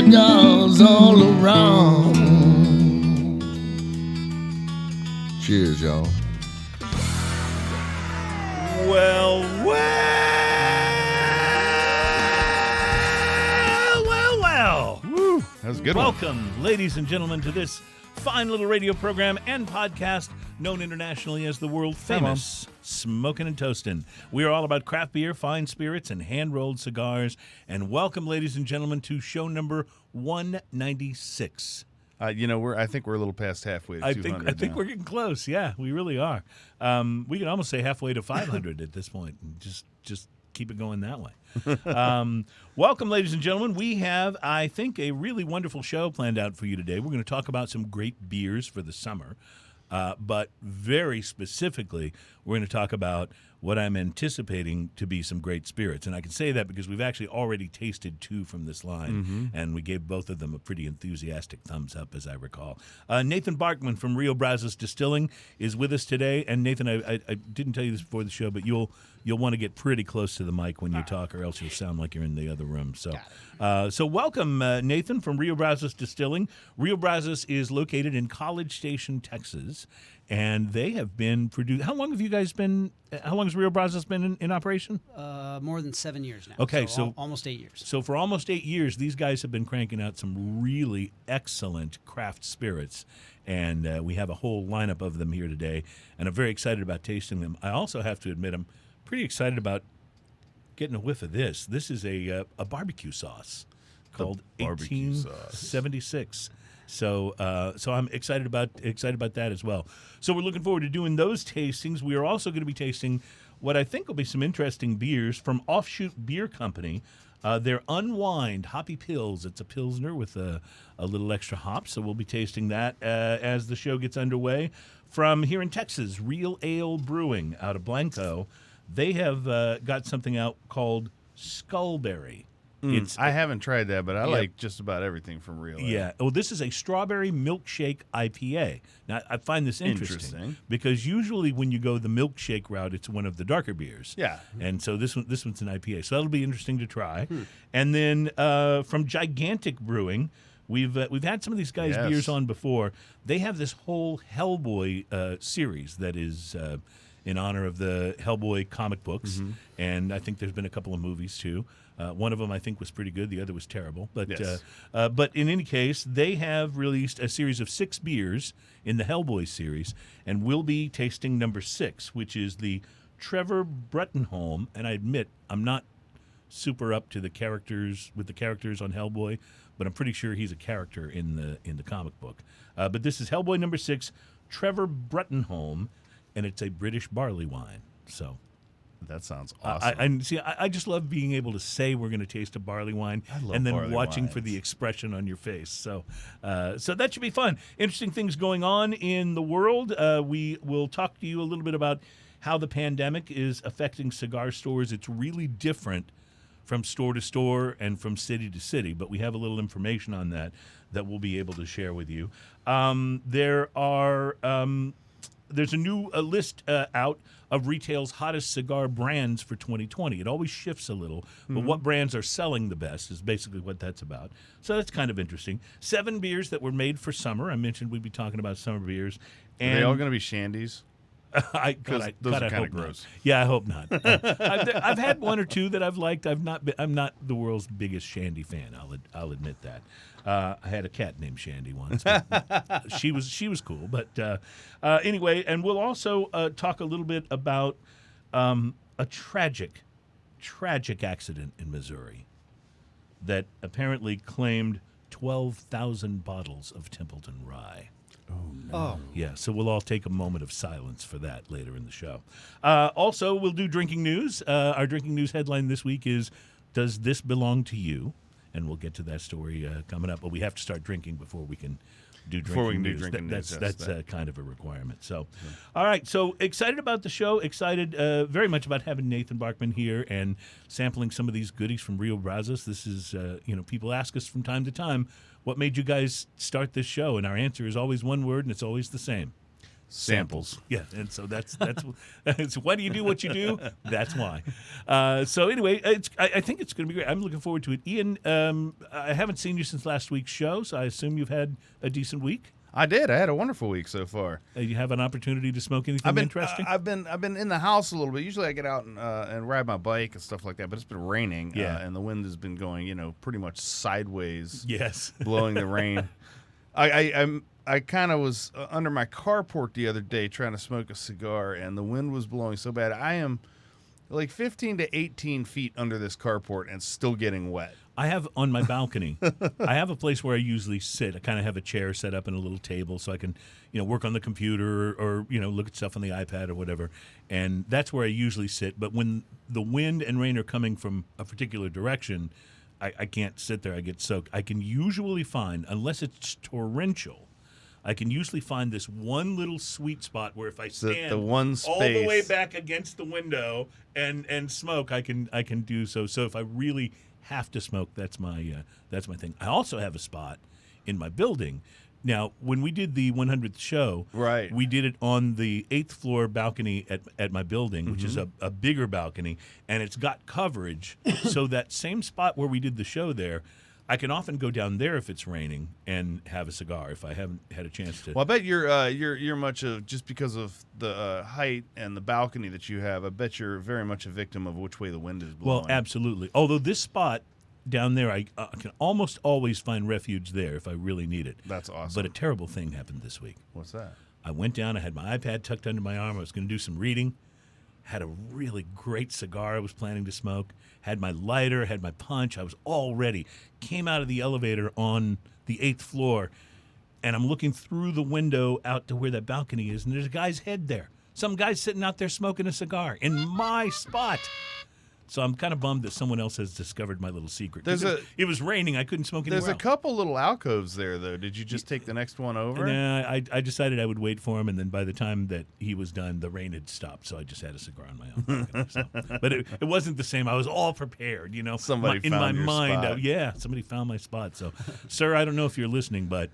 cigars all around. Cheers, y'all. Well. Woo, that was a good one. Welcome, ladies and gentlemen, to this fine little radio program and podcast known internationally as the world famous Smokin' and Toastin'. We are all about craft beer, fine spirits, and hand-rolled cigars. And welcome, ladies and gentlemen, to show number 196. I think we're a little past halfway to 200 I think we're getting close. Yeah, we really are. We can almost say halfway to 500 at this point. And just keep it going that way. Welcome, ladies and gentlemen. We have, I think, a really wonderful show planned out for you today. We're going to talk about some great beers for the summer, but very specifically, we're going to talk about what I'm anticipating to be some great spirits. And I can say that because we've actually already tasted two from this line, and we gave both of them a pretty enthusiastic thumbs up, as I recall. Nathan Barkman from Rio Brazos Distilling is with us today. And Nathan, I didn't tell you this before the show, but you'll want to get pretty close to the mic when you talk, or else you'll sound like you're in the other room. So welcome, Nathan from Rio Brazos Distilling. Rio Brazos is located in College Station, Texas, and they have been produced. How long has Rio Brazos been in operation? More than 7 years now. Okay, so almost 8 years. So for almost 8 years, these guys have been cranking out some really excellent craft spirits, and we have a whole lineup of them here today, and I'm very excited about tasting them. I also have to admit I'm pretty excited about getting a whiff of this. This is a barbecue sauce called 1876. So I'm excited about that as well. So we're looking forward to doing those tastings. We are also going to be tasting what I think will be some interesting beers from Offshoot Beer Company. Their Unwind Hoppy Pills. It's a Pilsner with a little extra hop, so we'll be tasting that as the show gets underway. From here in Texas, Real Ale Brewing out of Blanco. They have got something out called Skullberry. I haven't tried that, but I like just about everything from Real Ale. Yeah. Well, this is a strawberry milkshake IPA. Now, I find this interesting because usually when you go the milkshake route, it's one of the darker beers. Yeah. And so this one's an IPA. So that'll be interesting to try. And then from Gigantic Brewing, we've had some of these guys' beers on before. They have this whole Hellboy series that is in honor of the Hellboy comic books, and I think there's been a couple of movies too. One of them I think was pretty good. The other was terrible. But but in any case, they have released a series of 6 beers in the Hellboy series, and we'll be tasting number 6, which is the Trevor Bruttenholm. And I admit I'm not super up to the characters on Hellboy, but I'm pretty sure he's a character in the comic book. But this is Hellboy number 6, Trevor Bruttenholm, and it's a British barley wine. So that sounds awesome. I just love being able to say we're going to taste a barley wine and then watching wines. for the expression on your face. So that should be fun. Interesting things going on in the world. We will talk to you a little bit about how the pandemic is affecting cigar stores. It's really different from store to store and from city to city, but we have a little information on that we'll be able to share with you. There's a new list out of retail's hottest cigar brands for 2020. It always shifts a little, but what brands are selling the best is basically what that's about. So that's kind of interesting. 7 beers that were made for summer. I mentioned we'd be talking about summer beers. And are they all going to be shandies? Those are kind of Not. gross. Yeah, I hope not. I've had one or two that I've liked. I'm not the world's biggest shandy fan. I'll admit that. I had a cat named Shandy once. She was cool. But anyway, and we'll also talk a little bit about a tragic accident in Missouri that apparently claimed 12,000 bottles of Templeton rye. Oh, no. Oh. Yeah, so we'll all take a moment of silence for that later in the show. Also, we'll do drinking news. Our drinking news headline this week is, Does This Belong to You? And we'll get to that story coming up. But we have to start drinking before we can do drinking news. That's kind of a requirement. So, all right, so excited about the show, excited very much about having Nathan Barkman here and sampling some of these goodies from Rio Brazos. This is, people ask us from time to time, what made you guys start this show? And our answer is always one word, and it's always the same. Samples. Yeah, and so that's why do you do what you do? That's why. So anyway, I think it's going to be great. I'm looking forward to it. Ian, I haven't seen you since last week's show, so I assume you've had a decent week. I did. I had a wonderful week so far. You have an opportunity to smoke anything interesting? I've been in the house a little bit. Usually I get out and ride my bike and stuff like that, but it's been raining. Yeah. And the wind has been going, pretty much sideways. Yes. Blowing the rain. I kind of was under my carport the other day trying to smoke a cigar, and the wind was blowing so bad. I am like 15 to 18 feet under this carport and still getting wet. I have on my balcony, I have a place where I usually sit. I kind of have a chair set up and a little table so I can, work on the computer or look at stuff on the iPad or whatever. And that's where I usually sit. But when the wind and rain are coming from a particular direction, I can't sit there. I get soaked. I can usually find, unless it's torrential, I can usually find this one little sweet spot where if I stand the one all the way space. back against the window and smoke, I can do so. So if I really have to smoke, that's my thing. I also have a spot in my building. Now, when we did the 100th show, Right. we did it on the 8th floor balcony at my building, which is a bigger balcony, and it's got coverage. So that same spot where we did the show there, I can often go down there if it's raining and have a cigar if I haven't had a chance to. Well, I bet you're much of, just because of the height and the balcony that you have, I bet you're very much a victim of which way the wind is blowing. Well, absolutely. Although this spot down there, I can almost always find refuge there if I really need it. That's awesome. But a terrible thing happened this week. What's that? I went down, I had my iPad tucked under my arm, I was going to do some reading, had a really great cigar I was planning to smoke, had my lighter, had my punch, I was all ready. Came out of the elevator on the 8th floor, and I'm looking through the window out to where that balcony is, and there's a guy's head there. Some guy's sitting out there smoking a cigar in my spot. So I'm kind of bummed that someone else has discovered my little secret. It was raining. I couldn't smoke anywhere There's a else. couple little alcoves there, though. Did you just take the next one over? Nah, I decided I would wait for him, and then by the time that he was done, the rain had stopped, so I just had a cigar on my own. So, but it wasn't the same. I was all prepared, Somebody in found my your mind. spot. Somebody found my spot. So, sir, I don't know if you're listening, but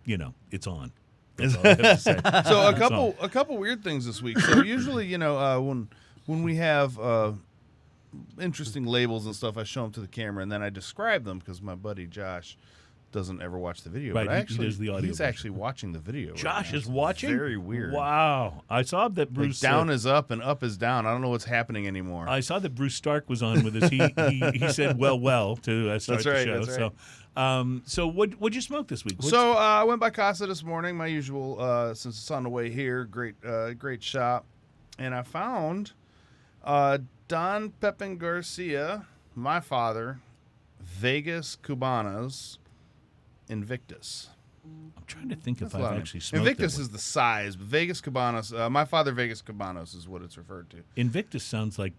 it's on. That's all I have to say. So a couple weird things this week. So usually, when we have interesting labels and stuff, I show them to the camera and then I describe them because my buddy Josh doesn't ever watch the video. Right, but he does the audio he's version. actually watching the video. Josh right now. is watching? Very weird. Wow. I saw that Bruce... down is up and up is down. I don't know what's happening anymore. I saw that Bruce Stark was on with us. He said well to start the show. That's right. So what'd you smoke this week? So I went by Casa this morning, my usual, since it's on the way here. Great shop. And I found Don Pepin Garcia, my father, Vegas Cubanas, Invictus. I'm trying to think if That's a lot I've of- actually smoked Invictus that is the size, but Vegas Cubanas, my father Vegas Cubanas is what it's referred to. Invictus sounds like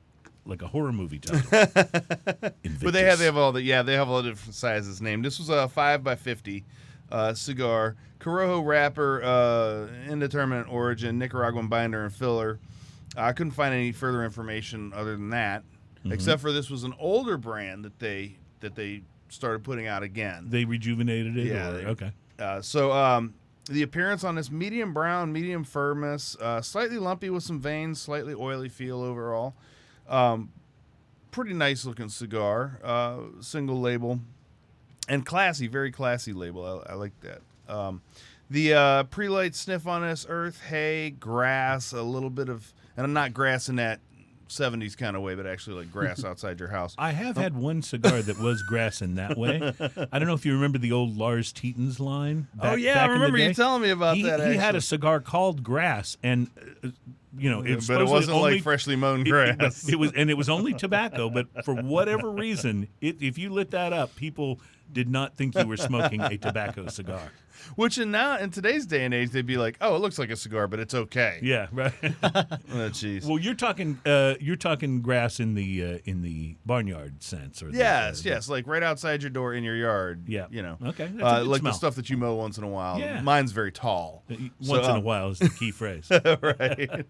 a horror movie title. Invictus. But they have all the different sizes named. This was a 5x50 cigar, Corojo wrapper, indeterminate origin, Nicaraguan binder and filler. I couldn't find any further information other than that, except for this was an older brand that they started putting out again. They rejuvenated it? Yeah, Okay. So the appearance on this, medium brown, medium firmness, slightly lumpy with some veins, slightly oily feel overall. Pretty nice looking cigar, single label, and classy, very classy label. I like that. The pre-light sniff on this, earth, hay, grass, a little bit of, and I'm not grass in that 70s kind of way, but actually like grass outside your house. I have had one cigar that was grass in that way. I don't know if you remember the old Lars Teton's line. I back in the remember you day. telling me about He that. had actually. a cigar called Grass, and but it wasn't only, like freshly mown but grass. It was only tobacco, but for whatever reason, if you lit that up, people did not think you were smoking a tobacco cigar. Which in today's day and age, they'd be like, "Oh, it looks like a cigar, but it's okay." Yeah, right. Oh, jeez. Well, you're talking grass in the barnyard sense, or Yes, like right outside your door in your yard. Yeah. Okay, that's a good like smell. the stuff that you mow once in a while. Yeah. Mine's very tall. Once in a while is the key phrase. Right.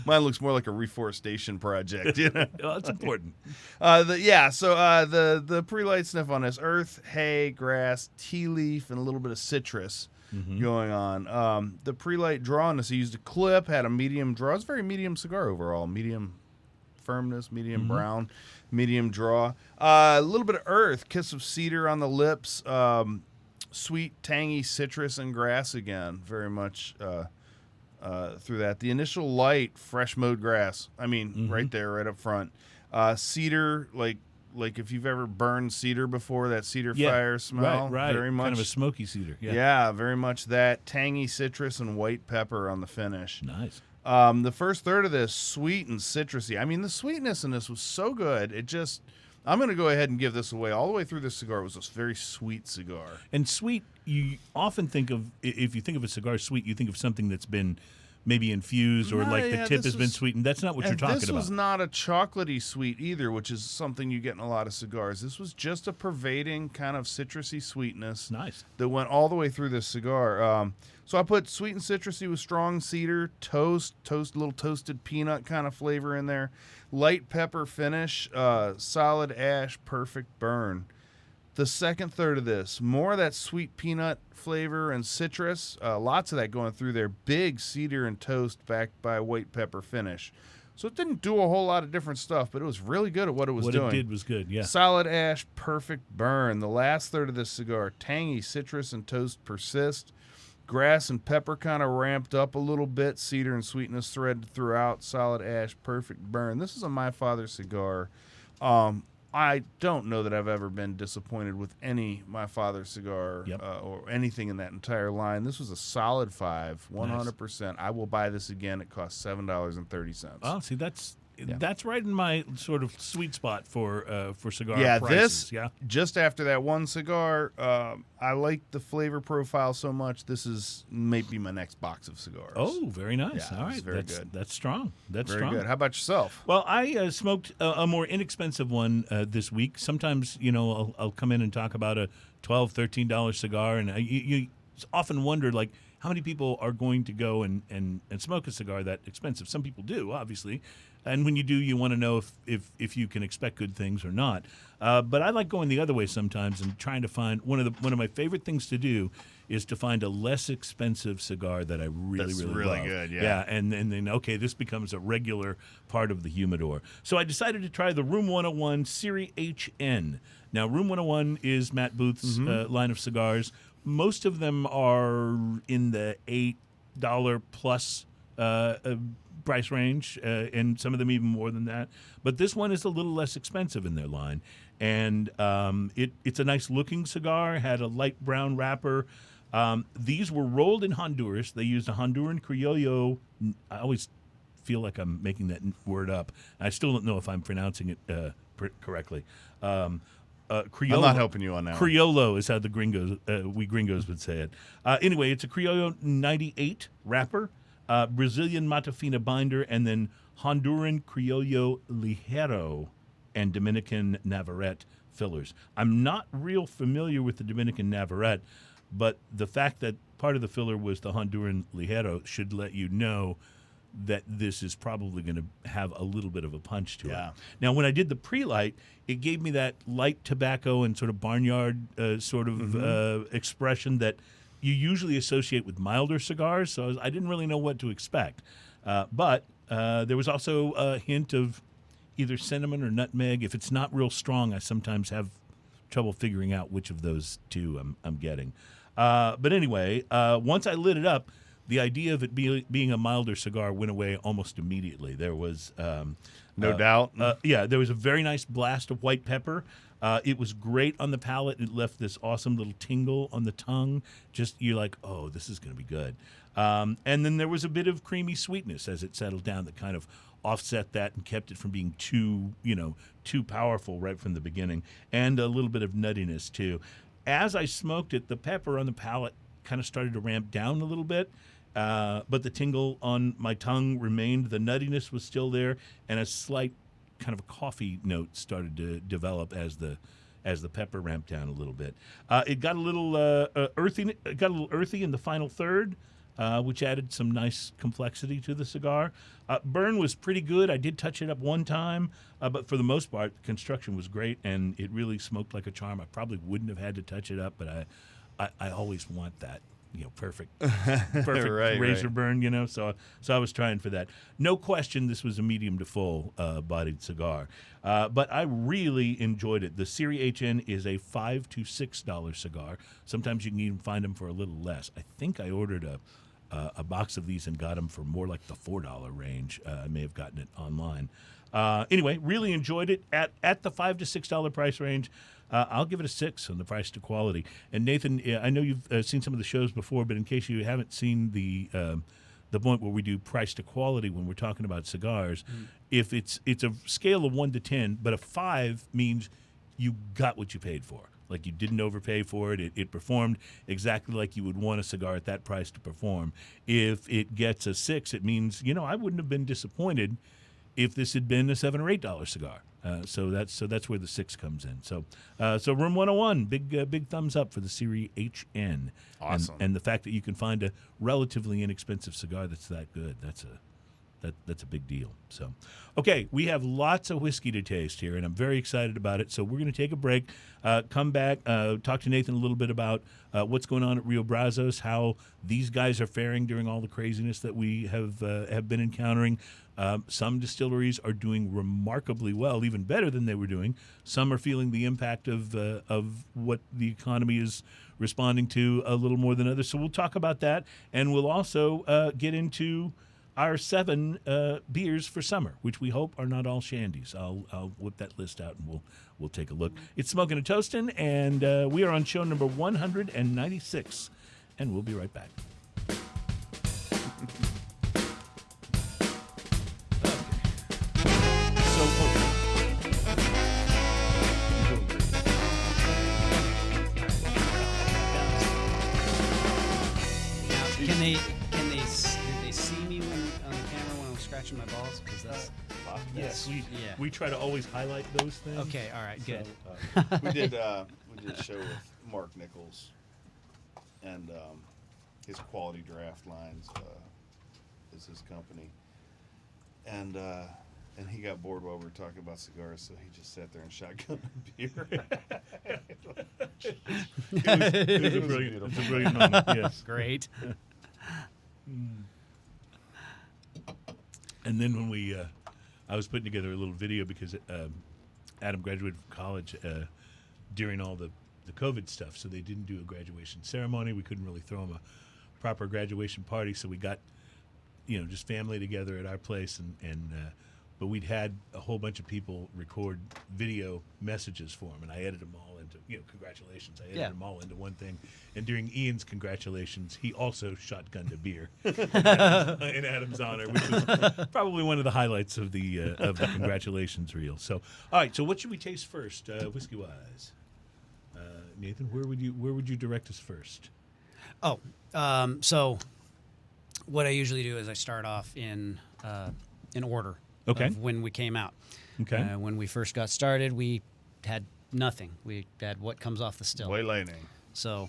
Mine looks more like a reforestation project. Well, that's important. The pre-light sniff on this, earth, hay, grass, tea leaf, and a little bit of citrus. going on. The pre-light draw on this, I used a clip, had a medium draw. It's a very medium cigar overall. Medium firmness, medium brown, medium draw. A little bit of earth, kiss of cedar on the lips. Sweet, tangy citrus and grass again. Very much through that. The initial light, fresh mowed grass. I mean, right there, right up front. Cedar, like if you've ever burned cedar before, that cedar fire smell. Right. Very much. Kind of a smoky cedar. Yeah, very much that. Tangy citrus and white pepper on the finish. Nice. The first third of this, sweet and citrusy. I mean, the sweetness in this was so good. It just, I'm going to go ahead and give this away. All the way through this cigar was a very sweet cigar. And sweet, you often think of, if you think of a cigar sweet, you think of something that's been maybe infused or the tip has been sweetened. That's not what you're talking about. This was not a chocolatey sweet either, which is something you get in a lot of cigars. This was just a pervading kind of citrusy sweetness. Nice. That went all the way through this cigar. So I put sweet and citrusy with strong cedar, toast, little toasted peanut kind of flavor in there. Light pepper finish, solid ash, perfect burn. The second third of this, more of that sweet peanut flavor and citrus, lots of that going through there. Big cedar and toast backed by white pepper finish. So it didn't do a whole lot of different stuff, but it was really good at what it was doing. What it did was good, yeah. Solid ash, perfect burn. The last third of this cigar, tangy citrus and toast persist. Grass and pepper kind of ramped up a little bit. Cedar and sweetness threaded throughout. Solid ash, perfect burn. This is a My Father cigar. I don't know that I've ever been disappointed with any My Father cigar or anything in that entire line. This was a solid 5, 100%. Nice. I will buy this again. It costs $7.30. Oh, see, that's right in my sort of sweet spot for cigar prices. Just after that one cigar, I like the flavor profile so much. This is maybe my next box of cigars. Oh, very nice. Yeah, all right, very good. That's strong. That's very strong. Good. How about yourself? Well, I smoked a more inexpensive one this week. Sometimes, I'll come in and talk about a $12, $13 cigar, and you often wonder, like, how many people are going to go and smoke a cigar that expensive? Some people do, obviously. And when you do, you want to know if you can expect good things or not. But I like going the other way sometimes and trying to find one of my favorite things to do is to find a less expensive cigar that I really love. Good. Yeah, and then okay, this becomes a regular part of the humidor. So I decided to try the Room 101 Serie HN. Now, Room 101 is Matt Booth's line of cigars. Most of them are in the $8 plus price range, and some of them even more than that. But this one is a little less expensive in their line. And it's a nice looking cigar, had a light brown wrapper. These were rolled in Honduras. They used a Honduran Criollo. I always feel like I'm making that word up. I still don't know if I'm pronouncing it correctly. Criollo, I'm not helping you on that. Criollo is how the we gringos would say it. Anyway, it's a Criollo 98 wrapper. Brazilian Matafina binder, and then Honduran Criollo Ligero and Dominican Navarrete fillers. I'm not real familiar with the Dominican Navarrete, but the fact that part of the filler was the Honduran Ligero should let you know that this is probably going to have a little bit of a punch to it. Now, when I did the pre-light, it gave me that light tobacco and sort of barnyard expression that you usually associate with milder cigars, so I didn't really know what to expect. But there was also a hint of either cinnamon or nutmeg. If it's not real strong, I sometimes have trouble figuring out which of those two I'm getting. But anyway, once I lit it up, the idea of it being a milder cigar went away almost immediately. There was no doubt. There was a very nice blast of white pepper. It was great on the palate. It left this awesome little tingle on the tongue. Just, you're like, oh, this is going to be good. And then there was a bit of creamy sweetness as it settled down that kind of offset that and kept it from being too powerful right from the beginning. And a little bit of nuttiness, too. As I smoked it, the pepper on the palate kind of started to ramp down a little bit. But the tingle on my tongue remained. The nuttiness was still there, and a slight kind of a coffee note started to develop as the pepper ramped down a little bit. It got a little earthy. It got a little earthy in the final third, which added some nice complexity to the cigar. Burn was pretty good. I did touch it up one time, but for the most part, the construction was great, and it really smoked like a charm. I probably wouldn't have had to touch it up, but I always want that perfect Right, razor right. burn, so I was trying for that. No question this was a medium to full bodied cigar. But I really enjoyed it. The Serie HN is a $5 to $6 cigar. Sometimes you can even find them for a little less. I think I ordered a box of these and got them for more like the $4 range. I may have gotten it online. Anyway, really enjoyed it at the $5 to $6 price range. I'll give it a 6 on the price to quality. And Nathan, I know you've seen some of the shows before, but in case you haven't seen the point where we do price to quality when we're talking about cigars, if it's a scale of 1 to 10, but a 5 means you got what you paid for. Like you didn't overpay for it. It performed exactly like you would want a cigar at that price to perform. If it gets a 6, it means, I wouldn't have been disappointed if this had been a $7 or $8 cigar. So that's where the 6 comes in. So Room 101, big thumbs up for the Serie HN. Awesome. And the fact that you can find a relatively inexpensive cigar that's that good, that's a big deal. So, okay, we have lots of whiskey to taste here, and I'm very excited about it. So we're going to take a break, come back, talk to Nathan a little bit about what's going on at Rio Brazos, how these guys are faring during all the craziness that we have been encountering. Some distilleries are doing remarkably well, even better than they were doing. Some are feeling the impact of what the economy is responding to a little more than others. So we'll talk about that, and we'll also get into our 7 beers for summer, which we hope are not all shandies. I'll whip that list out and we'll take a look. It's Smoking and Toasting, and we are on show number 196, and we'll be right back. Can they see me on the camera when I'm scratching my balls? Because that's Yes, we try to always highlight those things. okay. All right, good. We did a show with Mark Nichols, and his Quality Draft Lines is his company, and he got bored while we were talking about cigars, so he just sat there and shotgunned a beer. It was a brilliant moment. Yes. Great. And then when I was putting together a little video because Adam graduated from college during all the COVID stuff, so they didn't do a graduation ceremony. We couldn't really throw him a proper graduation party, so we got just family together at our place, but we'd had a whole bunch of people record video messages for him, and I edited them all into congratulations. I edited them all into one thing. And during Ian's congratulations, he also shotgunned a beer in Adam's honor, which was probably one of the highlights of the congratulations reel. So, all right. So, what should we taste first, whiskey wise? Nathan, where would you direct us first? Oh, so what I usually do is I start off in order of when we came out. Okay. When we first got started, we had nothing. We had what comes off the still. White Lightning. So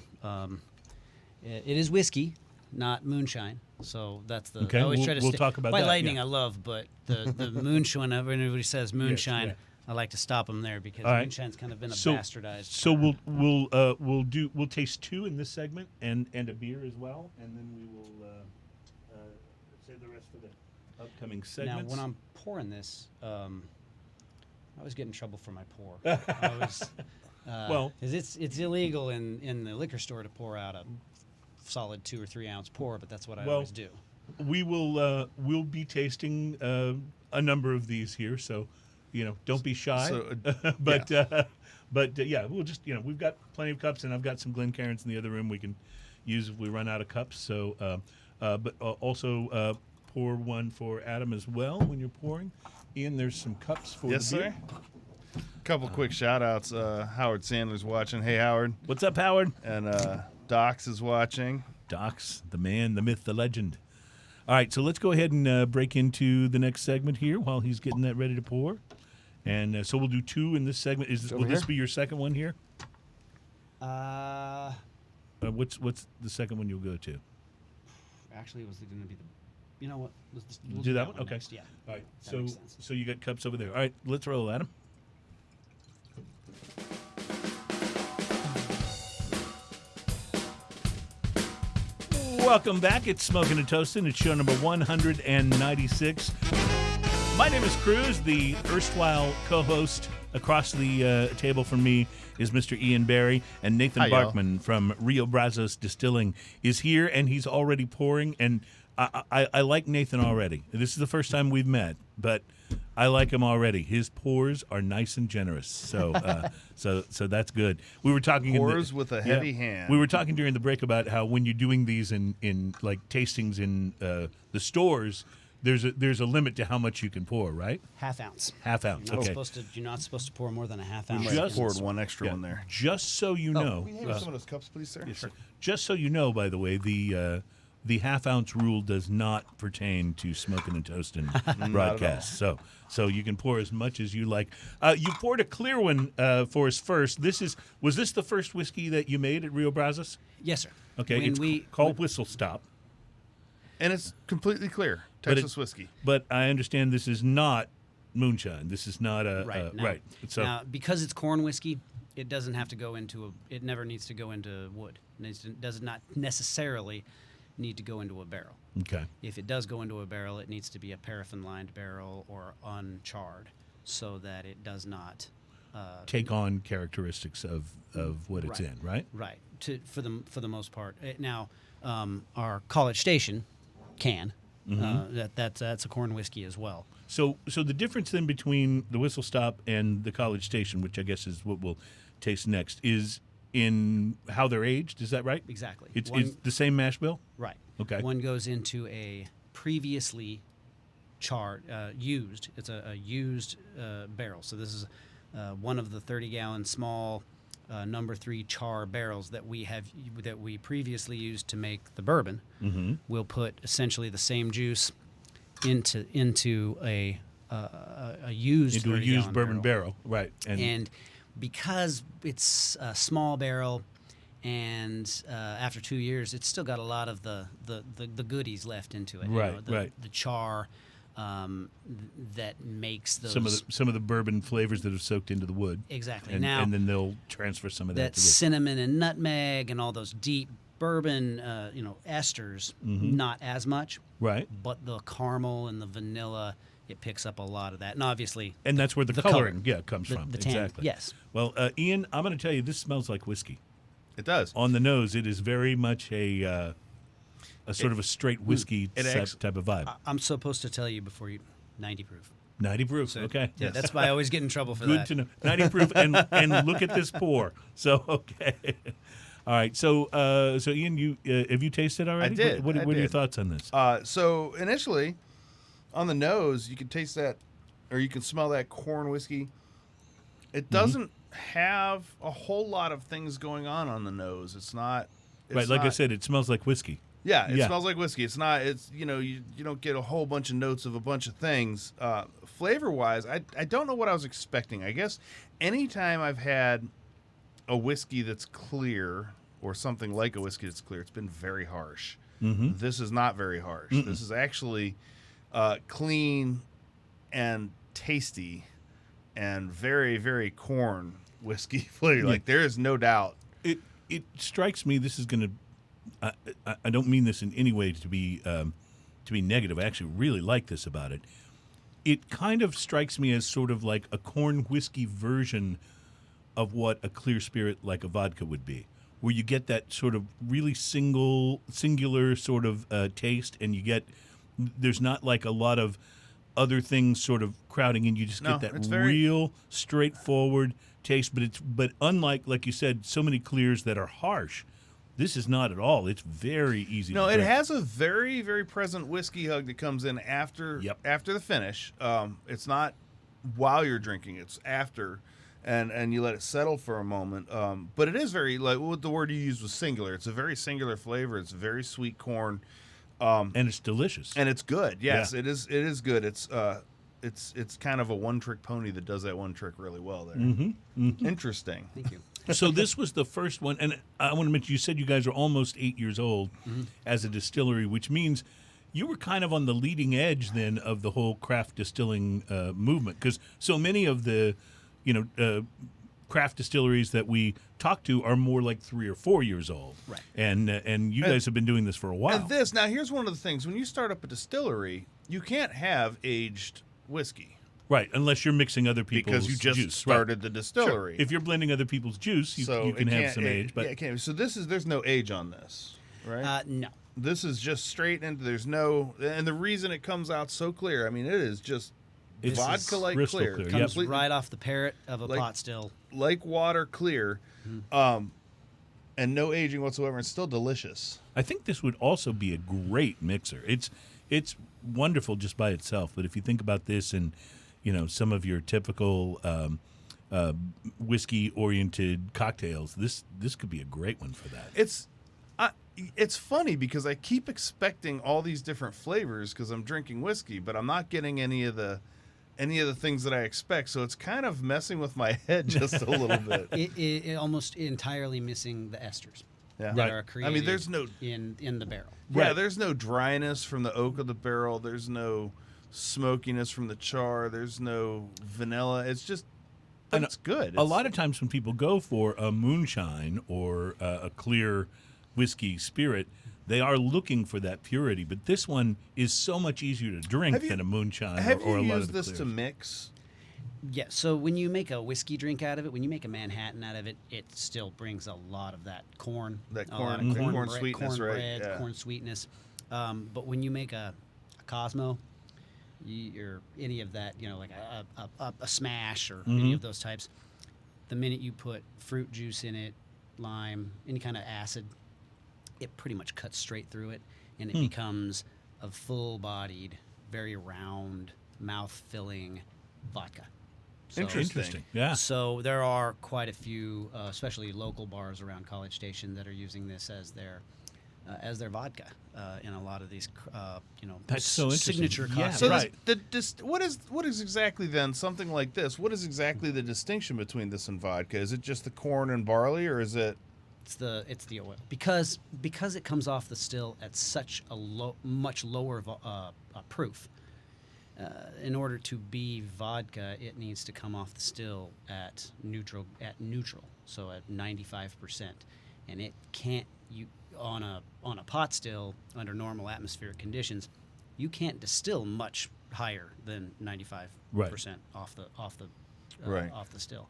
it is whiskey, not moonshine. So that's the. Okay, I always try to we'll stay. talk about White that, Lightning yeah. I love, but the moonshine. Whenever anybody says moonshine, yeah. I like to stop them there because All right. moonshine's kind of been a bastardized. So we'll taste 2 in this segment and a beer as well, and then we will save the rest for the upcoming segments. Now, when I'm pouring this, I always get in trouble for my pour. I always, Well, because it's illegal in the liquor store to pour out a solid 2 or 3 ounce pour, but that's what I always do. We will we'll be tasting a number of these here, so don't be shy. So, but we'll just we've got plenty of cups, and I've got some Glencairns in the other room we can use if we run out of cups. So, but also pour one for Adam as well when you're pouring. Ian, there's some cups for Yes, the beer. sir. Couple quick shout outs. Howard Sandler's watching. Hey, Howard. What's up, Howard? And Docs is watching. Docs, the man, the myth, the legend. All right, so let's go ahead and break into the next segment here while he's getting that ready to pour. And so we'll do 2 in this segment. Will this be your second one here? What's the second one you'll go to? Actually, it was going to be the. You know what? We'll do that one? Okay. Next. Yeah. All right. That makes sense. So you got cups over there. All right, let's roll, Adam. welcome back. It's Smoking and Toasting. It's show number 196. My name is Cruz, the erstwhile co-host. Across the table from me is Mr. Ian Barry, and Nathan Hi, y'all. Barkman from Rio Brazos Distilling is here, and he's already pouring. And I like Nathan already. This is the first time we've met, but I like him already. His pours are nice and generous, so so that's good. We were talking Pours with a heavy hand. We were talking during the break about how when you're doing these in like tastings in the stores, there's a limit to how much you can pour, right? Half ounce. Half ounce. You're Okay. not supposed to pour more than a half ounce. Just poured one extra one there. Just so you know, Can you have some of those cups, please, sir? yes, sir. Just so you know, by the way, the half ounce rule does not pertain to smoking and toasting broadcasts. So you can pour as much as you like. You poured a clear one for us first. Was this the first whiskey that you made at Rio Brazos? Yes, sir. Okay, When it's called Whistle Stop. And it's completely clear. But Texas whiskey. But I understand this is not moonshine. This is not a Right. Now, right. So now, because it's corn whiskey, it doesn't have to go into it never needs to go into wood. It does not necessarily need to go into a barrel. okay. If it does go into a barrel, it needs to be a paraffin-lined barrel or uncharred, so that it does not Take on characteristics of what it's Right. in, right? right for the most part. Now, our College Station can that's a corn whiskey as well. So the difference then between the Whistle Stop and the College Station, which I guess is what we'll taste next, is in how they're aged. Is that right? Exactly. It's One- the same mash bill. Right. Okay. One goes into a previously used. It's a used barrel. So this is one of the 30-gallon small number 3 char barrels that we previously used to make the bourbon. Mm-hmm. We'll put essentially the same juice into a used 30-gallon bourbon barrel, right? and because it's a small barrel, and after 2 years, it's still got a lot of the goodies left into it. Right, right. The char that makes those some of the bourbon flavors that have soaked into the wood. exactly. And, Now and then they'll transfer some of that that to the cinnamon and nutmeg and all those deep bourbon esters, not as much, right. but the caramel and the vanilla, it picks up a lot of that, and obviously And that's where the coloring comes from. the tan, exactly. yes. Well, Ian, I'm going to tell you, this smells like whiskey. It does. On the nose, it is very much a sort of a straight whiskey type of vibe. I'm supposed to tell you before you 90 proof. 90 proof. Okay. Yeah, that's why I always get in trouble for Good that. to know. 90 proof, and look at this pour. So, okay. All right. So Ian, you have you tasted already? I did. What I are your did. thoughts on this? So initially, on the nose, you can taste that, or you can smell that corn whiskey. It doesn't have a whole lot of things going on the nose. It's not. Right. Like I said, it smells like whiskey. Yeah, it Yeah. smells like whiskey. It's not. It's you don't get a whole bunch of notes of a bunch of things. Flavor wise, I don't know what I was expecting. I guess anytime I've had a whiskey that's clear or something like a whiskey that's clear, it's been very harsh. Mm-hmm. This is not very harsh. This is actually clean and tasty and very, very corn whiskey flavor. Like there is no doubt. It strikes me. This is going to. I don't mean this in any way to be negative. I actually really like this about it. It kind of strikes me as sort of like a corn whiskey version of what a clear spirit like a vodka would be, where you get that sort of really singular sort of taste, and there's not like a lot of other things sort of crowding in. You just No, get that it's very- real straightforward taste. But unlike, like you said, so many clears that are harsh, this is not at all. It's very easy. No, to it drink. has a very, very present whiskey hug that comes in after Yep. after the finish. It's not while you're drinking; it's after, and you let it settle for a moment. But it is very, like what the word you used was singular. It's a very singular flavor. It's very sweet corn, and it's delicious. and it's good. Yes, Yeah. it is. It is good. It's kind of a one-trick pony that does that one trick really well. There, interesting. Thank you. So this was the first one, and I want to mention, you said you guys are almost 8 years old as a distillery, which means you were kind of on the leading edge then of the whole craft distilling movement, because so many of the, craft distilleries that we talk to are more like 3 or 4 years old. Right. And you guys have been doing this for a while. And now here's one of the things: when you start up a distillery, you can't have aged whiskey Right, unless you're mixing other people's because you just juice. started the distillery. If you're blending other people's juice, you can have some age. But yeah, it can't. So there's no age on this, right? No. This is just straight into. There's no, and the reason it comes out so clear. I mean, it is just It's vodka like crystal clear. clear. Comes Completely right off the parrot of a Like- pot still. like water clear, and no aging whatsoever. It's still delicious. I think this would also be a great mixer. It's wonderful just by itself, but if you think about this and some of your typical whiskey-oriented cocktails, this could be a great one for that. It's funny because I keep expecting all these different flavors because I'm drinking whiskey, but I'm not getting any of the things that I expect. So it's kind of messing with my head just a little bit. It almost entirely missing the esters Yeah. that Right. are I created mean, there's no in the barrel. Yeah, Right. there's no dryness from the oak of the barrel. There's no smokiness from the char. There's no vanilla. It's just, but And it's good. A lot of times when people go for a moonshine or a clear whiskey spirit, they are looking for that purity. But this one is so much easier to drink Have you- than a moonshine Have or a you lot used of the this to clears. mix? Yeah, so when you make a whiskey drink out of it, when you make a Manhattan out of it, it still brings a lot of that corn. That a lot corn- of corn corn sweetness, right? cornbread, Yeah. corn sweetness. But when you make a Cosmo, or any of that, like a smash or any of those types, the minute you put fruit juice in it, lime, any kind of acid, it pretty much cuts straight through it, and it becomes a full-bodied, very round, mouth-filling vodka. So- Interesting. Yeah. So there are quite a few, especially local bars around College Station, that are using this as their vodka in a lot of these, That's so interesting. signature Yeah, cocktails. So right. what is exactly then something like this? What is exactly the distinction between this and vodka? Is it just the corn and barley, or is it? It's the oil because it comes off the still at such a much lower proof. In order to be vodka, it needs to come off the still at neutral, so at 95%, and it can't on a pot still under normal atmospheric conditions, you can't distill much higher than 95% off the Right. off the still.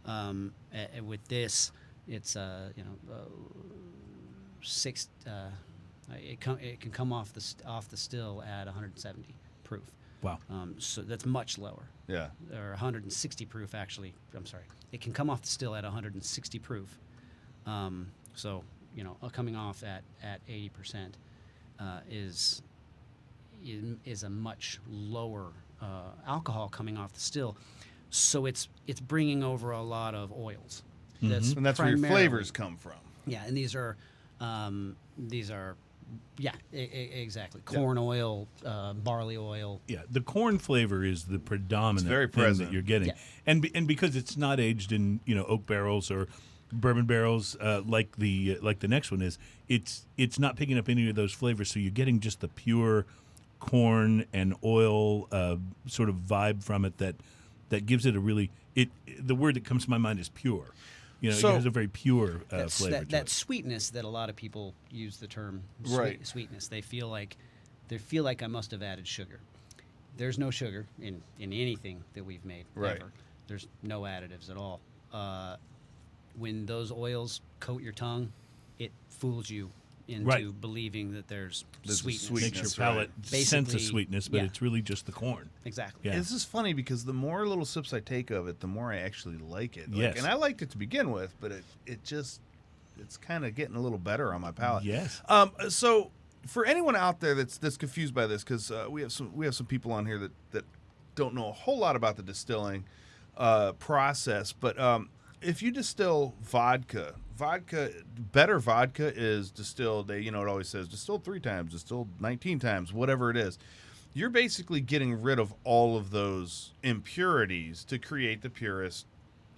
With this, it's six. It can come off the still at 170 proof. Wow. So that's much lower. Yeah. Or 160 proof, actually. I'm sorry. It can come off the still at 160 proof. So coming off at 80% is a much lower alcohol coming off the still. So it's bringing over a lot of oils. And that's where your primarily- flavors come from. Yeah, and these are exactly corn oil, barley oil. Yeah, the corn flavor is the predominant It's very thing present. that you're getting, Yeah. and because it's not aged in oak barrels or bourbon barrels like the next one is, it's not picking up any of those flavors, so you're getting just the pure corn and oil sort of vibe from it that gives it a really the word that comes to my mind is pure. So- it has a very pure That's flavor to that it. sweetness that a lot of people use the term Right. sweetness. They feel like I must have added sugar. There's no sugar in anything that we've made. Right. Ever. There's no additives at all. When those oils coat your tongue, it fools you into Right. believing that there's There's a sweetness. sweetness. Makes your That's palate right. sense of Basically, sweetness, but yeah. it's really just the corn. Exactly. Yeah. This is funny because the more little sips I take of it, the more I actually like it. Yes. And I liked it to begin with, but it's kind of getting a little better on my palate. Yes. So for anyone out there that's confused by this, because we have some people on here that don't know a whole lot about the distilling process, but if you distill vodka, better vodka is distilled. It always says distilled 3 times, distilled 19 times, whatever it is. You're basically getting rid of all of those impurities to create the purest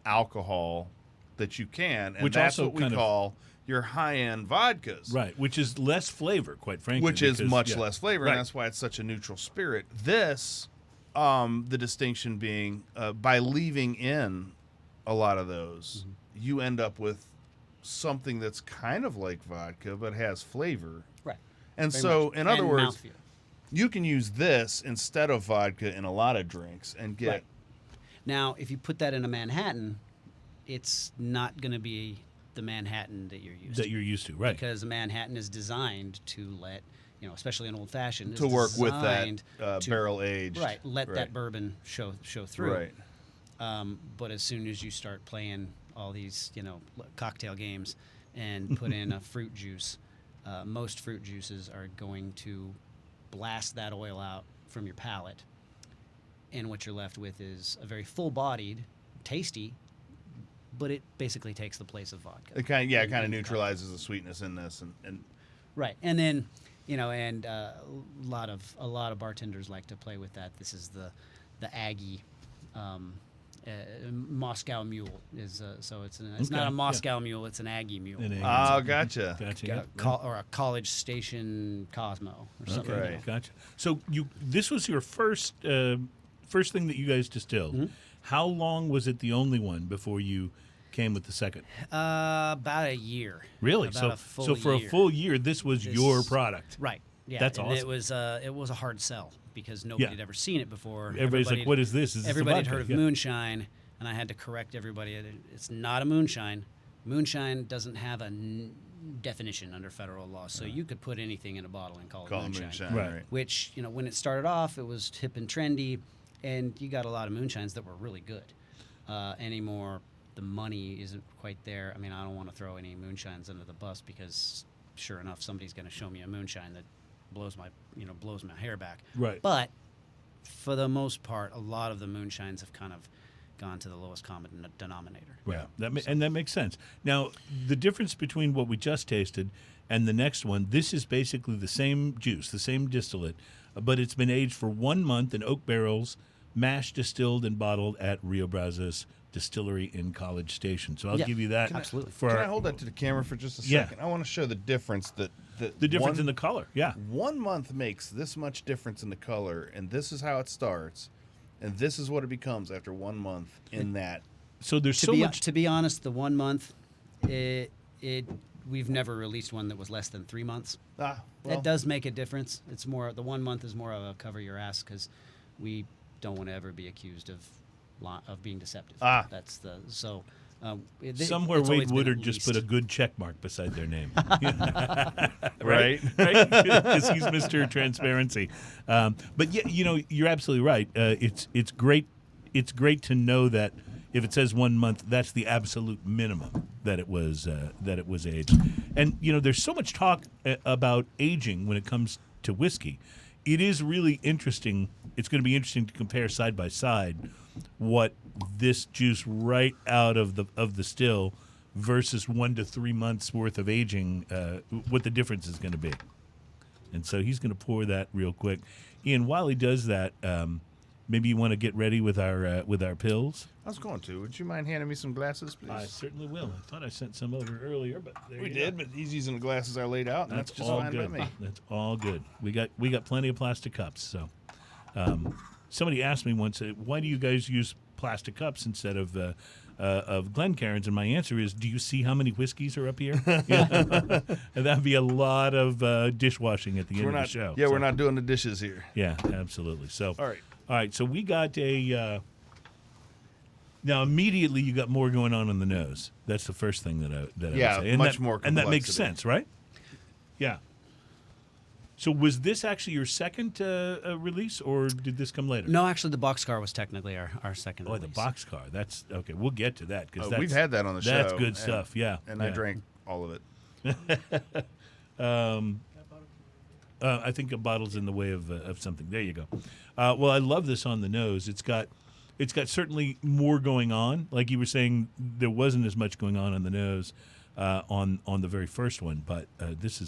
alcohol that you can, and Which that's also what we kind of- call your high-end vodkas. Right, which is less flavor, quite frankly. Which is because- much yeah. less flavor, Right. and that's why it's such a neutral spirit. This, the distinction being by leaving in a lot of those, you end up with something that's kind of like vodka but has flavor. Right. And Very so, much. in other And words, mouthfeel. you can use this instead of vodka in a lot of drinks and get Right. Now, if you put that in a Manhattan, it's not going to be the Manhattan that you're used to. Right? Because a Manhattan is designed to let, especially an old fashioned, to work with that barrel aged. Right. Let that bourbon show through. Right. But as soon as you start playing all these, cocktail games and put in a fruit juice, most fruit juices are going to blast that oil out from your palate. And what you're left with is a very full-bodied, tasty, but it basically takes the place of vodka. It kind of neutralizes the sweetness in this, and Right, and then a lot of bartenders like to play with that. This is the Aggie. Moscow Mule is so it's not a Moscow Mule, it's an Aggie Mule. oh, gotcha. Or a College Station Cosmo or something. Right. Gotcha. So this was your first thing that you guys distilled. Mm-hmm. How long was it the only one before you came with the second? About a year. Really? About a full so for year. a full year, this was your product. Right. Yeah. That's and awesome. It was a hard sell because nobody had ever seen it before. Everybody's like, "What is this? Is this everybody had vodka?" heard of moonshine, and I had to correct everybody. It's not a moonshine. Moonshine doesn't have a definition under federal law, so you could put anything in a bottle and call it moonshine. Right. Which when it started off, it was hip and trendy, and you got a lot of moonshines that were really good. Anymore, the money isn't quite there. I mean, I don't want to throw any moonshines under the bus because, sure enough, somebody's going to show me a moonshine that blows my hair back. Right. But for the most part, a lot of the moonshines have kind of gone to the lowest common denominator. Right. And that makes sense. Now, the difference between what we just tasted and the next one, this is basically the same juice, the same distillate, but it's been aged for 1 month in oak barrels, mashed, distilled, and bottled at Rio Brazos Distillery in College Station. So I'll give you that. Absolutely. For Can I hold that to the camera for just a second? I want to show the difference the difference in the color. Yeah. 1 month makes this much difference in the color, and this is how it starts, and this is what it becomes after 1 month in that. So there's To be honest, the 1 month, we've never released one that was less than 3 months. That does make a difference. It's more, the 1 month is more of a cover your ass because we don't want to ever be accused of being deceptive. That's the so. Somewhere it's Wade always been Woodard at just least. put a good check mark beside their name. Right. Because he's Mr. Transparency. But yeah, you're absolutely right. It's great. It's great to know that if it says 1 month, that's the absolute minimum that it was aged. And there's so much talk about aging when it comes to whiskey. It is really interesting. It's going to be interesting to compare side by side what this juice right out of the still versus 1 to 3 months worth of aging, what the difference is going to be. And so he's going to pour that real quick. Ian, while he does that, maybe you want to get ready with our pills. I was going to. Would you mind handing me some glasses, please? I certainly will. I thought I sent some over earlier, but We did, but he's using the glasses I laid out, and that's just all fine good. by me. That's all good. We got plenty of plastic cups. So, somebody asked me once, why do you guys use plastic cups instead of Glencairns? And my answer is, do you see how many whiskeys are up here? And that'd be a lot of dishwashing at the end of the show. Yeah, we're not doing the dishes here. Yeah, absolutely. So, All right. So we got a. Now immediately you got more going on the nose. That's the first thing that I would say. And much more and that makes complexity. sense, right? Yeah. So was this actually your second release, or did this come later? No, actually, the Boxcar was technically our second. Oh, release. the Boxcar. That's okay. We'll get to that because We've had that on the show. That's good stuff. Yeah. And yeah. I drank all of it. I think a bottle's in the way of something. There you go. Well, I love this on the nose. It's got certainly more going on. Like you were saying, there wasn't as much going on the nose on the very first one, but this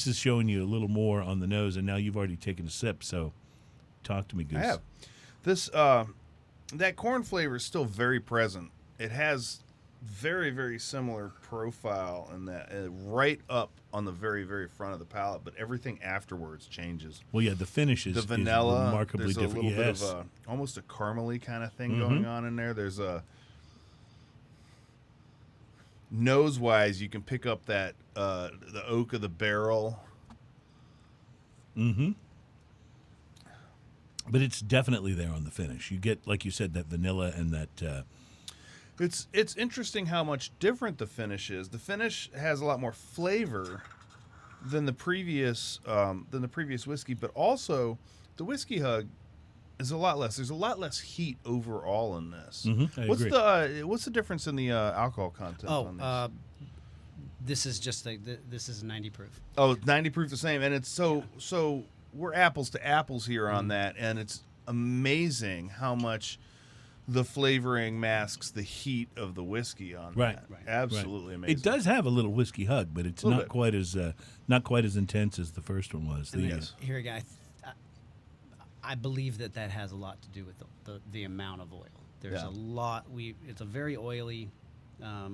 is showing you a little more on the nose, and now you've already taken a sip. So, talk to me, Goose. I have. This that corn flavor is still very present. It has very, very similar profile in that right up on the very, very front of the palate, but everything afterwards changes. Well, yeah, the finish is The vanilla, remarkably there's different. a little bit of almost a caramely kind of thing going on in there. There's a nose wise, you can pick up that the oak of the barrel. Mm-hmm. But it's definitely there on the finish. You get, like you said, that vanilla and that. It's interesting how much different the finish is. The finish has a lot more flavor than the previous whiskey, but also the whiskey hug is a lot less. There's a lot less heat overall in this. Mm-hmm, I agree. What's the difference in the alcohol content on this? This is just this is 90 proof. Oh, 90 proof the same, and it's so we're apples to apples here on that, and it's amazing how much the flavoring masks the heat of the whiskey on that. Right. Absolutely amazing. It does have a little whiskey hug, but it's Little not bit. not quite as intense as the first one was. Yes. Here again, I believe that has a lot to do with the amount of oil. There's Yeah. a lot. It's a very oily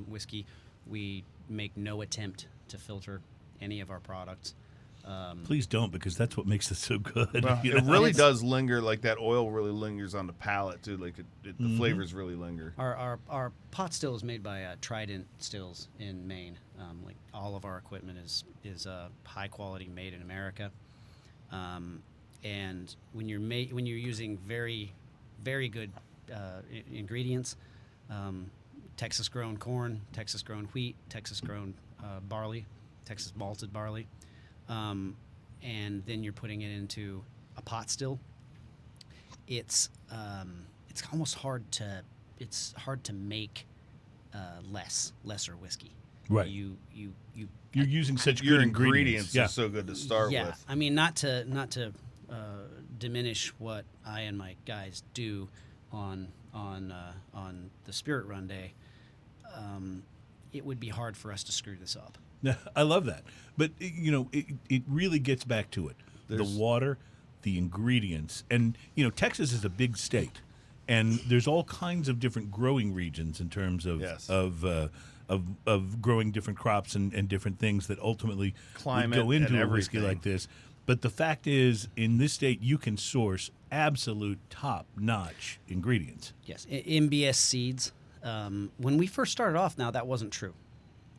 whiskey. We make no attempt to filter any of our products. Please don't, because that's what makes it so good. Well, you it know? really does linger, like that oil really lingers on the palate too. Like the flavors really linger. Our pot still is made by Trident Stills in Maine. Like all of our equipment is high quality, made in America. And when you're using very, very good ingredients, Texas grown corn, Texas grown wheat, Texas grown barley, Texas malted barley, and then you're putting it into a pot still. It's almost hard to make lesser whiskey. Right. You're using such Your good ingredients Yeah. are so good to start yeah. with. I mean, not to diminish what I and my guys do on the Spirit Run Day. It would be hard for us to screw this up. I love that. But, it really gets back to it. The water, the ingredients. And, Texas is a big state. And there's all kinds of different growing regions in terms of Yes. of growing different crops and different things that ultimately Climate would go into and a whiskey everything. like this. But the fact is, in this state, you can source absolute top-notch ingredients. Yes, Mbs Seeds. When we first started off, now that wasn't true.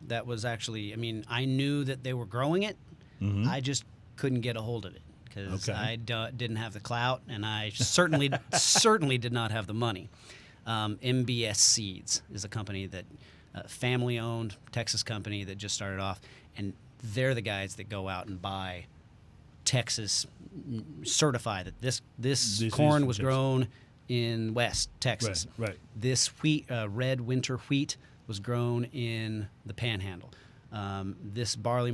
That was actually, I knew that they were growing it. Mm-hmm. I just couldn't get a hold of it because Okay. I didn't have the clout, and I certainly did not have the money. Mbs Seeds is a company that family-owned Texas company that just started off, and they're the guys that go out and buy Texas, certify that this corn is was Texas. grown in West Texas. Right. This wheat, red winter wheat, was grown in the Panhandle. This barley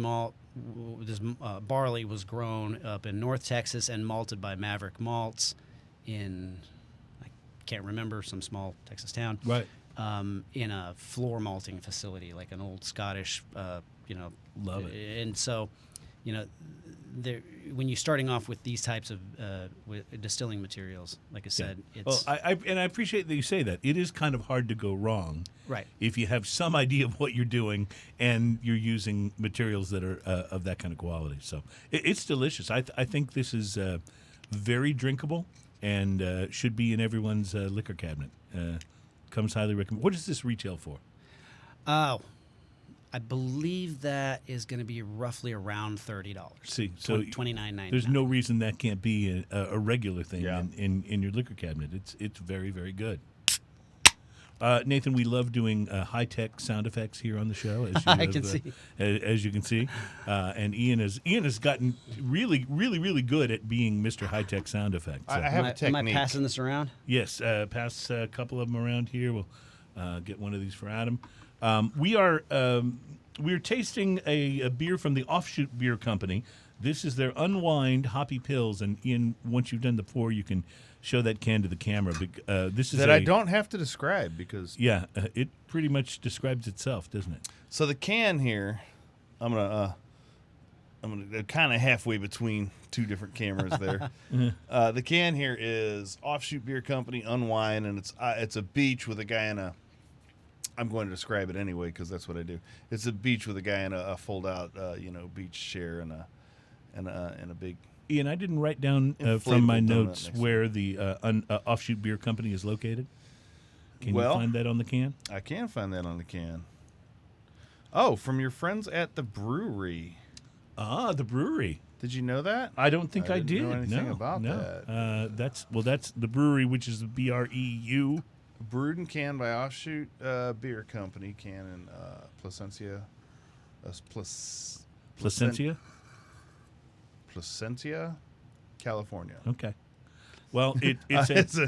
was grown up in North Texas and malted by Maverick Malts in, I can't remember, some small Texas town. Right. In a floor malting facility, like an old Scottish, Love it. And so, when you're starting off with these types of distilling materials, like I said, Well, it's I appreciate that you say that. It is kind of hard to go wrong. right. If you have some idea of what you're doing and you're using materials that are of that kind of quality. So it's delicious. I think this is very drinkable and should be in everyone's liquor cabinet. Comes highly recommended. What does this retail for? Oh, I believe that is going to be roughly around $30. See, so $29.99. there's no reason that can't be a regular thing Yeah. in your liquor cabinet. It's very, very good. Nathan, we love doing high-tech sound effects here on the show, as you I can see. As you can see, and Ian has gotten really, really, really good at being Mr. High-tech sound effects. I have a Am I technique. passing this around? Yes, pass a couple of them around here. We'll get one of these for Adam. We're tasting a beer from the Offshoot Beer Company. This is their Unwind Hoppy Pills, and Ian, once you've done the pour, you can show that can to the camera. This is I don't have to describe because Yeah, it pretty much describes itself, doesn't it? so the can here, I'm gonna kind of halfway between two different cameras there. The can here is Offshoot Beer Company Unwind, and it's a beach with a guy in a. I'm going to describe it anyway because that's what I do. It's a beach with a guy in a fold-out, beach chair and a big. Ian, I didn't write down from my notes where the Offshoot Beer Company is located. Can you find that on the can? I can find that on the can. Oh, from your friends at the brewery. Ah, the brewery. Did you know that? I don't think I didn't did. know anything no, about no. that. That's the brewery, which is BREU. Brewed and canned by Offshoot Beer Company, can in Placentia. Placentia. Placentia, California. Okay. Well, it's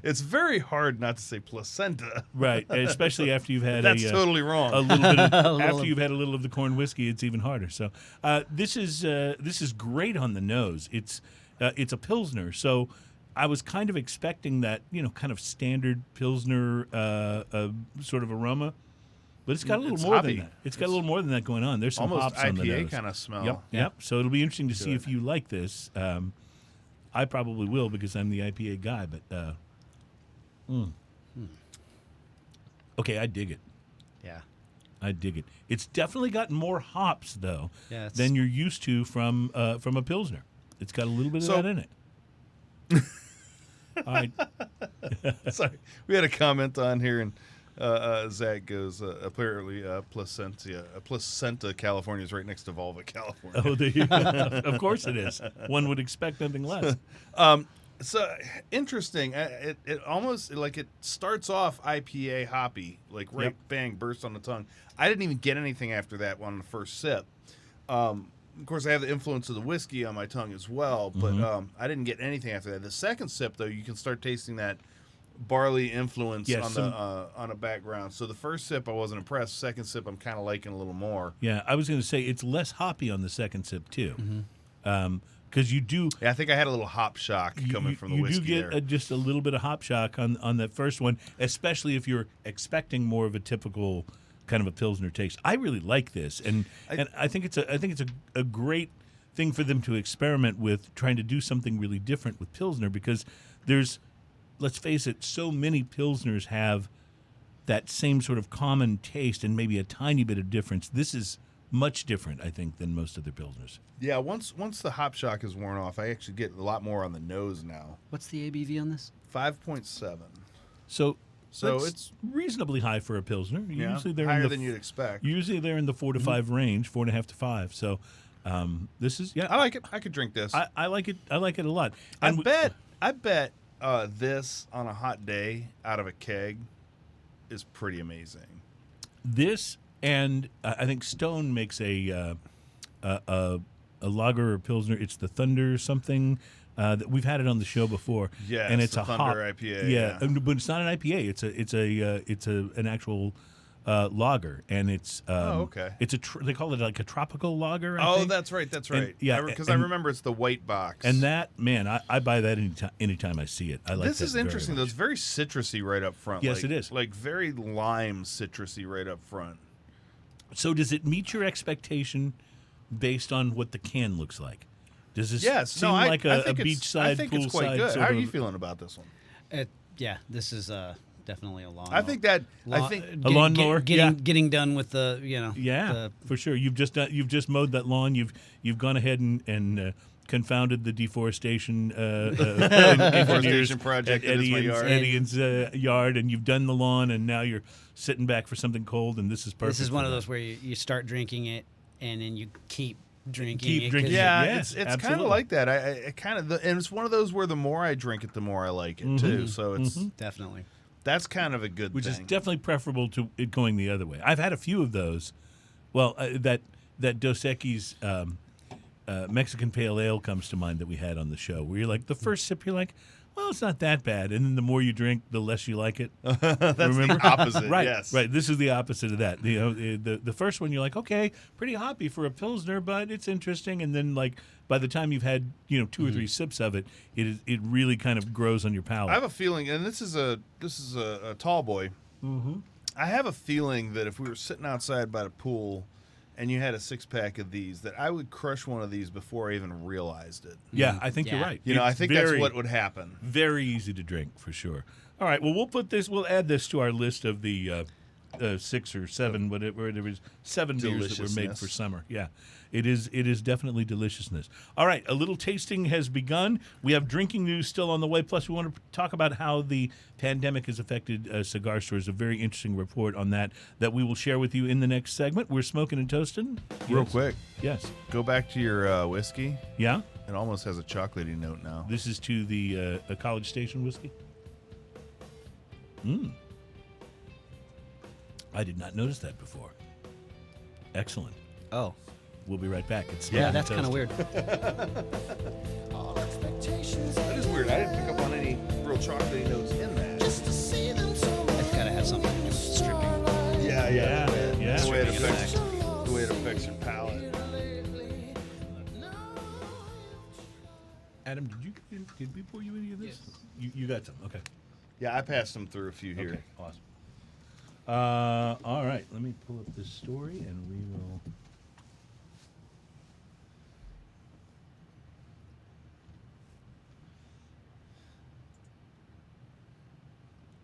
it's very hard not to say placenta. right, especially after you've had That's totally wrong. a little bit of, after you've had a little of the corn whiskey, it's even harder. So this is great on the nose. It's a Pilsner, so I was kind of expecting that, kind of standard Pilsner sort of aroma, but it's got a little It's more hoppy. than that. It's got a little more than that going on. There's some Almost hops on the IPA nose. kind of smell. Yep, yep. So it'll be interesting to see Good. if you like this. I probably will because I'm the IPA guy, but okay, I dig it. Yeah. I dig it. It's definitely got more hops though Yeah, than you're used to from a Pilsner. It's got a little bit of So- that in it. All right. Sorry, we had a comment on here, and Zach goes, apparently Placenta, California is right next to Volva, California. Oh, there you go. Of course it is. One would expect nothing less. So interesting. It almost like it starts off IPA hoppy, like right Yep. bang, burst on the tongue. I didn't even get anything after that on the first sip. Of course, I have the influence of the whiskey on my tongue as well, but I didn't get anything after that. The second sip, though, you can start tasting that barley influence Yeah, on a background. So the first sip, I wasn't impressed. Second sip, I'm kind of liking a little more. Yeah, I was going to say it's less hoppy on the second sip too, because you do. Yeah, I think I had a little hop shock coming from the you whiskey do get there. just a little bit of hop shock on that first one, especially if you're expecting more of a typical kind of a Pilsner taste. I really like this, and I think it's a great thing for them to experiment with, trying to do something really different with Pilsner, because there's, let's face it, so many Pilsners have that same sort of common taste and maybe a tiny bit of difference. This is much different, I think, than most other Pilsners. Yeah, once the hop shock is worn off, I actually get a lot more on the nose now. What's the ABV on this? 5.7. So So that's it's reasonably high for a Pilsner. yeah, Usually they're higher in the than you'd expect. Usually they're in the 4 to 5 range, 4.5 to 5. So this is I like it. I could drink this. I like it. I like it a lot. I And bet this on a hot day out of a keg is pretty amazing. this, and I think Stone makes a lager or Pilsner. It's the Thunder something. That we've had it on the show before. Yes, and it's the a Thunder hop IPA, Yeah, yeah. but it's not an IPA. It's an actual lager, and it's okay. It's they call it like a tropical lager. I Oh, think. that's right. That's And- right. yeah, because I and- remember it's the white box. And that, man, I buy that anytime I see it. I like this that is very interesting though. much. It's very citrusy right up front. Yes, like, it is. Like very lime citrusy right up front. So does it meet your expectation based on what the can looks like? Does this seem like a think beachside, I think it's quite poolside good. sort How are of- you feeling about this one? Yeah, this is definitely a long. I think that I think A lawnmower? Getting done with the Yeah, for sure. You've just mowed that lawn. You've gone ahead and confounded the deforestation Deforestation project at that is my yard. Eddie Ian's yard, and you've done the lawn, and now you're sitting back for something cold, and this is perfect. This is one for of that. those where you start drinking it and then you keep drinking Keep it. 'cause drinking you- it. yeah, Yes, it's kind of absolutely. like that. I kind of and it's one of those where the more I drink it, the more I like it too. So it's Definitely. that's kind of a good Which thing. is definitely preferable to it going the other way. I've had a few of those. Well, that Dos Equis Mexican Pale Ale comes to mind that we had on the show, where you're like, the first sip, you're like, well, it's not that bad. And then the more you drink, the less you like it. That's Remember? the opposite. Right, Yes. right. This is the opposite of that. The first one, you're like, okay, pretty hoppy for a Pilsner, but it's interesting. And then, like, by the time you've had 2 or 3 sips of it, it really kind of grows on your palate. I have a feeling, and this is a tall boy. Mm-hmm. I have a feeling that if we were sitting outside by the pool and you had a 6-pack of these, that I would crush one of these before I even realized it. Yeah, I think you're Yeah. right. I It's think very, that's what would happen. very easy to drink for sure. All right, well, we'll add this to our list of the 6 or 7, whatever it was, 7 beers that were made for Deliciousness. summer. Yeah, it is definitely deliciousness. All right, a little tasting has begun. We have drinking news still on the way. Plus, we want to talk about how the pandemic has affected cigar stores. A very interesting report on that we will share with you in the next segment. We're smoking and toasting. Real Yes. quick, Yes. go back to your whiskey. Yeah. It almost has a chocolatey note now. This is to the College Station whiskey. I did not notice that before. Excellent. Oh, We'll be right back. It's yeah, Smoking that's and kind of Toasting. weird. That is weird. I didn't pick up on any real chocolatey notes in that. That's got to have something to do with stripping. Yeah. Yeah. The way it Stripping affects, the way it affects your palate. Adam, did we pour you any of this? Yes. You got some. Okay. Yeah, I passed them through a few here. Okay. Awesome. All right. Let me pull up this story, and we will.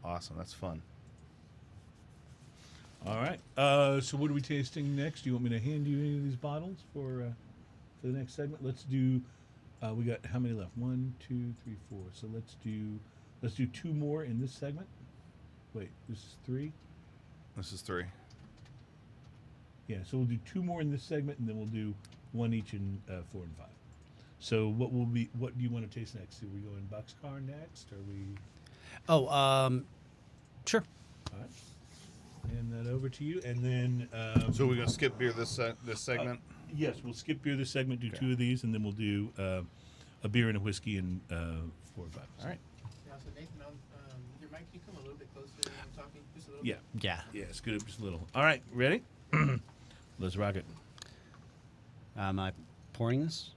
Awesome. That's fun. All right. So what are we tasting next? Do you want me to hand you any of these bottles for the next segment? Let's do. We got how many left? 1, 2, 3, 4. So let's do 2 more in this segment. Wait, this is 3. This is 3. Yeah. So we'll do 2 more in this segment, and then we'll do 1 each in 4 and 5. So what do you want to taste next? Do we go in Boxcar next? Or we? Oh, sure. All right. Hand that over to you, and then. So we're gonna skip beer this segment. Yes, we'll skip beer this segment, do 2 of these, and then we'll do a beer and a whiskey in 4 and 5. All right. Yeah, so Nathan, with your mic, can you come a little bit closer when you're talking? Just a little Yeah. bit? Yeah. Yeah, scoot up just a little. All right, ready? Let's rock it. Am I pouring this?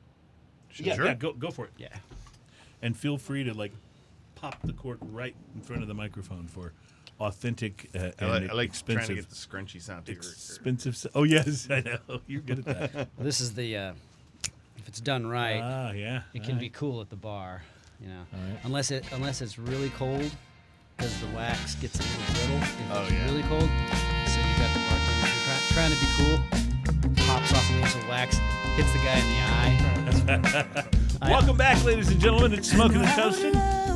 Yeah, go for it. Yeah. And feel free to pop the cork right in front of the microphone for authentic I and like trying expensive. to get the scrunchy sound to Expensive. Oh yes, I know. You're good at that. This is the, if it's done right, Ah, yeah. it can be cool at the bar, you know. All right. Unless it's really cold, because the wax gets a little brittle if Oh, it's yeah. really cold. So you got the bartender trying to be cool, pops off a piece of wax, hits the guy in the eye. Welcome back, ladies and gentlemen. It's Smoking and Toasting,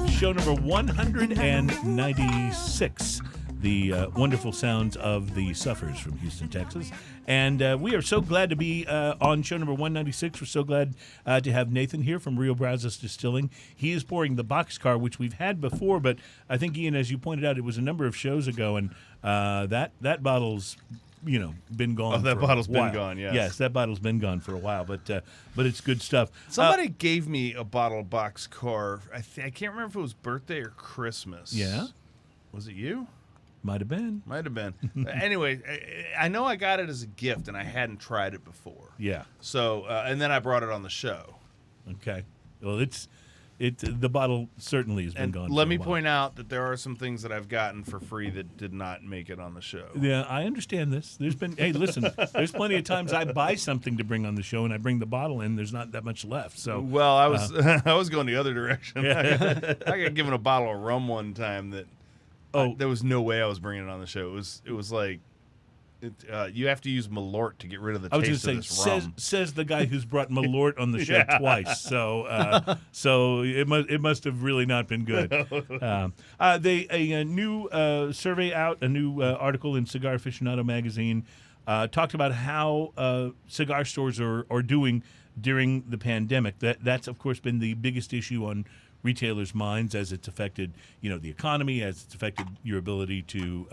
show number 196. The wonderful sounds of the Suffers from Houston, Texas. And we are so glad to be on show number 196. We're so glad to have Nathan here from Rio Brazos Distilling. He is pouring the Boxcar, which we've had before, but I think, Ian, as you pointed out, it was a number of shows ago, and that bottle's been gone. Oh, that for a bottle's been while. gone, yes. Yes, that bottle's been gone for a while, but it's good stuff. Somebody gave me a bottle of Boxcar. I can't remember if it was birthday or Christmas. Yeah? Was it you? Might have been. Might have been. Anyway, I know I got it as a gift, and I hadn't tried it before. Yeah. So, and then I brought it on the show. Okay. Well, the bottle certainly has been And gone. let for me a while. point out that there are some things that I've gotten for free that did not make it on the show. Yeah, I understand this. Hey, listen, there's plenty of times I buy something to bring on the show, and I bring the bottle in. There's not that much left. So, Well, I was I was going the other direction. Yeah. I got given a bottle of rum one time that there was no way I was bringing it on the show. It was like you have to use Malort to get rid of the I was taste going of to this say, rum. says the guy who's brought Malort on the show twice. So, so it must have really not been good. A new survey out, a new article in Cigar Aficionado magazine talked about how cigar stores are doing during the pandemic. That's of course been the biggest issue on retailers' minds as it's affected, the economy, as it's affected your ability to,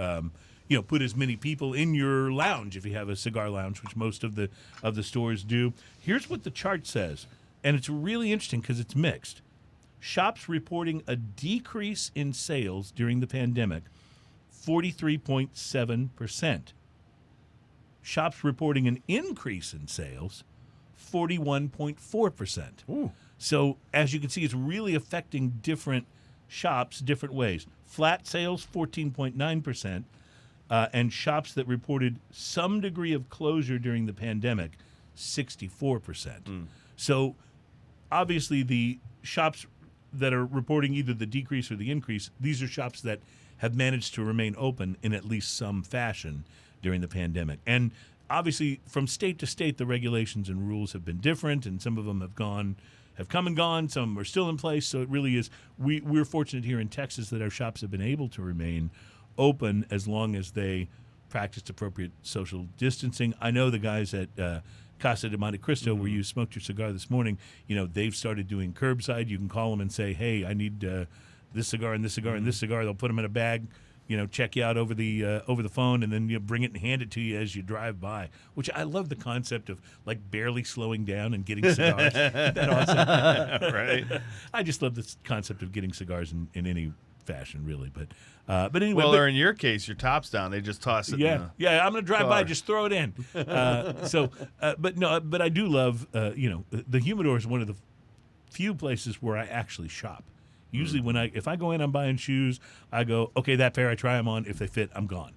put as many people in your lounge if you have a cigar lounge, which most of the stores do. Here's what the chart says, and it's really interesting because it's mixed. Shops reporting a decrease in sales during the pandemic, 43.7%. Shops reporting an increase in sales, 41.4%. Ooh. So, as you can see, it's really affecting different shops different ways. Flat sales, 14.9%, and shops that reported some degree of closure during the pandemic, 64%. So, obviously, the shops that are reporting either the decrease or the increase, these are shops that have managed to remain open in at least some fashion during the pandemic. And obviously, from state to state, the regulations and rules have been different, and some of them have come and gone. Some are still in place. So it really is. We're fortunate here in Texas that our shops have been able to remain open as long as they practiced appropriate social distancing. I know the guys at Casa de Monte Cristo, where you smoked your cigar this morning, they've started doing curbside. You can call them and say, hey, I need this cigar and this cigar and this cigar. They'll put them in a bag, check you out over the phone, and then bring it and hand it to you as you drive by, which I love the concept of, like, barely slowing down and getting cigars. Isn't that awesome? Right. I just love this concept of getting cigars in any fashion, really. But anyway. Well, or in your case, your top's down. They just toss it. Yeah, I'm going to drive by, car. just throw it in. But I do love, the humidor is one of the few places where I actually shop. Usually if I go in, I'm buying shoes, I go, okay, that pair, I try them on. If they fit, I'm gone.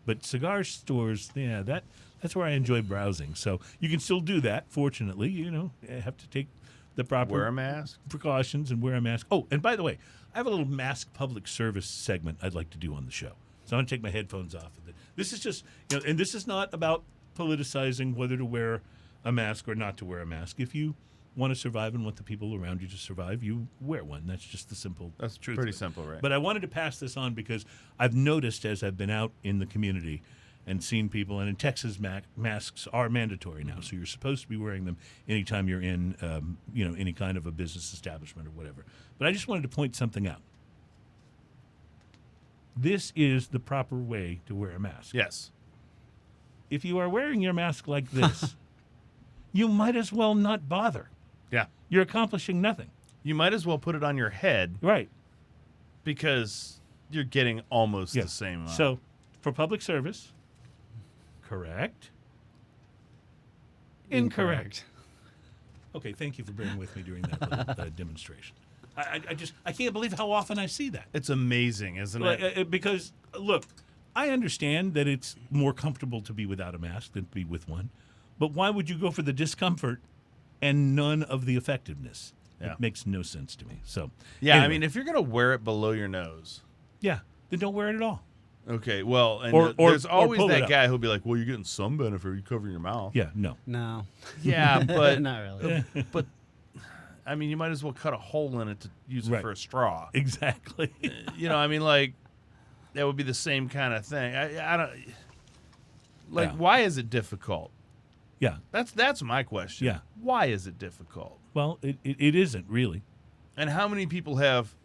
But cigar stores, that's where I enjoy browsing. So you can still do that, fortunately. You have to take the proper Wear a mask. precautions and wear a mask. Oh, and by the way, I have a little mask public service segment I'd like to do on the show. So I'm going to take my headphones off of it. This is just, and this is not about politicizing whether to wear a mask or not to wear a mask. If you want to survive and want the people around you to survive, you wear one. That's just the simple That's truth. pretty simple, right? But I wanted to pass this on because I've noticed as I've been out in the community and seen people, and in Texas, masks are mandatory now, so you're supposed to be wearing them anytime you're in, any kind of a business establishment or whatever. But I just wanted to point something out. This is the proper way to wear a mask. Yes. If you are wearing your mask like this, you might as well not bother. Yeah. You're accomplishing nothing. You might as well put it on your head Right. because you're getting almost Yeah. the same amount. So, for public service, correct? Incorrect. Okay, thank you for bearing with me during that little demonstration. I can't believe how often I see that. It's amazing, isn't it? Because, look, I understand that it's more comfortable to be without a mask than to be with one, but why would you go for the discomfort and none of the effectiveness? Yeah. It makes no sense to me. So, Yeah, anyway, I mean, if you're going to wear it below your nose, yeah, then don't wear it at all. okay, well, and Or there's always pull it that up. guy who'll be like, well, you're getting some benefit. You cover your mouth. Yeah, no. No. Yeah, but, Not really. but, I mean, you might as well cut a hole in it to use it Right. for a straw. Exactly. I mean, like, that would be the same kind of thing. I don't, like, Yeah. why is it difficult? Yeah. That's my question. Yeah. Why is it difficult? Well, it isn't really. And how many people have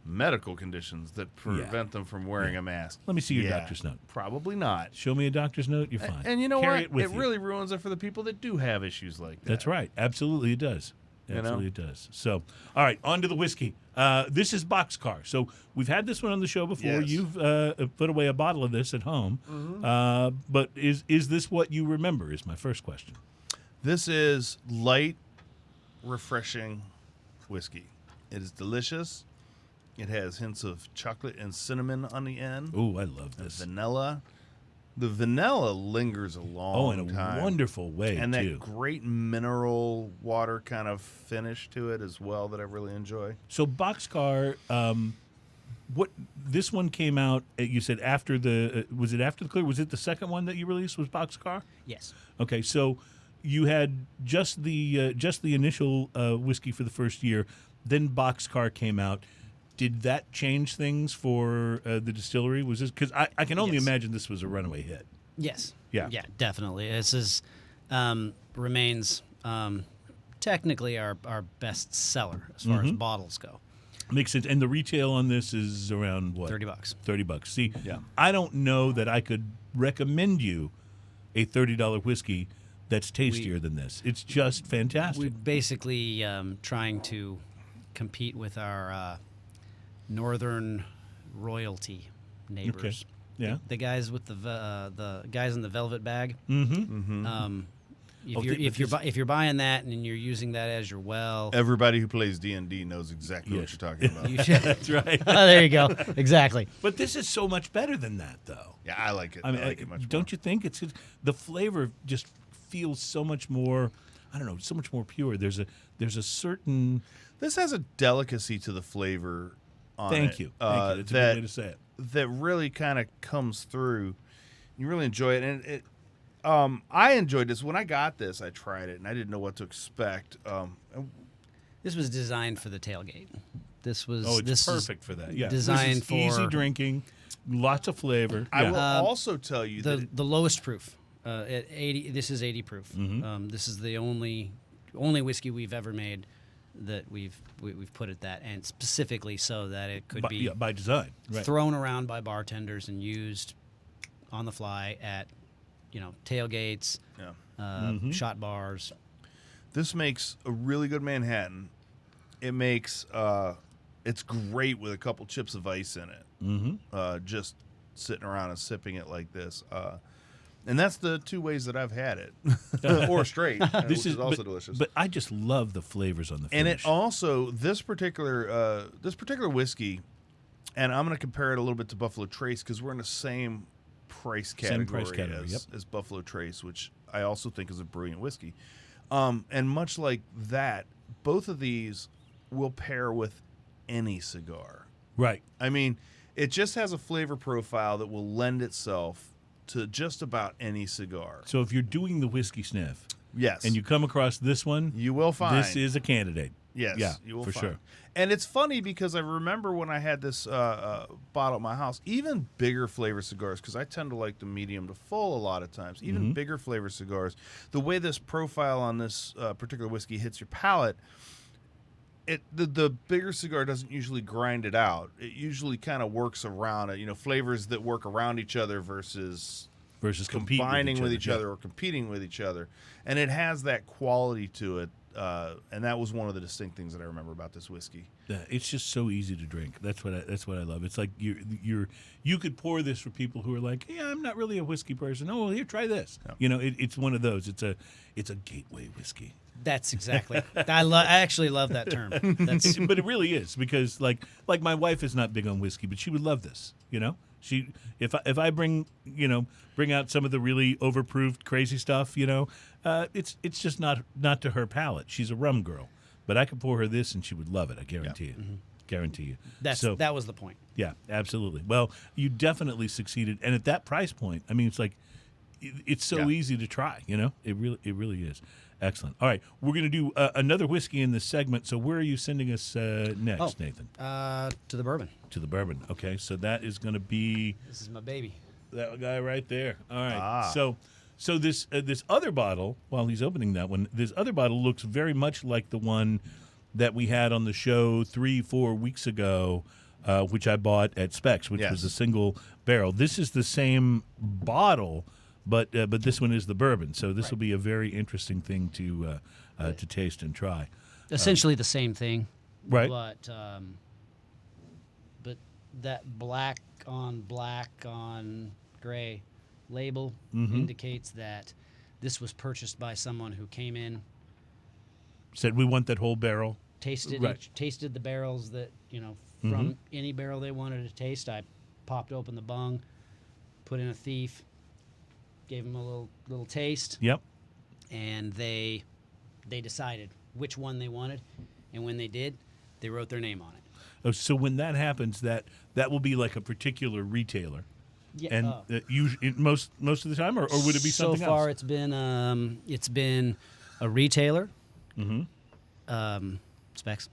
medical conditions that prevent them from wearing a mask? Let me see your doctor's note. Probably not. Show me a doctor's note, you're fine. And you know Carry what? it with you. really ruins it for the people that do have issues like that. That's right. Absolutely it does. know? Absolutely it does. So, all right, on to the whiskey. This is Boxcar. So we've had this one on the show before. Yes. You've put away a bottle of this at home. But is this what you remember is my first question. This is light, refreshing whiskey. It is delicious. It has hints of chocolate and cinnamon on the end. Ooh, I love and this. vanilla. The vanilla lingers a long In a time. wonderful way, And too. that great mineral water kind of finish to it as well that I really enjoy. So Boxcar, what this one came out? You said after the was it after the clear? Was it the second one that you released? Was Boxcar? Yes. Okay, so you had just the initial whiskey for the first year, then Boxcar came out. Did that change things for the distillery? Was this because I can only Yes. imagine this was a runaway hit? Yes. Yeah. Yeah, definitely. This is remains technically our best seller as far as bottles go. Makes sense. And the retail on this is around what? $30. $30. See, Yeah. I don't know that I could recommend you a $30 whiskey that's tastier than this. It's just fantastic. We're basically trying to compete with our northern royalty neighbors. Yeah. The guys with the guys in the velvet bag. Mm-hmm. If you're buying that and you're using that as your well, Everybody who plays D&D knows exactly Yes. what you're talking about. you should. That's right. Oh, there you go. Exactly. But this is so much better than that, though. Yeah, I like it. I mean, like it much don't you think it's the flavor just feels so much more? I don't know, so much more pure. There's a certain This has a delicacy to the flavor on Thank it. you. That's a good way to say it. That really kind of comes through. You really enjoy it, and I enjoyed this. When I got this, I tried it, and I didn't know what to expect. This was designed for the tailgate. This was. Oh, it's this perfect for that. Yeah, designed this is easy for drinking, lots of flavor. I Yeah. will also tell you that the lowest proof at 80. This is 80 proof. This is the only whiskey we've ever made that we've put at that, and specifically so that it could be by design, right? thrown around by bartenders and used on the fly at tailgates, shot bars. this makes a really good Manhattan. It makes it's great with a couple chips of ice in it. Just sitting around and sipping it like this. And that's the two ways that I've had it, or straight, which is also delicious. But I just love the flavors on the finish. And it also this particular whiskey, and I'm going to compare it a little bit to Buffalo Trace because we're in the same price category, as Buffalo Trace, which I also think is a brilliant whiskey. And much like that, both of these will pair with any cigar. Right. I mean, it just has a flavor profile that will lend itself to just about any cigar. So if you're doing the whiskey sniff, Yes. and you come across this one, you will find this is a candidate. Yes, Yeah, you will for find. sure. And it's funny because I remember when I had this bottle at my house, even bigger flavor cigars, because I tend to like the medium to full a lot of times, even bigger flavor cigars, the way this profile on this particular whiskey hits your palate, the bigger cigar doesn't usually grind it out. It usually kind of works around it, flavors that work around each other versus combining with each other or competing with each other. And it has that quality to it. And that was one of the distinct things that I remember about this whiskey. Yeah, it's just so easy to drink. That's what I love. It's like you could pour this for people who are like, yeah, I'm not really a whiskey person. Oh, well, here, try this. Yeah. It's one of those. It's a gateway whiskey. That's exactly. I actually love that term. That's But it really is because like my wife is not big on whiskey, but she would love this. She if I bring out some of the really overproofed crazy stuff, it's just not to her palate. She's a rum girl, but I could pour her this and she would love it. I guarantee you. Guarantee you. that was the point. Yeah, absolutely. Well, you definitely succeeded, and at that price point, I mean, it's like it's so easy to try. It really is. Excellent. All right, we're going to do another whiskey in this segment. So where are you sending us next, Nathan? To the bourbon. To the bourbon. Okay, so that is going to be This is my baby. that guy right there. All right. Ah. So this other bottle, while he's opening that one, this other bottle looks very much like the one that we had on the show 3-4 weeks ago, which I bought at Specs, which was a single barrel. This is the same bottle, but this one is the bourbon. So this will be a very interesting thing to taste and try. Essentially the same thing. Right. But that black on gray label indicates that this was purchased by someone who came in, Said we want that whole barrel. tasted Right. tasted the barrels that from any barrel they wanted to taste. I popped open the bung, put in a thief, gave them a little taste, Yep. and they decided which one they wanted, and when they did, they wrote their name on it. Oh, so when that happens, that will be like a particular retailer. Yeah. And most of the time, or would it be something so far else? it's been a retailer, Specs,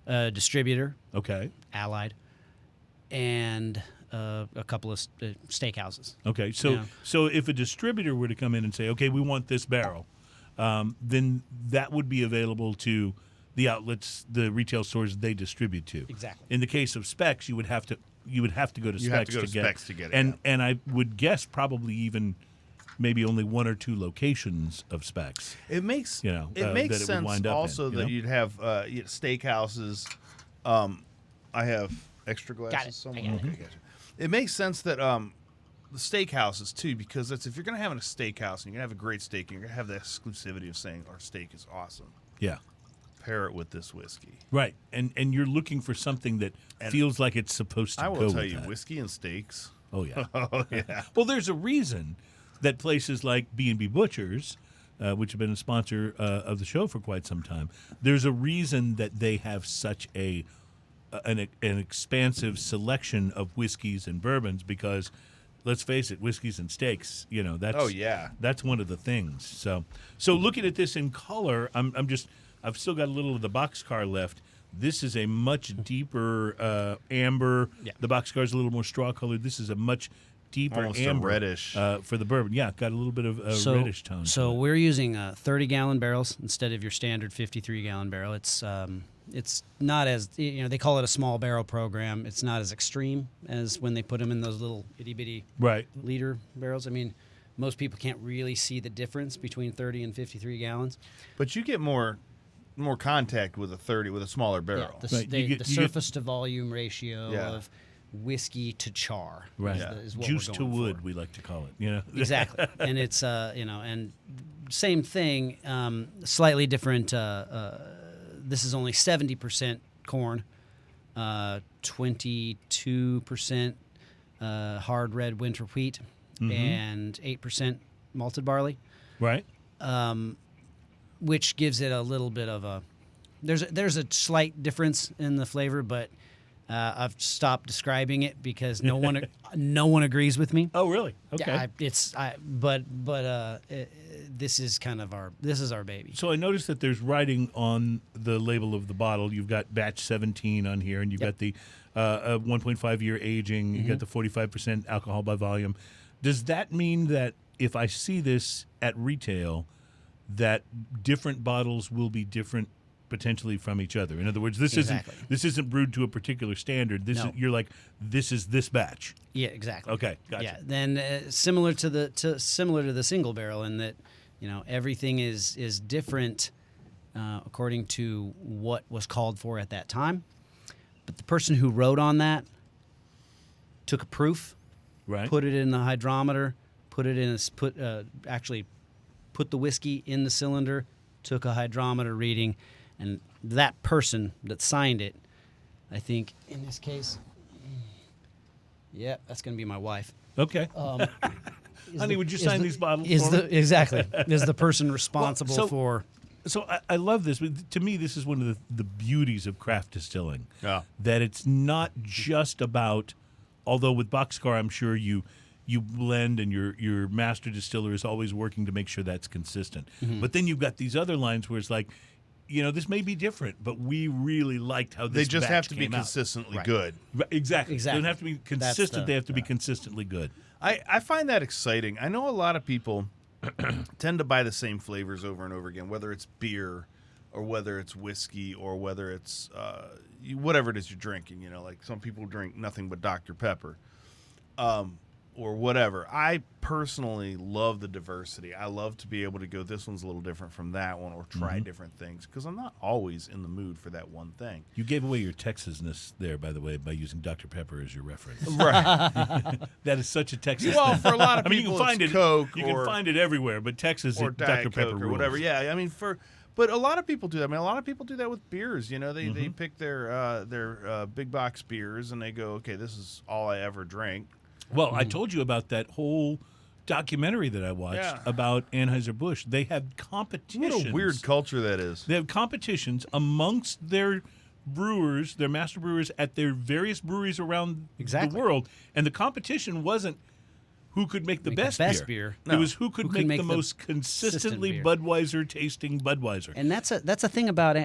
a distributor, Okay. Allied, and a couple of steakhouses. Okay. So Yeah. so if a distributor were to come in and say, okay, we want this barrel, then that would be available to the outlets, the retail stores they distribute to. Exactly. In the case of Specs, you would have to go to You have Specs to go to get Specs to get it, and and I would guess probably even maybe only one or two locations of Specs. It makes that it it makes would sense wind up also in, that you'd have steakhouses. I have extra glasses. Got it. I somewhere. got it. Okay, gotcha. It makes sense that the steakhouses too, because if you're going to have a steakhouse and you're going to have a great steak, and you're going to have the exclusivity of saying our steak is awesome. Yeah. Pair it with this whiskey. Right. And you're looking for something that feels like it's supposed to I go will tell with you, that. whiskey and steaks. Oh yeah. Oh yeah. Well, there's a reason that places like B&B Butchers, which have been a sponsor of the show for quite some time, there's a reason that they have such a an expansive selection of whiskeys and bourbons because, let's face it, whiskeys and steaks. That's that's one of the things. So looking at this in color, I've still got a little of the Boxcar left. This is a much deeper amber. Yeah. The Boxcar is a little more straw colored. This is a much deeper Almost amber, a reddish. for the bourbon. Yeah, got a little bit of a reddish tone. So to it. we're using 30-gallon barrels instead of your standard 53-gallon barrel. It's not as they call it a small barrel program. It's not as extreme as when they put them in those little itty bitty right. liter barrels. I mean, most people can't really see the difference between 30 and 53 gallons. But you get more contact with a smaller barrel. Yeah, Right, the surface to volume ratio Yeah. of whiskey to char. Right. Is what Juice we're to going wood, for. we like to call it. Exactly. And it's and same thing, slightly different. This is only 70% corn, 22% hard red winter wheat, and 8% malted barley, Right. which gives it a little bit of a. There's a slight difference in the flavor, but I've stopped describing it because no one agrees with me. Oh, really? Okay. Yeah, this is our baby. So I noticed that there's writing on the label of the bottle. You've got batch 17 on here, and you've got the 1.5 year aging. You got the 45% alcohol by volume. Does that mean that if I see this at retail, that different bottles will be different potentially from each other? In other words, this isn't brewed to a particular standard. You're like, this is this batch. Yeah, exactly. Okay, gotcha. Yeah, then similar to the single barrel in that everything is different according to what was called for at that time. But the person who wrote on that took a proof, Right. put it in the hydrometer, put the whiskey in the cylinder, took a hydrometer reading, and that person that signed it, I think in this case, that's going to be my wife. Okay. Honey, would you sign these bottles for me? Exactly. Is the person responsible for... So I love this. To me, this is one of the beauties of craft distilling. Yeah. That it's not just about, although with Boxcar, I'm sure you blend and your master distiller is always working to make sure that's consistent. But then you've got these other lines where it's like, this may be different, but we really liked how this They just batch have to be came out. consistently Right. good. Right, exactly. They don't Exactly. have to be That's consistent. They have to be yeah. consistently good. I find that exciting. I know a lot of people tend to buy the same flavors over and over again, whether it's beer or whether it's whiskey or whether it's whatever it is you're drinking. Like some people drink nothing but Dr. Pepper or whatever. I personally love the diversity. I love to be able to go, this one's a little different from that one, or try different things, because I'm not always in the mood for that one thing. You gave away your Texasness there, by the way, by using Dr. Pepper as your reference. Right. That is such a Texas Well, thing. for a lot of I mean, you people, can find it's it. Coke You or- can find it everywhere, but Texas, or Dr. Diet Pepper Coke or rules. whatever. Yeah, I mean, but a lot of people do that. I mean, a lot of people do that with beers. They pick their big box beers and they go, okay, this is all I ever drink. Well, I told you about that whole documentary that I watched about Anheuser-Busch. They have competitions. What a weird culture that is. They have competitions amongst their brewers, their master brewers at their various breweries around the world. And the competition wasn't who could make the best beer. It was who could make the most consistent consistently beer. Budweiser tasting Budweiser. And that's a thing about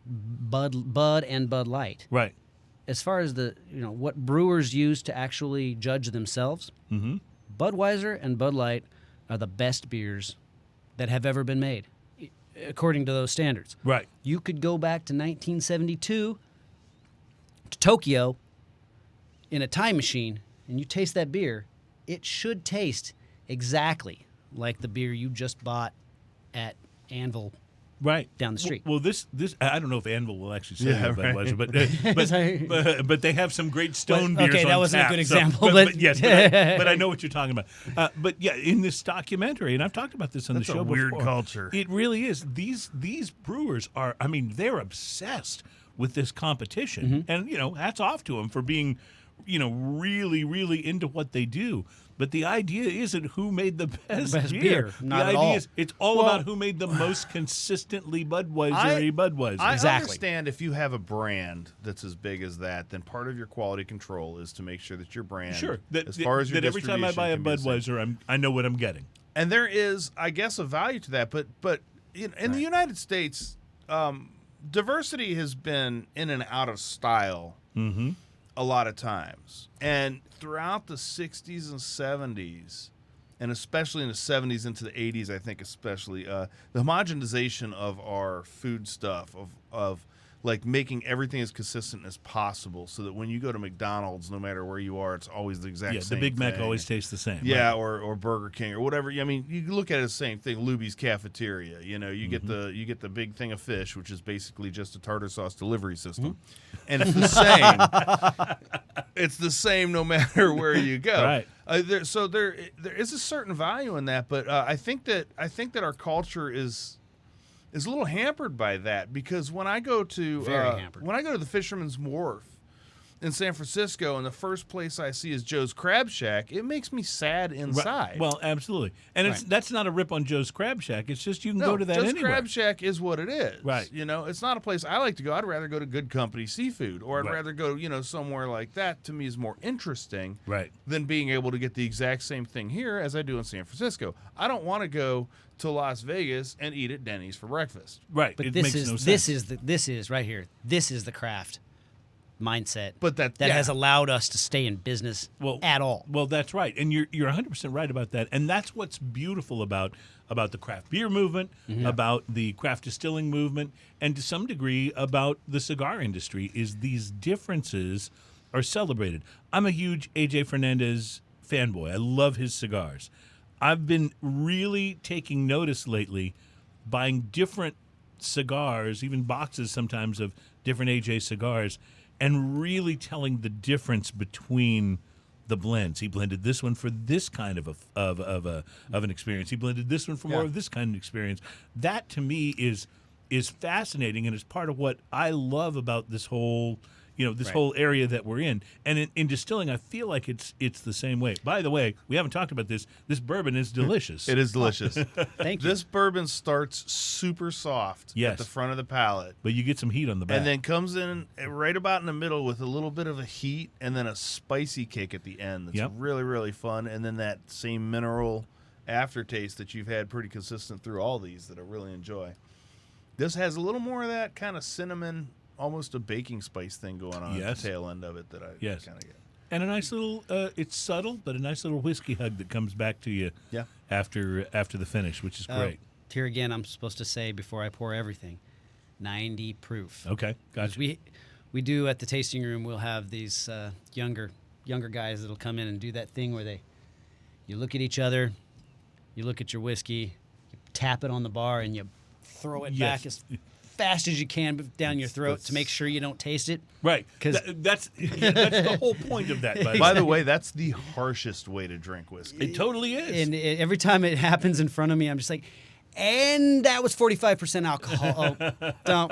Bud and Bud Light. Right. As far as what brewers use to actually judge themselves, Budweiser and Bud Light are the best beers that have ever been made, according to those standards. Right. You could go back to 1972 to Tokyo in a time machine, and you taste that beer. It should taste exactly like the beer you just bought at Anvil Right down the street. Well, this I don't know if Anvil will actually say Yeah, Budweiser, right. but they have some great stone Well, beers. okay, on that wasn't a tap, good so- example, but but- yes, but I know what you're talking about. But yeah, in this documentary, and I've talked about this on That's the show a weird before, culture. It really is. These brewers are. I mean, they're obsessed with this competition, and hats off to them for being really, really into what they do. But the idea isn't who made the best beer. Not the at idea all. is it's all about who made the most consistently Budweiser. I Exactly. understand if you have a brand that's as big as that, then part of your quality control is to make sure that your brand, as far as your that every time I buy a distribution can be the same. Budweiser, I know what I'm getting. And there is, I guess, a value to that. But in the United States, diversity has been in and out of style a lot of times. And throughout the 60s and 70s, and especially in the 70s into the 80s, I think especially, the homogenization of our food stuff, of like making everything as consistent as possible so that when you go to McDonald's, no matter where you are, it's always the exact same The Big Mac thing. always tastes the same. Yeah, right? or Burger King or whatever. I mean, you look at it as the same thing. Luby's Cafeteria. You get the big thing of fish, which is basically just a tartar sauce delivery system, and it's the same. It's the same no matter where you go. Right. There is a certain value in that, but I think that our culture is a little hampered by that, because when I go to hampered. when I go to the Fisherman's Wharf in San Francisco, and the first place I see is Joe's Crab Shack, it makes me sad inside. Well, absolutely. And that's not a rip on Joe's Crab Shack. It's just you can no, go to that Joe's anywhere. Crab Shack is what it is. Right. It's not a place I like to go. I'd rather go to Good Company Seafood, or I'd Right. rather go, somewhere like that. To me is more interesting Right. than being able to get the exact same thing here as I do in San Francisco. I don't want to go to Las Vegas and eat at Denny's for breakfast. Right. But it this makes is no sense. this is right here. This is the craft mindset. But that has allowed us to stay in business at all. Well, that's right, and you're 100% right about that, and that's what's beautiful about the craft beer movement, about the craft distilling movement, and to some degree about the cigar industry. Is these differences are celebrated. I'm a huge AJ Fernandez fanboy. I love his cigars. I've been really taking notice lately, buying different cigars, even boxes sometimes of different AJ cigars, and really telling the difference between the blends. He blended this one for this kind of an experience. He blended this one for more of this kind of experience. That to me is fascinating, and is part of what I love about this whole whole area that we're in. And in distilling, I feel like it's the same way. By the way, we haven't talked about this. This bourbon is delicious. It is delicious. Thank you. This bourbon starts super soft Yes. at the front of the palate, But you get some heat on the back. and then comes in right about in the middle with a little bit of a heat, and then a spicy kick at the end. That's really, really fun. And then that same mineral aftertaste that you've had pretty consistent through all these that I really enjoy. This has a little more of that kind of cinnamon, almost a baking spice thing going on at the tail end of it that I kind of get. And a nice little, it's subtle, but a nice little whiskey hug that comes back to you after the finish, which is great. Here again, I'm supposed to say before I pour everything, 90 proof. Okay, gotcha. We do at the tasting room. We'll have these younger guys that'll come in and do that thing where you look at each other, you look at your whiskey, you tap it on the bar, and you throw it back as fast as you can down your throat to make sure you don't taste it. Right. That's the whole point of that. By the way, that's the harshest way to drink whiskey. It totally is. And every time it happens in front of me, I'm just like, and that was 45% alcohol. Oh, don't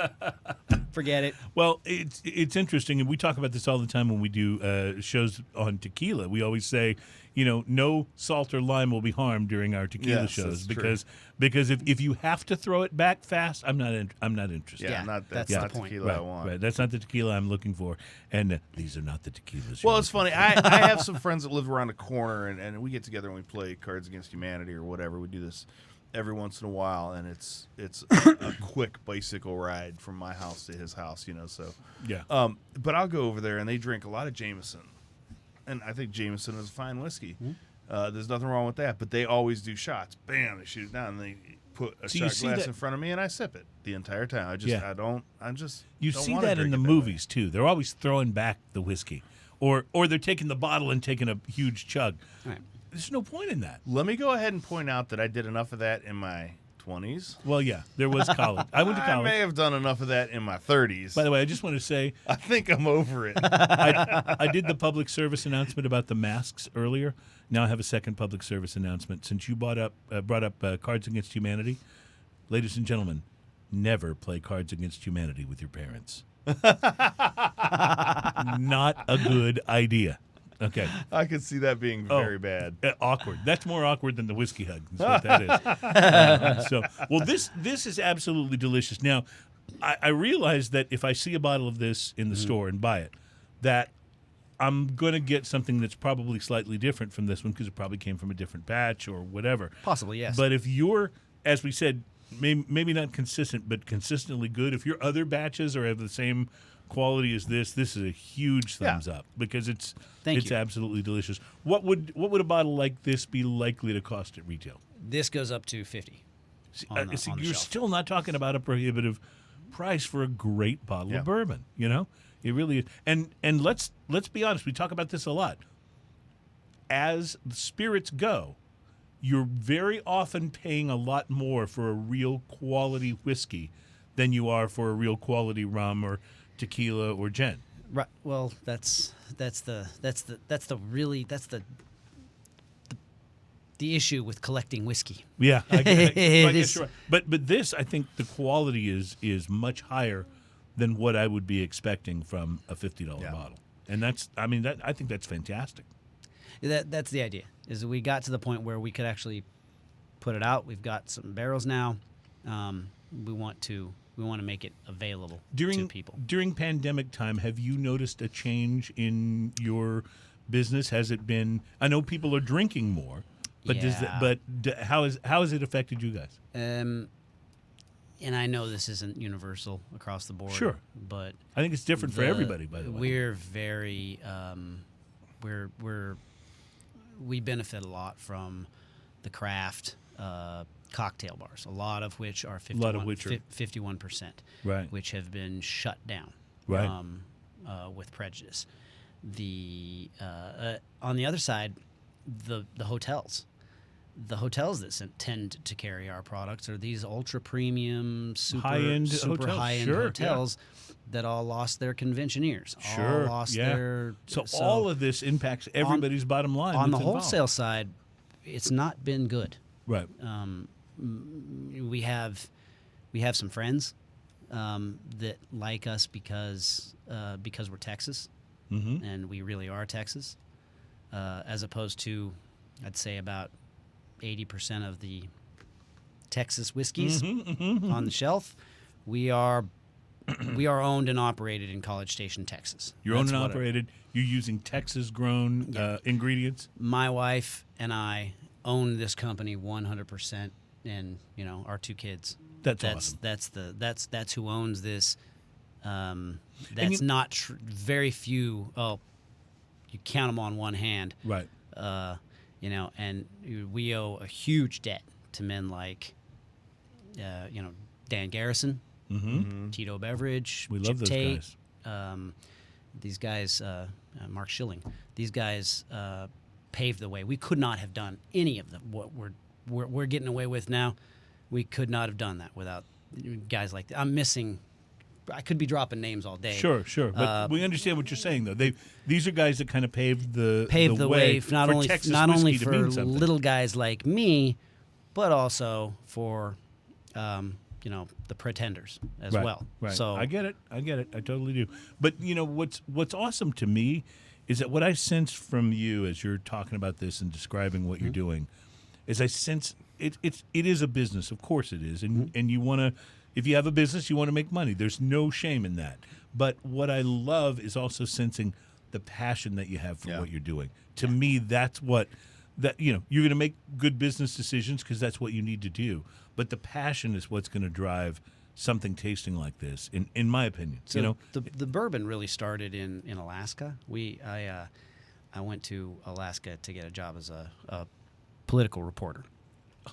forget it. Well, it's interesting, and we talk about this all the time when we do shows on tequila. We always say, no salt or lime will be harmed during our tequila shows because if you have to throw it back fast, I'm not interested. Yeah, that's the not point. tequila I want. Right, that's not the tequila I'm looking for, and these are not the tequilas. Well, it's funny. I have some friends that live around the corner, and we get together and we play Cards Against Humanity or whatever. We do this every once in a while, and it's a quick bicycle ride from my house to his house, So but I'll go over there, and they drink a lot of Jameson, and I think Jameson is a fine whiskey. There's nothing wrong with that, but they always do shots. Bam, they shoot it down, and they put a shot glass in front of me, and I sip it the entire time. You see that in the movies too. They're always throwing back the whiskey, or they're taking the bottle and taking a huge chug. Right. There's no point in that. Let me go ahead and point out that I did enough of that in my 20s. Well, yeah, there was college. I went to college. I may have done enough of that in my 30s. By the way, I just want to say I think I'm over it. I did the public service announcement about the masks earlier. Now I have a second public service announcement. Since you brought up Cards Against Humanity, ladies and gentlemen, never play Cards Against Humanity with your parents. Not a good idea. Okay. I could see that being very bad. Awkward. That's more awkward than the whiskey hug. That's what that is. This is absolutely delicious. Now, I realize that if I see a bottle of this in the store and buy it, that I'm going to get something that's probably slightly different from this one because it probably came from a different batch or whatever. Possibly, yes. But if you're, as we said, maybe not consistent, but consistently good, if your other batches are of the same quality as this is a huge thumbs up because it's absolutely delicious. What would a bottle like this be likely to cost at retail? This goes up to $50. On the You're shelf. still not talking about a prohibitive price for a great bottle of bourbon. You know, it really is. And let's be honest. We talk about this a lot. As the spirits go, you're very often paying a lot more for a real quality whiskey than you are for a real quality rum or tequila or gin. Right. Well, that's the issue with collecting whiskey. Yeah, I It guess is- you're right. But this, I think, the quality is much higher than what I would be expecting from a $50 bottle, and I think that's fantastic. That's the idea. Is we got to the point where we could actually put it out. We've got some barrels now. We want to make it available to people. During pandemic time, have you noticed a change in your business? Has it been? I know people are drinking more, but how has it affected you guys? And I know this isn't universal across the board. Sure. But I think it's different for everybody. By the way, we're very we benefit a lot from the craft cocktail bars, a lot of which are 51%, right, which have been shut down, right, with prejudice. On the other side, the hotels that tend to carry our products are these ultra premium, super high-end high-end hotels that all lost their conventioneers. Sure, all lost their. So all of this impacts everybody's bottom line. On the that's involved. wholesale side, it's not been good. Right. We have some friends that like us because we're Texas, and we really are Texas, as opposed to, I'd say about 80% of the Texas whiskeys on the shelf. We are owned and operated in College Station, Texas. You're owned and operated. You're using Texas-grown ingredients. My wife and I own this company 100%, and our two kids. That's awesome. That's who owns this. That's not very few. Oh, you count them on one hand. Right. And we owe a huge debt to men like, Dan Garrison, Tito Beveridge, We Chip love those Tate, guys. These guys, Mark Schilling. These guys paved the way. We could not have done any of what we're getting away with now. We could not have done that without guys like that. I'm missing. I could be dropping names all day. Sure. But we understand what you're saying, though. These are guys that kind of paved the way for Texas not whiskey only to for mean something. little guys like me, but also for the pretenders as well. Right. So I get it. I totally do. But what's awesome to me is that what I sense from you as you're talking about this and describing what you're doing is I sense it is a business. Of course it is. And you want to, if you have a business, you want to make money. There's no shame in that. But what I love is also sensing the passion that you have for what you're doing. To me, that's what you're going to make good business decisions because that's what you need to do. But the passion is what's going to drive something tasting like this, in my opinion. So the bourbon really started in Alaska. I went to Alaska to get a job as a political reporter.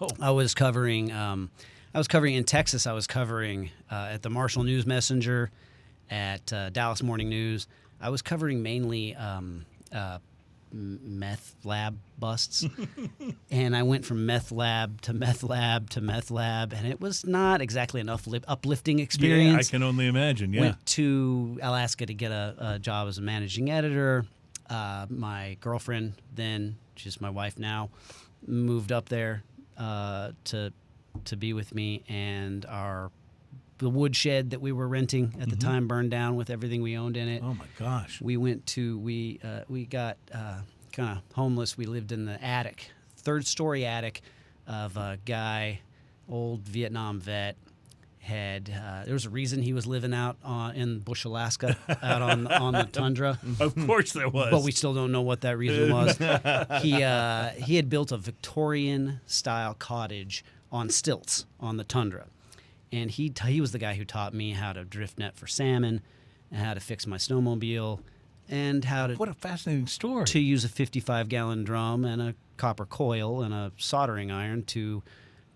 Oh. I was covering in Texas. I was covering at the Marshall News Messenger, at Dallas Morning News. I was covering mainly meth lab busts, and I went from meth lab to meth lab to meth lab, and it was not exactly an uplifting experience. Yeah, I can only imagine. Yeah. Went to Alaska to get a job as a managing editor. My girlfriend then, she's my wife now, moved up there to be with me, and the woodshed that we were renting at the time burned down with everything we owned in it. Oh my gosh. We went to we got kind of homeless. We lived in the attic, 3rd-story attic of a guy, old Vietnam vet. There was a reason he was living out in Bush, Alaska, out on the tundra. Of course there was. But we still don't know what that reason was. He had built a Victorian-style cottage on stilts on the tundra. And he was the guy who taught me how to drift net for salmon, and how to fix my snowmobile, and how to What a fascinating story. to use a 55-gallon drum and a copper coil and a soldering iron to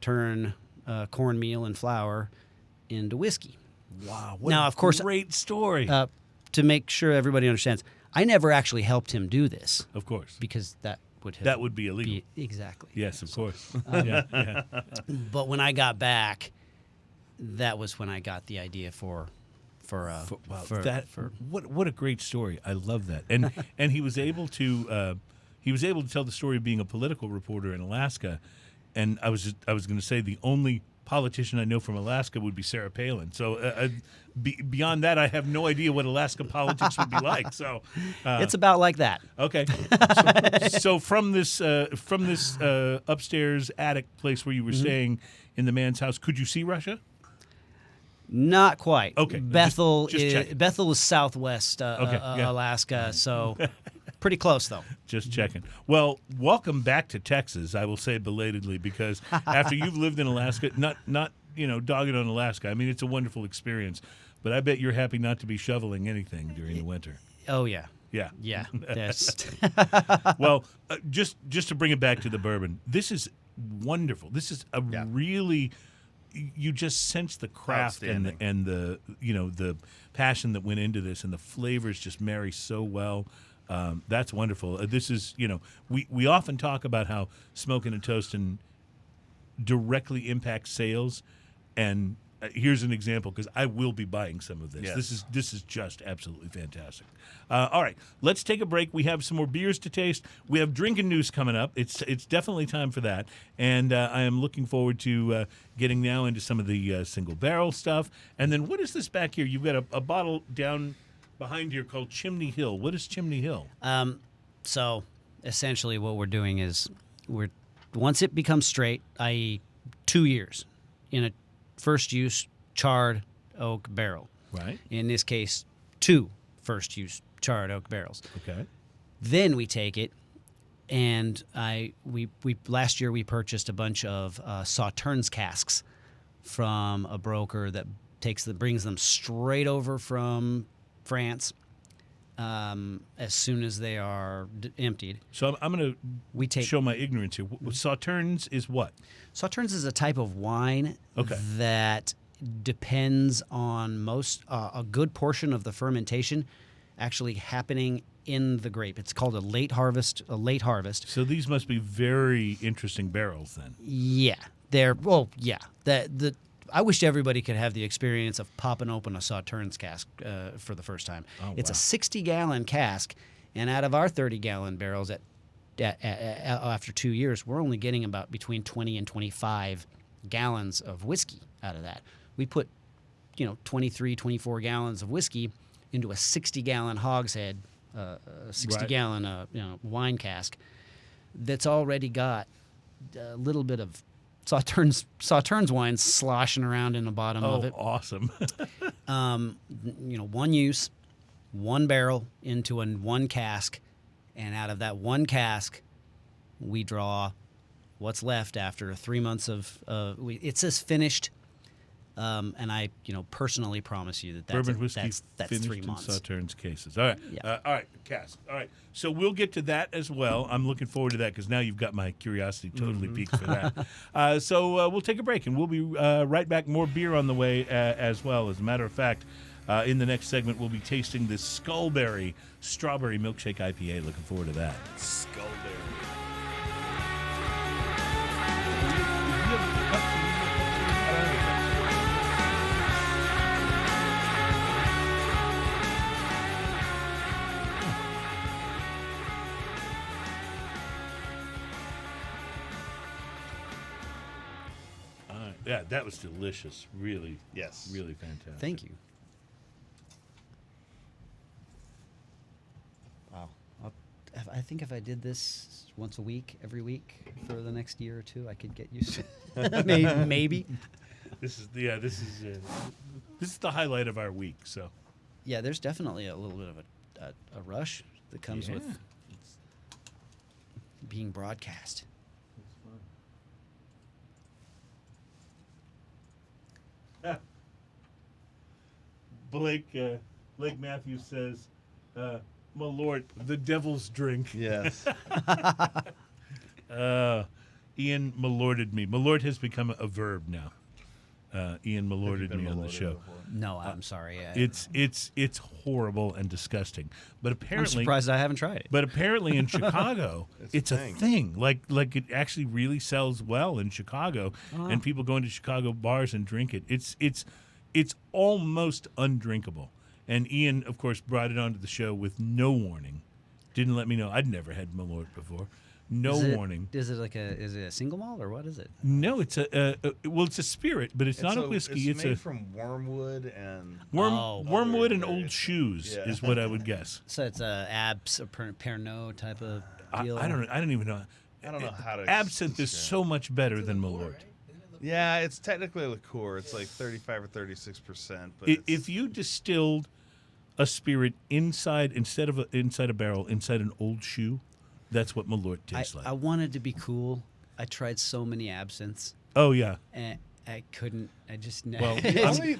turn cornmeal and flour into whiskey. Wow. What Now, a of course, great story. To make sure everybody understands, I never actually helped him do this of course. because that would have That would be illegal. exactly. Yes, of course. Yeah. But when I got back, that was when I got the idea for What a great story. I love that. And he was able to tell the story of being a political reporter in Alaska. And I was going to say the only politician I know from Alaska would be Sarah Palin. So beyond that, I have no idea what Alaska politics would be like. So it's about like that. okay. So from this upstairs attic place where you were staying in the man's house, could you see Russia? Not quite. Okay, Bethel just checking. Bethel is southwest yeah. Alaska, so pretty close though. Just checking. Well, welcome back to Texas, I will say belatedly, because after you've lived in Alaska, not dogging on Alaska. I mean, it's a wonderful experience, but I bet you're happy not to be shoveling anything during the winter. Oh yeah. Yeah. Yeah. That's Well, just to bring it back to the bourbon, this is wonderful. This is a really, you just sense the craft and the the passion that went into this, and the flavors just marry so well. That's wonderful. This is, we often talk about how smoking and toasting directly impacts sales, and here's an example, because I will be buying some of this. Yes. This is just absolutely fantastic. All right, let's take a break. We have some more beers to taste. We have drinking news coming up. It's definitely time for that, and I am looking forward to getting now into some of the single barrel stuff. And then what is this back here? You've got a bottle down behind here called Chimney Hill. What is Chimney Hill? so essentially what we're doing is once it becomes straight, i.e. 2 years in a first use charred oak barrel. Right. In this case, 2 first use charred oak barrels. Okay. Then we take it, and we last year we purchased a bunch of Sauternes casks from a broker that brings them straight over from France as soon as they are emptied. So I'm going We to take show my ignorance here. Sauternes is what? Sauternes is a type of wine Okay. that depends on a good portion of the fermentation actually happening in the grape. It's called a late harvest. So these must be very interesting barrels then. Yeah, I wish everybody could have the experience of popping open a Sauternes cask for the first time. Oh, it's wow. a 60-gallon cask, and out of our 30-gallon barrels after 2 years, we're only getting about between 20 and 25 gallons of whiskey out of that. We put 23, 24 gallons of whiskey into a 60-gallon hogshead, 60-gallon wine cask that's already got a little bit of Sauternes wine sloshing around in the bottom of it. Awesome. 1 use, 1 barrel into one cask, and out of that one cask, we draw what's left after 3 months of. It says finished, and I personally promise you that's Bourbon whiskey that's finished 3 months. in Sauternes cases. All right. Yeah. All right. Cask. All right. So we'll get to that as well. I'm looking forward to that because now you've got my curiosity totally piqued for that. So we'll take a break, and we'll be right back. More beer on the way as well. As a matter of fact, in the next segment, we'll be tasting this Skullberry Strawberry Milkshake IPA. Looking forward to that. Skullberry. Yeah, that was delicious. Really, Yes. really fantastic. Thank you. Wow. I think if I did this once a week, every week for the next year or two, I could get used to it. Maybe. This is the highlight of our week. So Yeah, there's definitely a little bit of a rush that comes with being broadcast. Blake Matthews says, "My lord, the devil's drink." Yes. Ian malorded me. Malord has become a verb now. Ian malorded me on the show. No, I'm sorry. It's horrible and disgusting. But I'm apparently, surprised I haven't tried it. But apparently in Chicago, it's a thing. thing. Like it actually really sells well in Chicago, and people go into Chicago bars and drink it. It's almost undrinkable. And Ian, of course, brought it onto the show with no warning. Didn't let me know. I'd never had Malort before. No warning. Is it is it a single malt or what is it? No, it's it's a spirit, but it's not a whiskey. It's made from wormwood and wormwood and other old various shoes things. Yeah. is what I would guess. So it's a abs, a Pernod type of deal. I don't even know. I don't know how to Absinthe is describe so much better than Malort. Yeah, it's technically a liqueur. It's like 35 or 36%. But If you distilled a spirit inside a barrel, inside an old shoe, that's what Malort tastes like. I wanted to be cool. I tried so many absinthes, Oh yeah. and I couldn't. I just Well, the only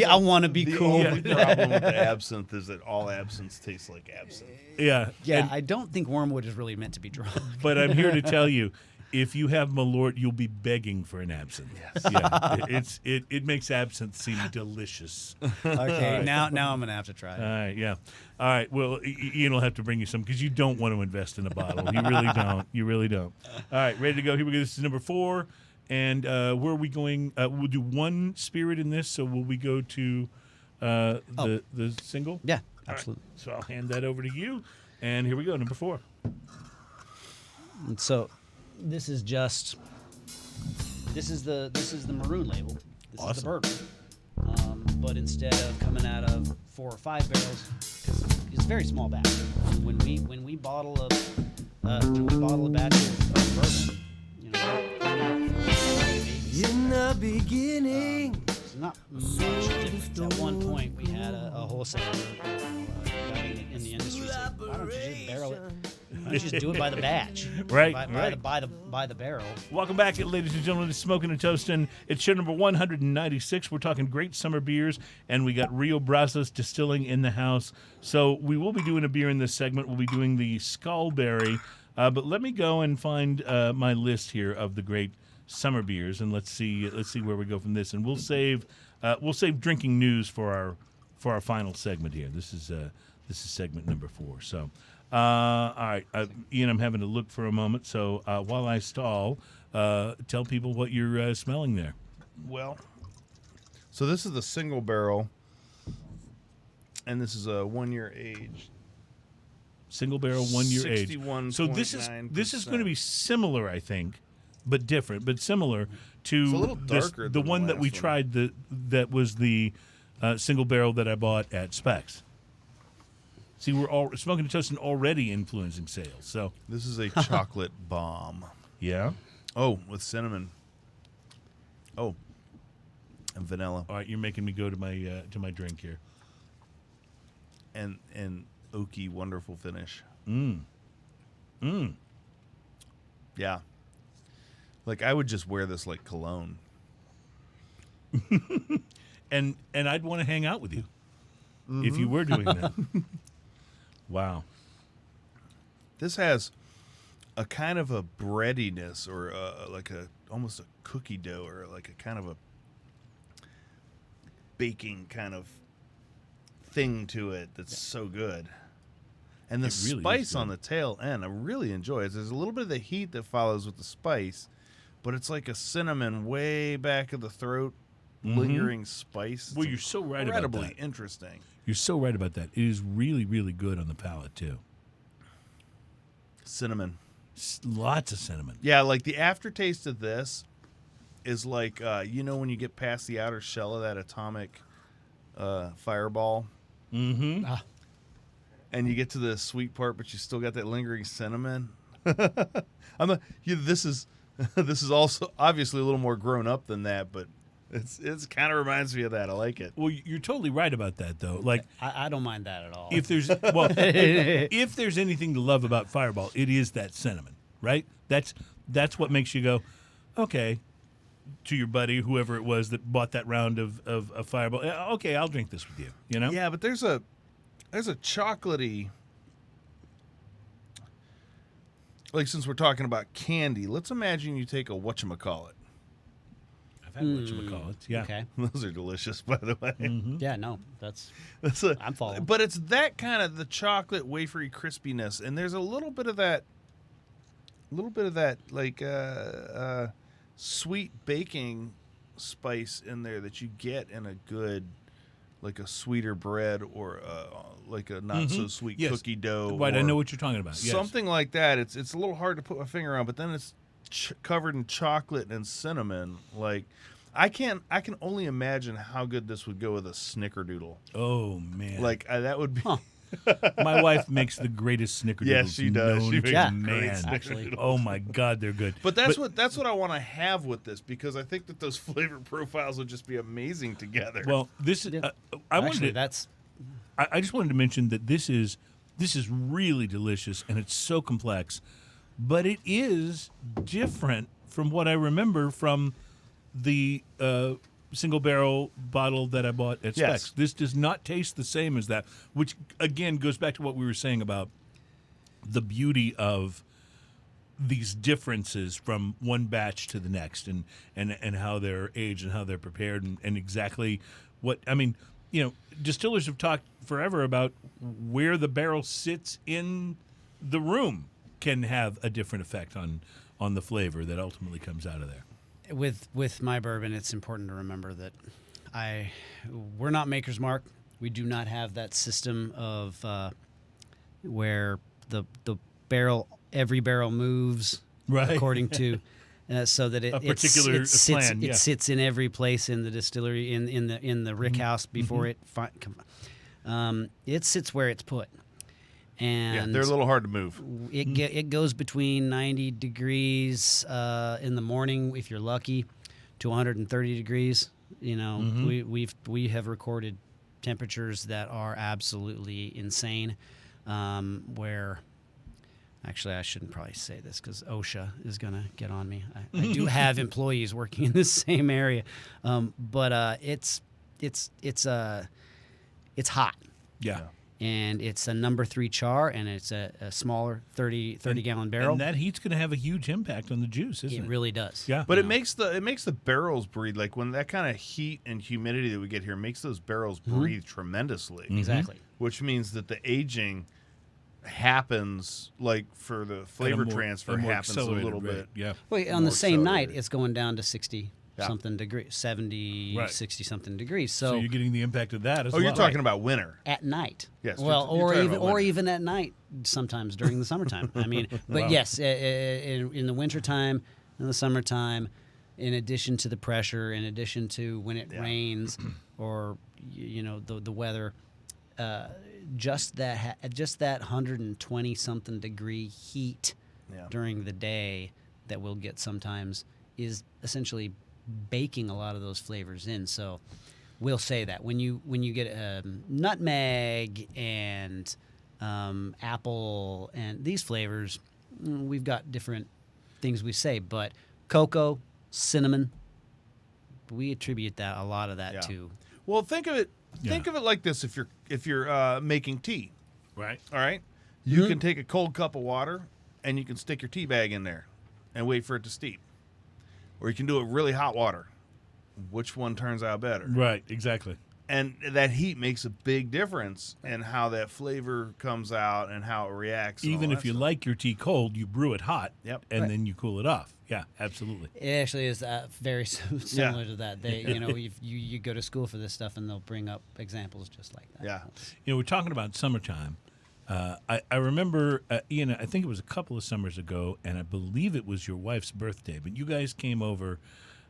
I want to be the cool. only problem with the absinthe is that all absinthe tastes like absinthe. Yeah. Yeah, And- I don't think wormwood is really meant to be drunk. but I'm here to tell you, if you have Malort, you'll be begging for an absinthe. Yes. Yeah. It makes absinthe seem delicious. Okay, now I'm gonna have to try it. All right, yeah. All right, well, Ian will have to bring you some because you don't want to invest in a bottle. You really don't. You really don't. All right, ready to go. Here we go. This is number 4. And where are we going? We'll do one spirit in this. So will we go to the single? Yeah, All right, absolutely. so I'll hand that over to you. And here we go, number 4. And so, this is the maroon label. This is Awesome. the bourbon. But instead of coming out of 4 or 5 barrels, because it's a very small batch. When we bottle a batch of bourbon, you know, In the beginning, it's not much difference. At one point, we had a wholesaler, guy in the industry said, "Why don't you just barrel it? Why don't you just do it by the batch? Right, By the barrel." Welcome back, ladies and gentlemen, to Smoking and Toasting. It's show number 196. We're talking great summer beers, and we got Rio Brazos Distilling in the house. So we will be doing a beer in this segment. We'll be doing the Skullberry. But let me go and find my list here of the great summer beers, and let's see where we go from this. And we'll save drinking news for our final segment here. This is segment number 4. So. All right, Ian, I'm having to look for a moment. So while I stall, tell people what you're smelling there. Well, so this is the single barrel, and this is a 1-year age. Single barrel, 1 year age. 61.9%. So this is going to be similar, I think, but different, but similar to It's a little darker the than one the that we last one. tried. That was the single barrel that I bought at Specs. See, we're all Smoking and Toasting already influencing sales. So This is a chocolate bomb. yeah. Oh, with cinnamon. Oh, and vanilla All right, you're making me go to my drink here. and oaky, wonderful finish. Yeah. Like I would just wear this like cologne. And I'd want to hang out with you if you were doing that. Wow. This has a kind of a breadiness or like almost a cookie dough or like a kind of a baking kind of thing to it that's so good. And the It really is spice good. on the tail end, I really enjoy it. There's a little bit of the heat that follows with the spice, but it's like a cinnamon way back of the throat, lingering spice. Well, It's you're so right about incredibly that. interesting. You're so right about that. It is really, really good on the palate too. Cinnamon. Lots of cinnamon. Yeah, like the aftertaste of this is like when you get past the outer shell of that atomic fireball, Mm-hmm. and you get to the sweet part, but you still got that lingering cinnamon. This is also obviously a little more grown up than that, but it's kind of reminds me of that. I like it. Well, you're totally right about that, though. Like, I don't mind that at all. if there's anything to love about Fireball, it is that cinnamon, right? That's what makes you go, okay, to your buddy, whoever it was that bought that round of Fireball. Okay, I'll drink this with you. You know? Yeah, but there's a chocolatey. Like, since we're talking about candy, let's imagine you take a whatchamacallit. I've had whatchamacallits. Yeah. Okay. Those are delicious, by the way. Yeah, no, that's I'm following. But it's that kind of the chocolate wafery crispiness, and there's a little bit of that like sweet baking spice in there that you get in a good, like a sweeter bread or like a not so sweet Yes. cookie dough. Right, I or know what you're talking about. Yes. something like that. It's a little hard to put my finger on, but then it's covered in chocolate and cinnamon. Like, I can only imagine how good this would go with a snickerdoodle. Oh, man. Like that would be. My wife makes the greatest snickerdoodles. Yes, she does. known She to makes Yeah. great man. snickerdoodles. Oh my God, they're good. But that's what I want to have with this, because I think that those flavor profiles would just be amazing together. Well, this is. I wanted Actually, to, that's I just wanted to mention that this is really delicious, and it's so complex, but it is different from what I remember from the single barrel bottle that I bought at Yes. Specs. This does not taste the same as that, which again goes back to what we were saying about the beauty of these differences from one batch to the next, and how they're aged and how they're prepared, and exactly what I mean. You know, distillers have talked forever about where the barrel sits in the room can have a different effect on the flavor that ultimately comes out of there. with my bourbon. It's important to remember that we're not Maker's Mark. We do not have that system of where the barrel, every barrel moves Right. according to. So that A particular plan, yeah. it sits in every place in the distillery, in the rick house before it sits where it's put, and they're a little hard to move. it goes between 90 degrees in the morning if you're lucky to 130 degrees. You know, we have recorded temperatures that are absolutely insane, where. Actually, I shouldn't probably say this because OSHA is going to get on me. I do have employees working in the same area, but it's hot, Yeah. and it's a number 3 char, and it's a smaller 30 gallon barrel. And that heat's going to have a huge impact on the juice, isn't it? It really does. Yeah. But it makes the barrels breathe. Like, when that kind of heat and humidity that we get here makes those barrels breathe tremendously. Exactly. Which means that the aging happens, like, for the flavor transfer, more happens a accelerated little rate. bit. Yeah. Well, on the More same night, accelerated. it's going down to 60 Yeah. something degrees, 70, Right. 60 something degrees. So you're getting the impact of that as Oh, well. you're talking about winter. At night. Yes, Well, you're talking or about winter. even at night sometimes during the summertime. I mean, but Wow. yes, in the wintertime, in the summertime, in addition to the pressure, in addition to when it rains or the weather, just that 120 something degree heat during the day that we'll get sometimes is essentially baking a lot of those flavors in. So we'll say that when you get nutmeg and apple and these flavors, we've got different things we say, but cocoa, cinnamon, we attribute a lot of that Yeah. to. Well, think of it like this: if you're making tea, Right. all right, you can take a cold cup of water and you can stick your tea bag in there and wait for it to steep, or you can do it really hot water. Which one turns out better? Right. Exactly. And that heat makes a big difference in how that flavor comes out and how it reacts. and Even all if that you stuff. like your tea cold, you brew it hot. Yep. And Right. then you cool it off. Yeah, absolutely. It actually is very similar to that. They, you go to school for this stuff, and they'll bring up examples just like that. Yeah. You know, we're talking about summertime. I remember, Ian, I think it was a couple of summers ago, and I believe it was your wife's birthday, but you guys came over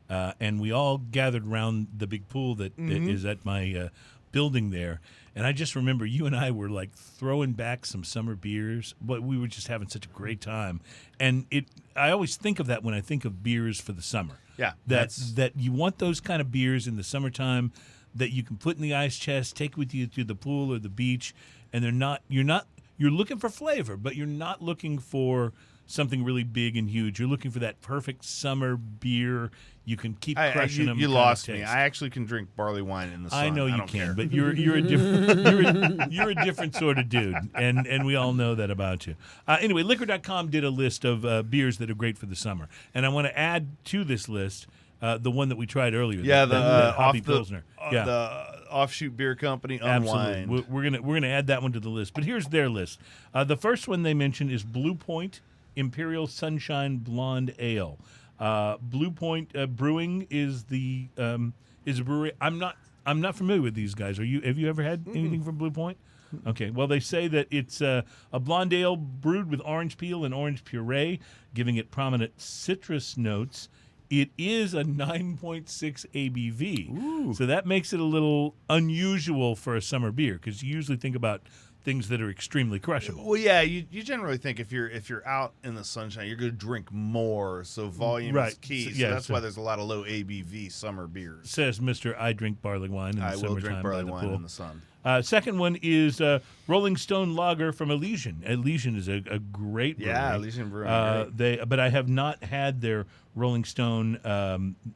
and we all gathered around the big pool that is at my building there. And I just remember you and I were like throwing back some summer beers, but we were just having such a great time. And I always think of that when I think of beers for the summer. Yeah, That you want those kind of beers in the summertime that you can put in the ice chest, take with you to the pool or the beach, and you're looking for flavor, but you're not looking for something really big and huge. You're looking for that perfect summer beer. You can keep crushing them. You lost me. I actually can drink barley wine in the sun. I know you don't can, care. but you're a different you're a different sort of dude, and we all know that about you. Anyway, Liquor.com did a list of beers that are great for the summer, and I want to add to this list the one that we tried earlier. Yeah, the Hoppy Pilsner. The Offshoot Beer Company, Unwind. Absolutely. We're gonna add that one to the list. But here's their list. The first one they mentioned is Blue Point Imperial Sunshine Blonde Ale. Blue Point Brewing is a brewery. I'm not familiar with these guys. Have you ever had anything from Blue Point? Okay. Well, they say that it's a blonde ale brewed with orange peel and orange puree, giving it prominent citrus notes. It is a 9.6 ABV. Ooh. So that makes it a little unusual for a summer beer, because you usually think about things that are extremely crushable. Well, yeah, you generally think if you're out in the sunshine, you're going to drink more, so volume is key. So that's why there's a lot of low ABV summer beers. Says Mr. I drink barley wine in the summertime. I will drink barley by the wine pool. in the sun. Second one is Rolling Stone Lager from Elysian. Elysian is a great brewery. Yeah, Elysian Brewing. But I have not had their Rolling Stone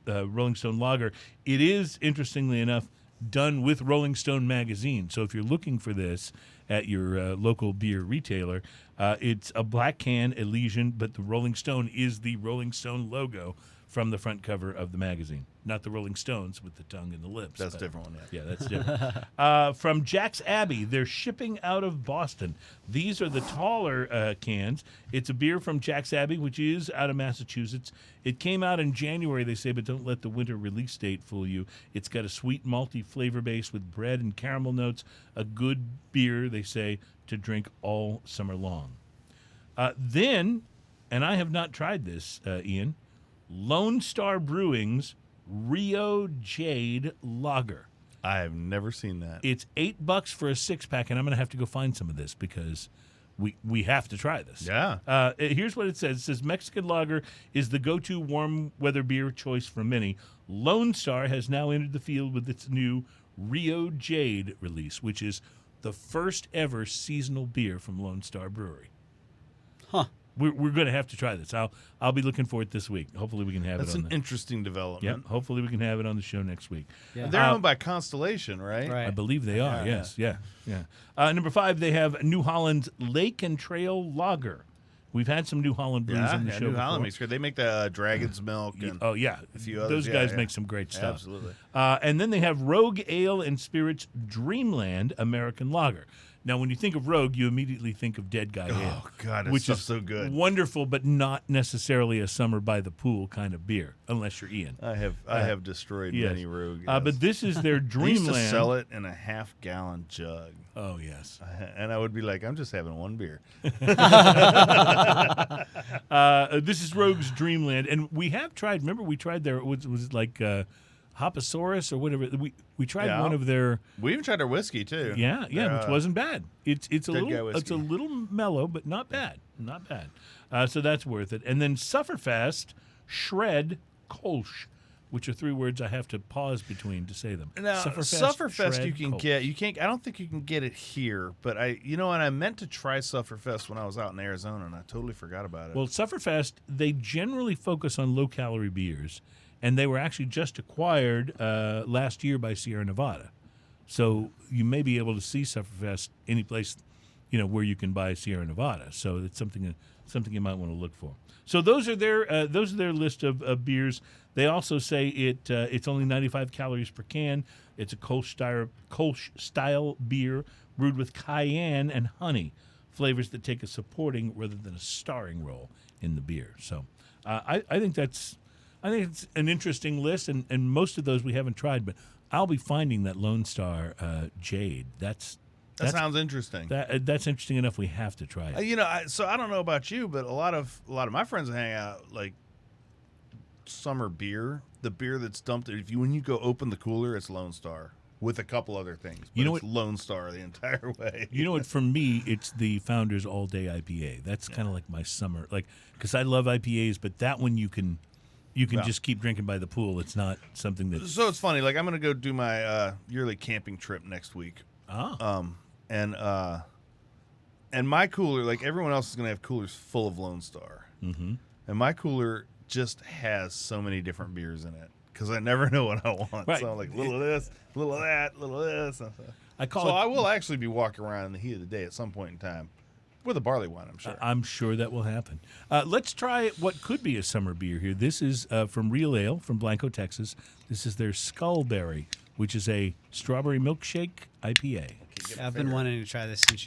Lager. It is, interestingly enough, done with Rolling Stone magazine. So if you're looking for this at your local beer retailer, it's a black can, Elysian, but the Rolling Stone is the Rolling Stone logo from the front cover of the magazine. Not the Rolling Stones with the tongue and the lips. That's a different one, yeah. Yeah, that's different. From Jack's Abbey, they're shipping out of Boston. These are the taller cans. It's a beer from Jack's Abbey, which is out of Massachusetts. It came out in January, they say, but don't let the winter release date fool you. It's got a sweet, malty flavor base with bread and caramel notes. A good beer, they say, to drink all summer long. Then, and I have not tried this, Ian, Lone Star Brewing's Rio Jade Lager. I have never seen that. It's $8 for a 6-pack, and I'm going to have to go find some of this because we have to try this. Yeah. Here's what it says. It says Mexican lager is the go-to warm weather beer choice for many. Lone Star has now entered the field with its new Rio Jade release, which is the first ever seasonal beer from Lone Star Brewery. Huh. We're going to have to try this. I'll be looking for it this week. Hopefully we can have That's it on an interesting development. Yep. Hopefully we can have it on the show next week. Yeah. They're owned by Constellation, right? Right. I believe they are. Yeah, Yes. Yeah. Number 5, they have New Holland's Lake and Trail Lager. We've had some New Holland brews on the show New before. Holland makes great. They make the Dragon's Milk. And Oh yeah, a few others. those guys Yeah. make some great stuff. Absolutely. And then they have Rogue Ale and Spirits Dreamland American Lager. Now, when you think of Rogue, you immediately think of Dead Guy Ale. Oh God, that which stuff's is so good. wonderful, but not necessarily a summer by the pool kind of beer, unless you're Ian. I have destroyed Yes. many Rogue. But this is their I Dreamland. used to sell it in a half-gallon jug, Oh yes. and I would be like, "I'm just having one beer." This is Rogue's Dreamland, and we have tried. Remember, we tried their was it like Hopposaurus or whatever. We tried Yeah. one of their. We even tried their whiskey too. Yeah, which wasn't bad. It's a Dead Guy little whiskey. mellow, but not bad. Not bad. So that's worth it. And then Sufferfest Shred Kolsch, which are 3 words I have to pause between to say them. Now, Sufferfest Shred you can Kolsch. get. You can't. I don't think you can get it here. But I meant to try Sufferfest when I was out in Arizona, and I totally forgot about it. Well, Sufferfest, they generally focus on low-calorie beers, and they were actually just acquired last year by Sierra Nevada. So you may be able to see Sufferfest any place, where you can buy Sierra Nevada. So it's something you might want to look for. So those are their list of beers. They also say it's only 95 calories per can. It's a Kolsch style beer brewed with cayenne and honey, flavors that take a supporting rather than a starring role in the beer. So I think it's an interesting list, and most of those we haven't tried, but I'll be finding that Lone Star Jade. That sounds interesting. That's interesting enough. We have to try it. So I don't know about you, but a lot of my friends that hang out, like, summer beer, the beer that's dumped, when you go open the cooler, it's Lone Star with a couple other things. But You know it's Lone Star the entire way. You know what? For me, it's the Founders All Day IPA. That's kind of like my summer, because I love IPAs, but that one you can just keep drinking by the pool. It's not something that. So it's funny. Like I'm going to go do my yearly camping trip next week. And my cooler, like everyone else, is going to have coolers full of Lone Star. Mm-hmm. And my cooler just has so many different beers in it because I never know what I want. Right. So I'm like, little of this, little of that, little of this. I will actually be walking around in the heat of the day at some point in time with a Barleywine, I'm sure. I'm sure that will happen. Let's try what could be a summer beer here. This is from Real Ale from Blanco, Texas. This is their Skullberry, which is a strawberry milkshake IPA. I've been wanting to try this since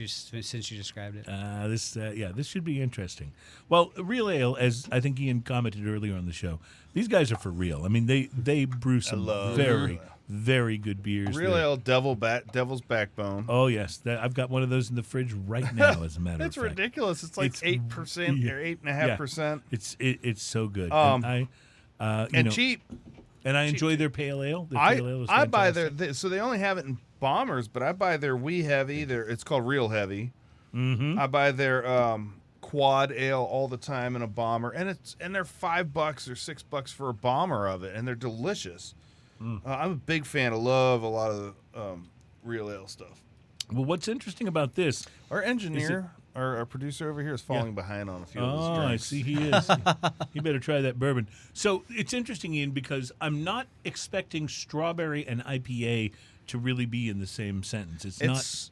you described it. This should be interesting. Well, Real Ale, as I think Ian commented earlier on the show, these guys are for real. I mean, they brew some very, very good beers. Real Ale, Devil's Backbone. Oh yes, I've got one of those in the fridge right now. As a matter of It's fact, ridiculous. It's like 8% or 8.5%. It's so good. And cheap. And I enjoy their pale ale. Their pale ale is I buy fantastic. so they only have it in bombers, but I buy their Wee Heavy. It's called Real Heavy. Mm-hmm. I buy their quad ale all the time in a bomber, and they're $5 or $6 for a bomber of it, and they're delicious. I'm a big fan. I love a lot of the Real Ale stuff. Well, what's interesting about this? Our engineer, our producer over here, is falling behind on a few of his drinks. I see he is. You better try that bourbon. So it's interesting, Ian, because I'm not expecting strawberry and IPA to really be in the same sentence.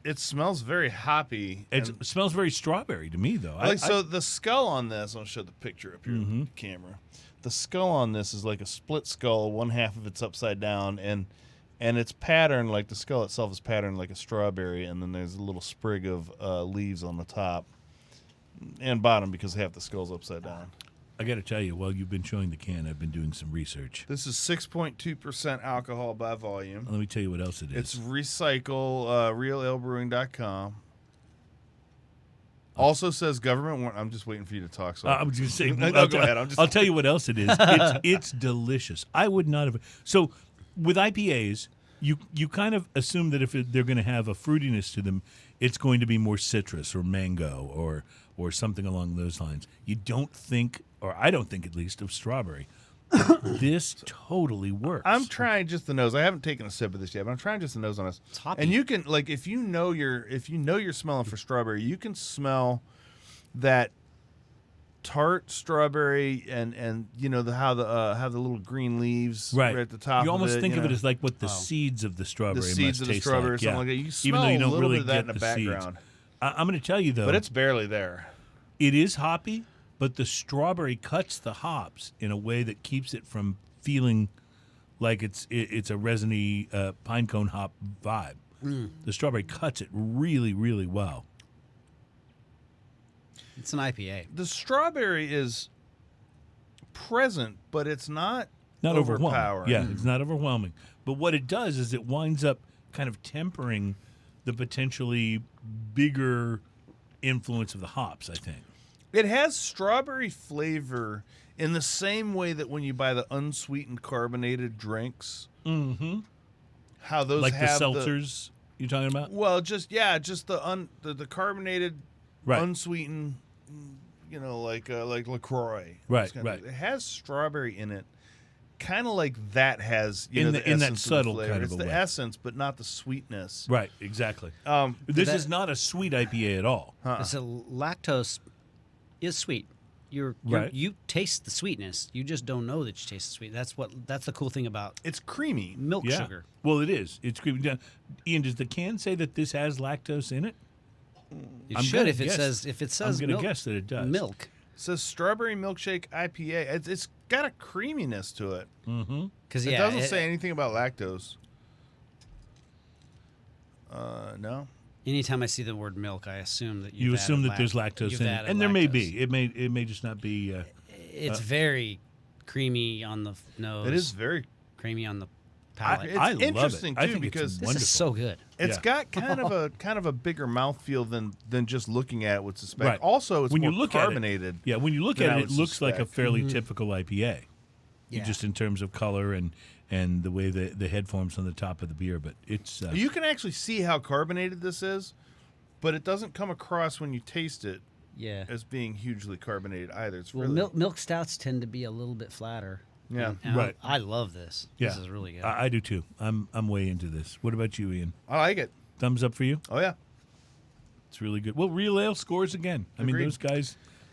It smells very hoppy. It smells very strawberry to me, though. The skull on this, I'll show the picture up here with the camera. The skull on this is like a split skull. One half of it's upside down, and it's patterned like the skull itself is patterned like a strawberry, and then there's a little sprig of leaves on the top and bottom because half the skull's upside down. I got to tell you, while you've been showing the can, I've been doing some research. This is 6.2% alcohol by volume. Let me tell you what else it is. It's recycle, realalebrewing.com. Also says government. I'm just waiting for you to talk. So I was going to say, no, go ahead. I'll tell you what else it is. It's delicious. I would not have. So with IPAs, you kind of assume that if they're going to have a fruitiness to them, it's going to be more citrus or mango or something along those lines. You don't think, or I don't think at least, of strawberry. This totally works. I'm trying just the nose. I haven't taken a sip of this yet, but I'm trying just the nose on this. It's hoppy. And you can if you know you're smelling for strawberry, you can smell that tart strawberry and how the little green leaves right at the top. You almost think of it know. as like what the seeds of the strawberry The seeds must of the taste strawberry like. or something like that. You smell Even though you don't a little really bit of that get in the background. background. I'm going to tell you though, But it's barely there. it is hoppy, but the strawberry cuts the hops in a way that keeps it from feeling like it's a resiny pine cone hop vibe. The strawberry cuts it really, really well. It's an IPA. The strawberry is present, but it's not overwhelming. overpowering. Yeah, it's not overwhelming. But what it does is it winds up kind of tempering the potentially bigger influence of the hops, I think. It has strawberry flavor in the same way that when you buy the unsweetened carbonated drinks, how those Like the have seltzers you're talking about? Well, just the carbonated, Right. unsweetened, like LaCroix. Right, It's kinda- right. It has strawberry in it, kind of like that has In the that essence of the subtle flavor. kind of It's a the way. essence, but not the sweetness. Right, exactly. This is not a sweet IPA at all. It's a lactose is sweet. Right. You taste the sweetness. You just don't know that you taste the sweet. That's the cool thing about It's creamy. milk Yeah. sugar. Well, it is. It's creeping down. Ian, does the can say that this has lactose in it? It I'm should gonna if it guess- says I'm going to milk, guess that it does. milk. It says strawberry milkshake IPA. It's got a creaminess to it. Because It doesn't say anything about lactose. No. Anytime I see the word milk, I assume that You assume that there's lactose you've in it, added and there may lactose. be. It may just not be. It's very creamy on the nose. It is very. creamy on the palate. It's I love interesting it. I too think it's because this wonderful. is so good. it's Yeah. got kind of a bigger mouthfeel than just looking at it would suspect. Right. Also, it's When more you look carbonated. When you look than at I it, it would looks like a suspect. fairly typical IPA. Yeah. just in terms of color and the way the head forms on the top of the beer. But it's You can actually see how carbonated this is, but it doesn't come across when you taste it Yeah. as being hugely carbonated either. It's Well, really milk stouts tend to be a little bit flatter. Yeah. And Right. I love this. yeah, This is really good. I do too. I'm way into this. What about you, Ian? I like it. Thumbs up for you? Oh yeah. It's really good. Well, Real Ale scores again. I mean, Agreed.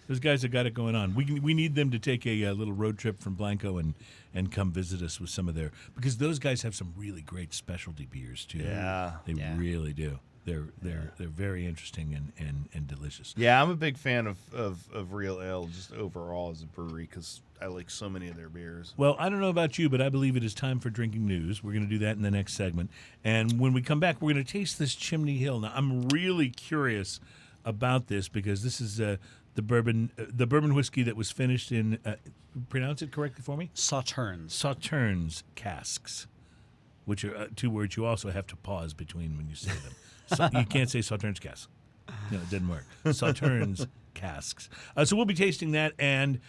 those guys have got it going on. We need them to take a little road trip from Blanco and come visit us with some of their, because those guys have some really great specialty beers too. Yeah. They Yeah. really do. They're very interesting and delicious. Yeah, I'm a big fan of Real Ale just overall as a brewery because I like so many of their beers. Well, I don't know about you, but I believe it is time for drinking news. We're going to do that in the next segment. And when we come back, we're going to taste this Chimney Hill. Now, I'm really curious about this because this is the bourbon whiskey that was finished in, pronounce it correctly for me? Sauternes. Sauternes casks, which are two words you also have to pause between when you say them. So, you can't say Sauternes casks. No, it didn't work. Sauternes casks. So we'll be tasting that, and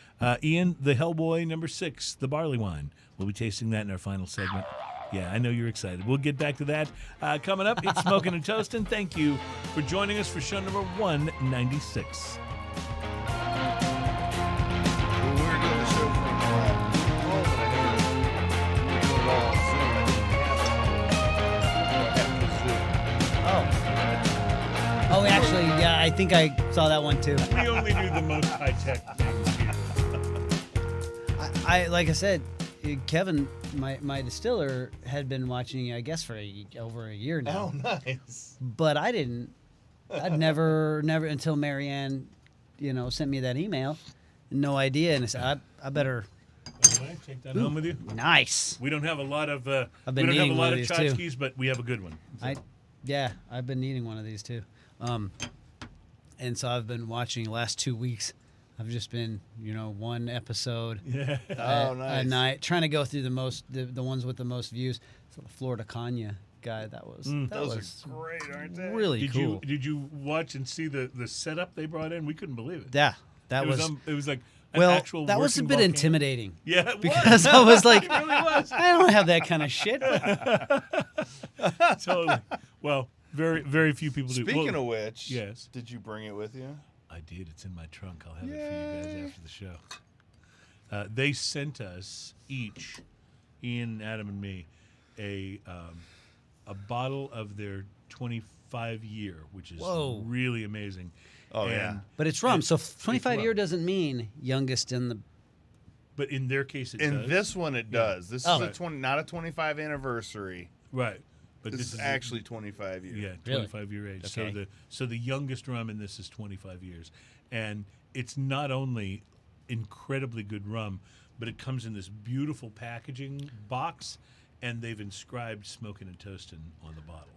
Ian, the Hellboy number 6, the barley wine. We'll be tasting that in our final segment. Yeah, I know you're excited. We'll get back to that coming up. It's Smoking and Toasting. Thank you for joining us for show number 196. Well, we're doing the show from home, and I know we're doing it all on Zoom. Oh, actually, yeah, I think I saw that one too. We only do the most high-tech things here. I like I said, Kevin, my distiller, had been watching, I guess, for over a year now. Oh, nice. But I didn't. I'd never until Marianne, sent me that email. No idea, and I said, I better. By the way, take that home with you. Nice. We don't have a lot of I've been we don't have a needing lot one of of these, too. tchotchkes, but we have a good one. I've been needing one of these too. And so I've been watching the last 2 weeks. I've just been, one episode Yeah. Oh, a nice. night, trying to go through the ones with the most views. So the Florida Cognac guy, that was Those are great, aren't they? really cool. Did you watch and see the setup they brought in? We couldn't believe it. Yeah, that was it was like an well. actual That was a working bit volcano. intimidating Yeah, it because I was like, it really was. I don't have that kind of shit. But Totally. Well, very very few people do. Speaking Well, of which, yes. did you bring it with you? I did. It's in my trunk. I'll have it for you guys after the show. They sent us each, Ian, Adam, and me, a bottle of their 25-year, which is Whoa. really amazing. Oh, yeah. But it's rum, so It's 25 year rum. doesn't mean youngest in the. But in their case, it In does. this one, it does. This Oh. is not a 25 anniversary. Right. But This is actually 25 years. Yeah, Really? 25-year age. Okay. So the youngest rum in this is 25 years, and it's not only incredibly good rum, but it comes in this beautiful packaging box, and they've inscribed "Smoking and Toasting" on the bottle.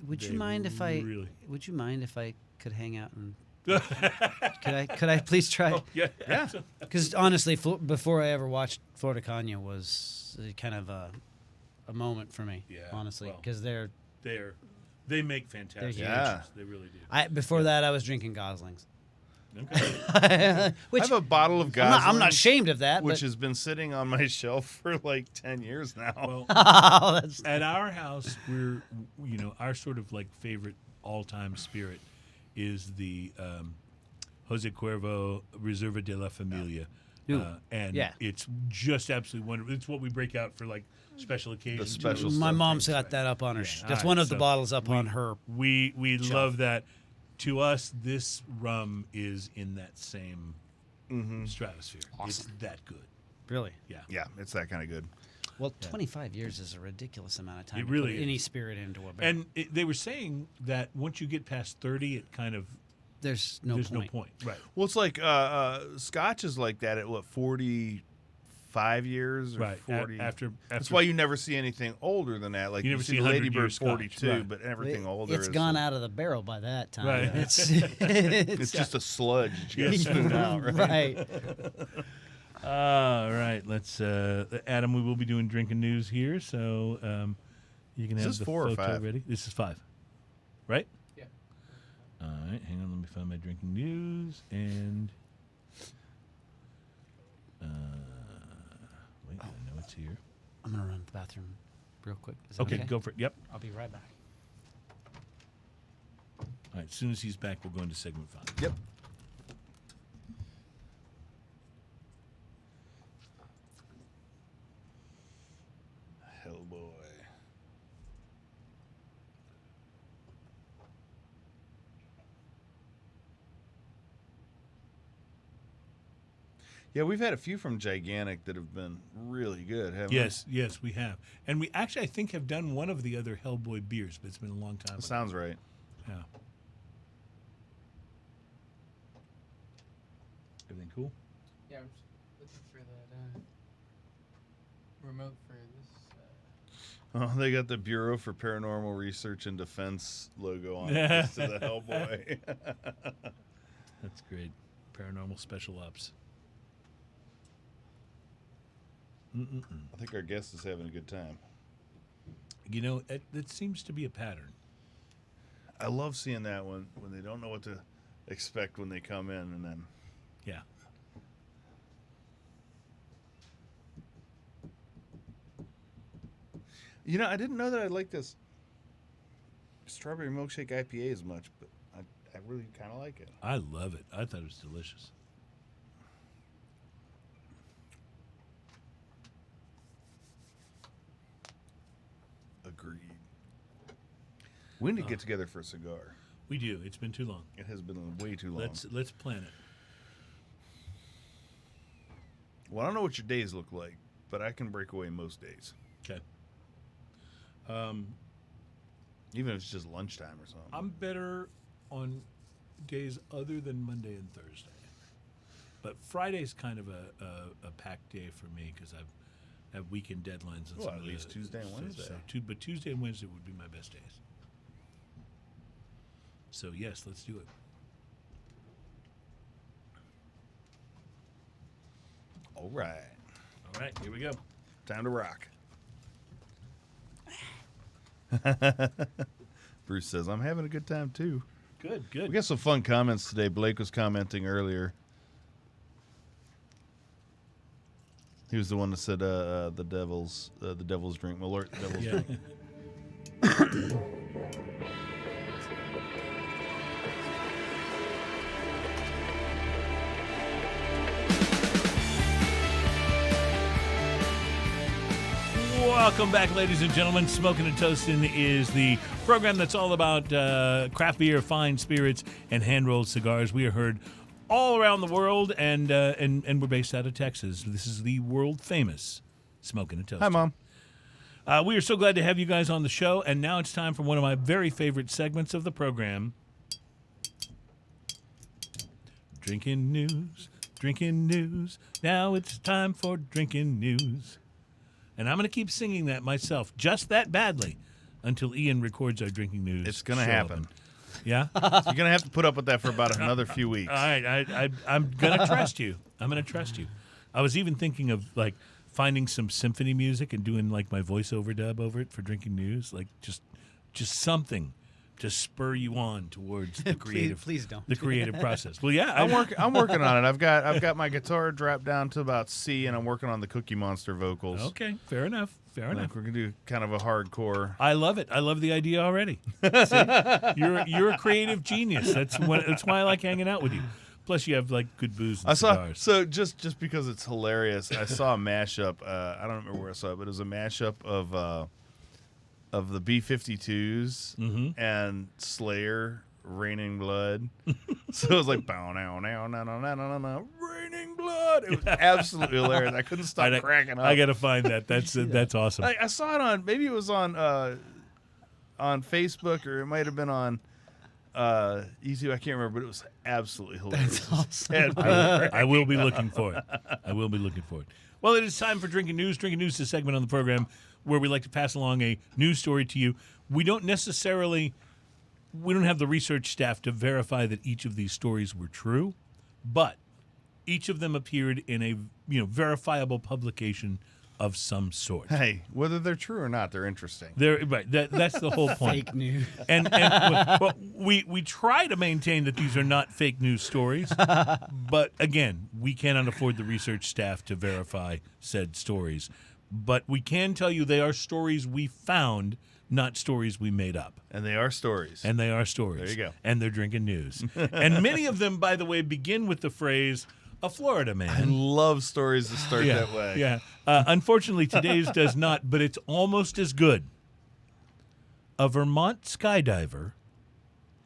Would They you mind if I? really- Would you mind if I could hang out and? Could I please try? Oh, yeah. Because honestly, before I ever watched Florida Cognac was kind of a moment for me. Yeah, honestly, well. because They make fantastic. huge. Yeah. They really do. before that I was drinking Goslings, I which have a bottle of I'm Goslings, not ashamed of that. which but, has been sitting on my shelf for like 10 years now. Well, oh, that's, at our house, we're our sort of like favorite all-time spirit is the Jose Cuervo Reserva de la Familia. Ooh, And yeah. it's just absolutely wonderful. It's what we break out for like special occasions. special my stuff. mom's got that up on her. Yeah. That's All one right, of the so bottles up on her. We love that. To us, this rum is in that same stratosphere. It's that good. Really. Yeah. Yeah, it's that kind of good. Well, 25 years is a ridiculous amount of time. It to really put is. any spirit into a beer. And they were saying that once you get past 30, it kind of there's no there's point. no point. Right. Well, it's like Scotch is like that at what 45 years or Right. 40. After That's why you never see anything older than that. Like You you, never see see the 100 Ladybird year Scotch, 42, right. but everything older It's is gone out of the barrel by that time. Right. It's just a sludge. You gotta spoon out, right? right. All right, let's Adam. We will be doing drinking news here, so you can Is have this the 4 or photo 5? ready. This is 5, right? Yeah. All right, hang on. Let me find my drinking news and. Wait. Let's hear. I'm gonna run to the bathroom real quick. Is that Okay, go for it. Yep. I'll be right back. All right, as soon as he's back, we'll go into segment 5. Yep. Hellboy. Yeah, we've had a few from Gigantic that have been really good, haven't Yes, we have. And we actually, I think, have done one of the other Hellboy beers, but it's been a long time we? ago. Sounds right. Yeah. Everything cool? Yeah, I'm just looking for that remote for this. Oh, they got the Bureau for Paranormal Research and Defense logo on it next to the Hellboy. That's great. Paranormal Special Ops. I think our guest is having a good time. You know, that seems to be a pattern. I love seeing that when they don't know what to expect when they come in, and then Yeah. you know, I didn't know that I liked this strawberry milkshake IPA as much, but I really kind of like it. I love it. I thought it was delicious. Agreed. We need to get together for a cigar. We do. It's been too long. It has been way too long. Let's plan it. Well, I don't know what your days look like, but I can break away most days, Okay. even if it's just lunchtime or something. I'm better on days other than Monday and Thursday. But Friday's kind of a packed day for me because I have weekend deadlines. And Well, some at of least the Tuesday and stuff. Wednesday. But Tuesday and Wednesday would be my best days. So, yes, let's do it. All right. All right, here we go. Time to rock. Bruce says, I'm having a good time too. Good. We got some fun comments today. Blake was commenting earlier. He was the one that said the devil's drink. Malort, the devil's Yeah. drink. Welcome back, ladies and gentlemen. Smoking and Toasting is the program that's all about craft beer, fine spirits, and hand-rolled cigars. We are heard all around the world, and we're based out of Texas. This is the world-famous Smoking and Toasting. Hi, Mom. We are so glad to have you guys on the show, and now it's time for one of my very favorite segments of the program. Drinking news. Now it's time for drinking news. And I'm going to keep singing that myself, just that badly, until Ian records our drinking news. It's going to show happen. up. Yeah? You're going to have to put up with that for about another few weeks. All right, I'm going to trust you. I'm going to trust you. I was even thinking of, like, finding some symphony music and doing, like, my voiceover dub over it for drinking news. Like, just something to spur you on towards the creative Please don't. the creative process. Well, yeah. I'm working on it. I've got my guitar dropped down to about C, and I'm working on the Cookie Monster vocals. Okay, fair enough. Fair enough. We're gonna do kind of a hardcore. I love it. I love the idea already. See? You're a creative genius. That's why I like hanging out with you. Plus, you have like good booze and cigars. So just because it's hilarious, I saw a mashup. I don't remember where I saw it, but it was a mashup of the B-52s and Slayer, Raining Blood. So it was like bow now Raining Blood. It was absolutely hilarious. I couldn't stop cracking up. I gotta find that. That's awesome. I saw it on, maybe it was on Facebook, or it might have been on YouTube. I can't remember, but it was absolutely hilarious. That's awesome. I will be looking for it. I will be looking for it. Well, it is time for Drinking News. Drinking News is a segment on the program where we like to pass along a news story to you. We don't have the research staff to verify that each of these stories were true, but each of them appeared in a verifiable publication of some sort. Hey, whether they're true or not, they're interesting. Right. That's the whole point. Fake news. And well, we try to maintain that these are not fake news stories, but again, we cannot afford the research staff to verify said stories. but we can tell you they are stories we found, not stories we made up. And they are stories. And they are stories. There you go. And they're drinking news. And many of them, by the way, begin with the phrase, a Florida I man. love stories that start that way. Yeah. Unfortunately, today's does not, but it's almost as good. A Vermont skydiver.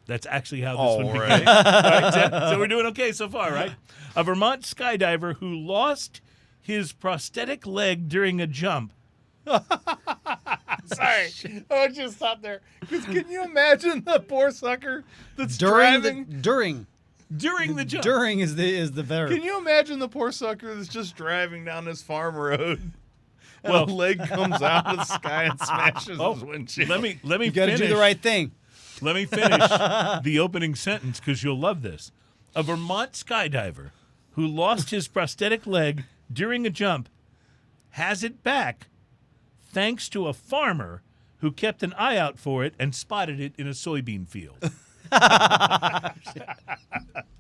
That's actually how this one began. Right? So we're doing okay so far, right? A Vermont skydiver who lost his prosthetic leg during a jump. Sorry. I just stop there. Because can you imagine the poor sucker that's During driving? During the jump. During is the verb. Can you imagine the poor sucker that's just driving down this farm road? And Well- a leg comes out of the sky and smashes his windshield. Let me You got to finish. do the right thing. Let me finish the opening sentence because you'll love this. A Vermont skydiver who lost his prosthetic leg during a jump has it back thanks to a farmer who kept an eye out for it and spotted it in a soybean field.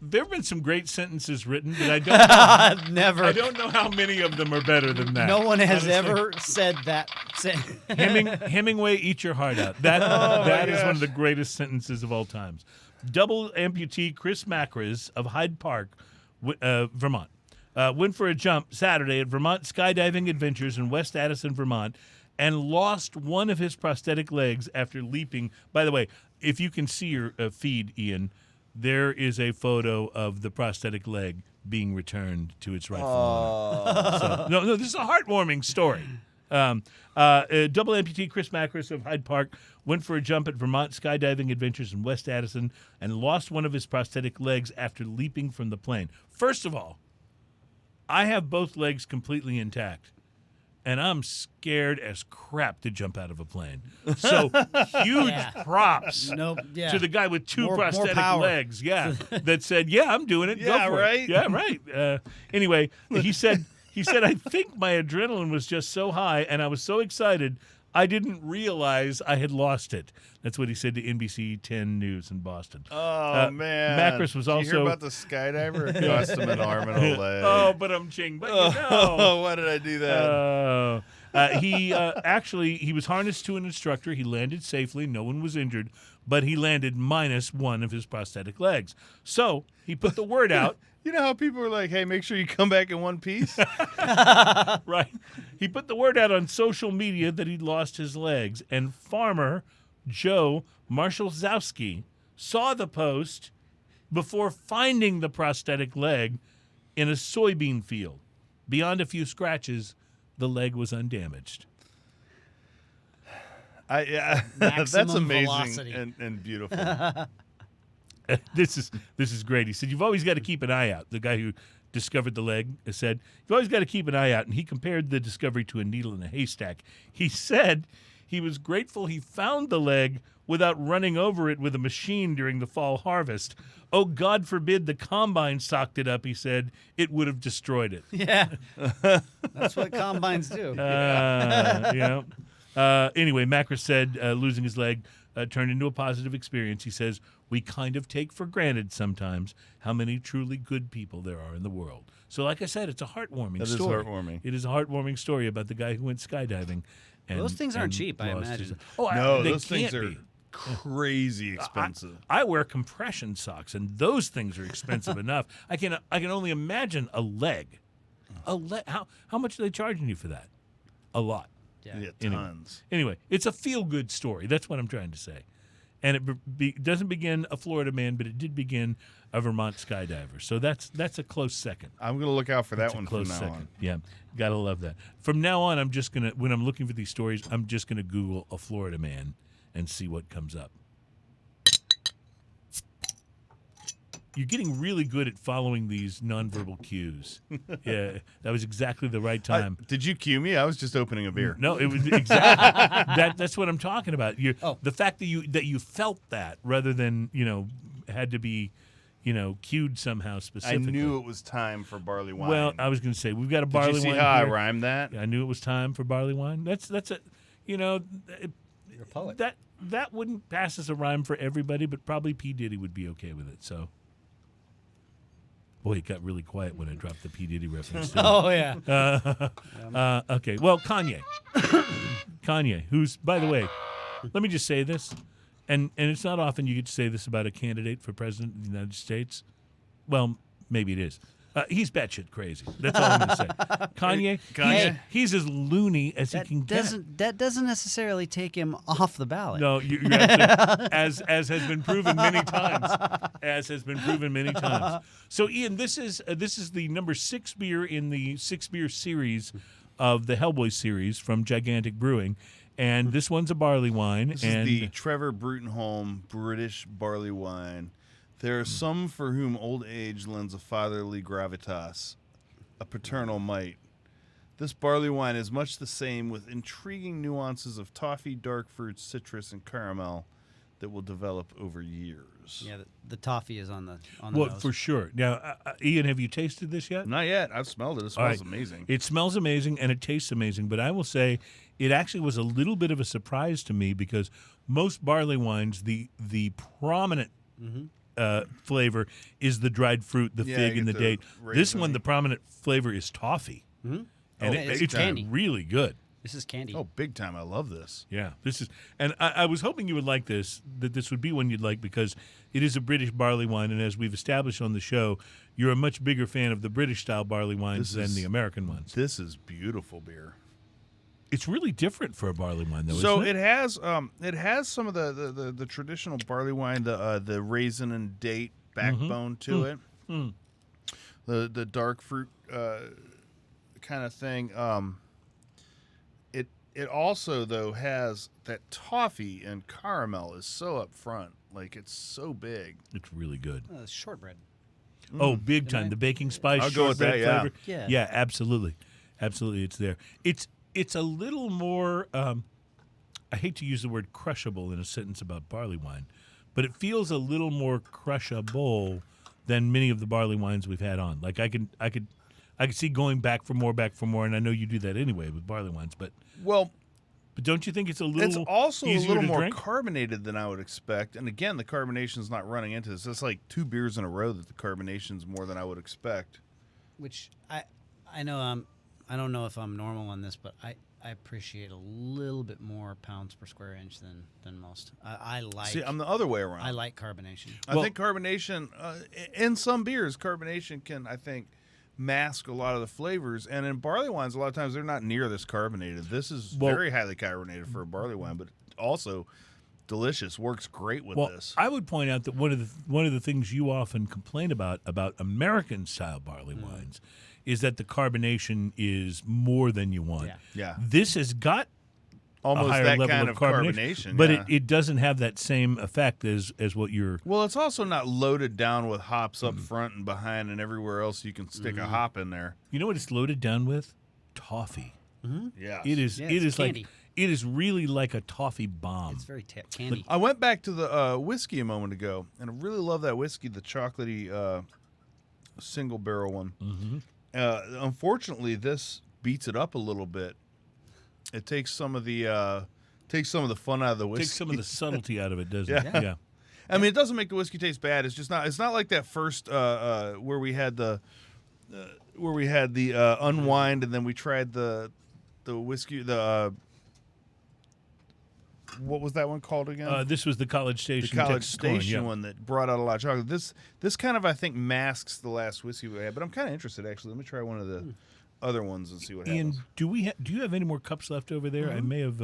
There have been some great sentences written, but Never. I don't know how many of them are better than that. No one has honestly. ever said that. Hemingway, eat your heart out. That is one of the greatest sentences of all times. Double amputee Chris Macris of Hyde Park, Vermont, went for a jump Saturday at Vermont Skydiving Adventures in West Addison, Vermont, and lost one of his prosthetic legs after leaping. By the way, if you can see your feed, Ian, there is a photo of the prosthetic leg being returned to its rightful owner. So, no, this is a heartwarming story. Double amputee Chris Macris of Hyde Park went for a jump at Vermont Skydiving Adventures in West Addison and lost one of his prosthetic legs after leaping from the plane. First of all, I have both legs completely intact, and I'm scared as crap to jump out of a plane. So huge props to the guy with two prosthetic legs, that said, yeah, I'm doing it. Yeah, Go for right? it. Yeah, right. Anyway, he said, I think my adrenaline was just so high and I was so excited, I didn't realize I had lost it. That's what he said to NBC 10 News in Boston. Oh, man. Macris was Did you hear also... about the skydiver? It cost him an arm and a leg. Oh, but I'm ching. But you know. Why did I do that? He was harnessed to an instructor. He landed safely. No one was injured, but he landed minus one of his prosthetic legs. So he put the word out. You know how people are like, hey, make sure you come back in one piece? Right. He put the word out on social media that he'd lost his legs, and farmer Joe Marshallzowski saw the post before finding the prosthetic leg in a soybean field. Beyond a few scratches, the leg was undamaged. That's Maximum amazing velocity. and beautiful. This is great. He said, you've always got to keep an eye out. The guy who discovered the leg said, you've always got to keep an eye out. And he compared the discovery to a needle in a haystack. He said he was grateful he found the leg without running over it with a machine during the fall harvest. Oh, God forbid the combine socked it up, he said. It would have destroyed it. Yeah. That's what combines do. Anyway, Macris said losing his leg turned into a positive experience. He says, we kind of take for granted sometimes how many truly good people there are in the world. So like I said, it's a heartwarming story. That is heartwarming. It is a heartwarming story about the guy who went skydiving. And, Those things aren't and cheap, I lost imagine. No, they those things can't are be. crazy expensive. I wear compression socks, and those things are expensive enough. I can only imagine a leg. A leg. How much are they charging you for that? A lot. Yeah. Tons. Anyway, it's a feel-good story. That's what I'm trying to say. And it doesn't begin a Florida man, but it did begin a Vermont skydiver. So that's a close second. I'm going to look out for that That's one a close from now second. on. Yeah, gotta love that. From now on, I'm just gonna, when I'm looking for these stories, I'm just gonna Google a Florida man and see what comes up. You're getting really good at following these nonverbal cues. Yeah, that was exactly the right time. Did you cue me? I was just opening a beer. No, it was exactly that's what I'm talking about. The fact that you felt that rather than had to be cued somehow I specifically. knew it was time for barley wine. Well, I was going to say we've got a Did barley you see wine. how I here. rhymed that? I knew it was time for barley wine. That's a You're a poet. that wouldn't pass as a rhyme for everybody, but probably P. Diddy would be okay with it. So Boy, it got really quiet when I dropped the P. Diddy reference. Oh yeah. Okay, well, Kanye. Kanye, who's, by the way, let me just say this, and it's not often you get to say this about a candidate for president of the United States. Well, maybe it is. He's batshit crazy. That's all I'm going to say. Kanye, he's as loony as he can get. That doesn't necessarily take him off the ballot. No, you're absolutely, as has been proven many times. As has been proven many times. So, Ian, this is the number 6 beer in the 6-beer series of the Hellboy series from Gigantic Brewing, and this one's a barley wine. This is the Trevor Bruttenholm British barley wine. There are some for whom old age lends a fatherly gravitas, a paternal might. This barley wine is much the same, with intriguing nuances of toffee, dark fruits, citrus, and caramel that will develop over years. Yeah, the toffee is on the Well, nose. for sure. Now, Ian, have you tasted this yet? Not yet. I've smelled it. It All smells right. amazing. It smells amazing and it tastes amazing, but I will say it actually was a little bit of a surprise to me because most barley wines, the prominent flavor is the dried fruit, the Yeah, fig, you and the get the date. This one, raisin-y. the prominent flavor is toffee, and it's candy. really good. This is candy. Oh, big time. I love this. Yeah, this is, and I was hoping you would like this, that this would be one you'd like because it is a British barley wine, and as we've established on the show, you're a much bigger fan of the British-style barley wines than the American ones. This is beautiful beer. It's really different for a barley wine, though, So isn't it? it has some of the traditional barley wine, the raisin and date backbone to it. The dark fruit kind of thing. It also though has that toffee and caramel is so up front, like it's so big. It's really good. Shortbread. Oh, big time. The baking spice, I'll go with shortbread that, yeah. flavor. Yeah. Yeah, absolutely. Absolutely, it's there. It's a little more, I hate to use the word crushable in a sentence about barley wine, but it feels a little more crushable than many of the barley wines we've had on. Like I could see going back for more, and I know you do that anyway with barley wines, but don't you think it's a little It's also a easier little to more drink? carbonated than I would expect. And again, the carbonation's not running into this. It's like 2 beers in a row that the carbonation's more than I would expect. Which I know I don't know if I'm normal on this, but I appreciate a little bit more pounds per square inch than most. I like. See, I'm the other way around. I like carbonation. I think carbonation, in some beers, carbonation can, I think, mask a lot of the flavors. And in barley wines, a lot of times they're not near this carbonated. This is very highly carbonated for a barley wine, but also delicious. Works great with this. I would point out that one of the things you often complain about American style barley wines is that the carbonation is more than you want. Yeah. This has got Almost a higher that level kind of of carbonation. but yeah. it doesn't have that same effect as what you're. Well, it's also not loaded down with hops up front and behind and everywhere else you can stick a hop in there. You know what it's loaded down with? Toffee. Yeah. It is. Yeah, it it's is candy. like. It is really like a toffee bomb. It's very candy. I went back to the whiskey a moment ago, and I really love that whiskey, the chocolatey single barrel one. Unfortunately, this beats it up a little bit. It takes some of the fun out of the whiskey. Takes some of the subtlety out of it, doesn't Yeah. it? Yeah. I mean, it doesn't make the whiskey taste bad. It's just not. It's not like that first where we had the unwind, and then we tried the whiskey. What was that one called again? This was the College Station. The College Texas Corn, Station yeah. one that brought out a lot of chocolate. This kind of, I think, masks the last whiskey we had. But I'm kind of interested, actually. Let me try one of the other ones and see what Ian, happens. do you have any more cups left over there? I may have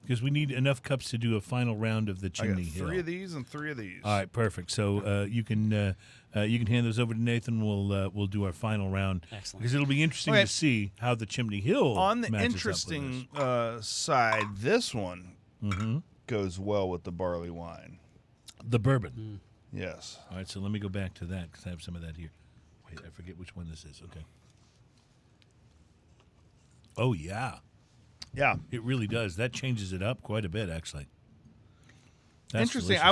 because we need enough cups to do a final round of the I Chimney got Hill. 3 of these and 3 of these. All right, perfect. So you can hand those over to Nathan. We'll do our final round. Excellent. Because it'll be interesting Okay. to see how the Chimney Hill On the matches up with interesting this. side, this one goes well with the barley wine. The bourbon. Yes. All right, so let me go back to that because I have some of that here. Wait, I forget which one this is. Okay. Oh yeah, Yeah. it really does. That changes it up quite a bit, actually. That's Interesting. delicious. I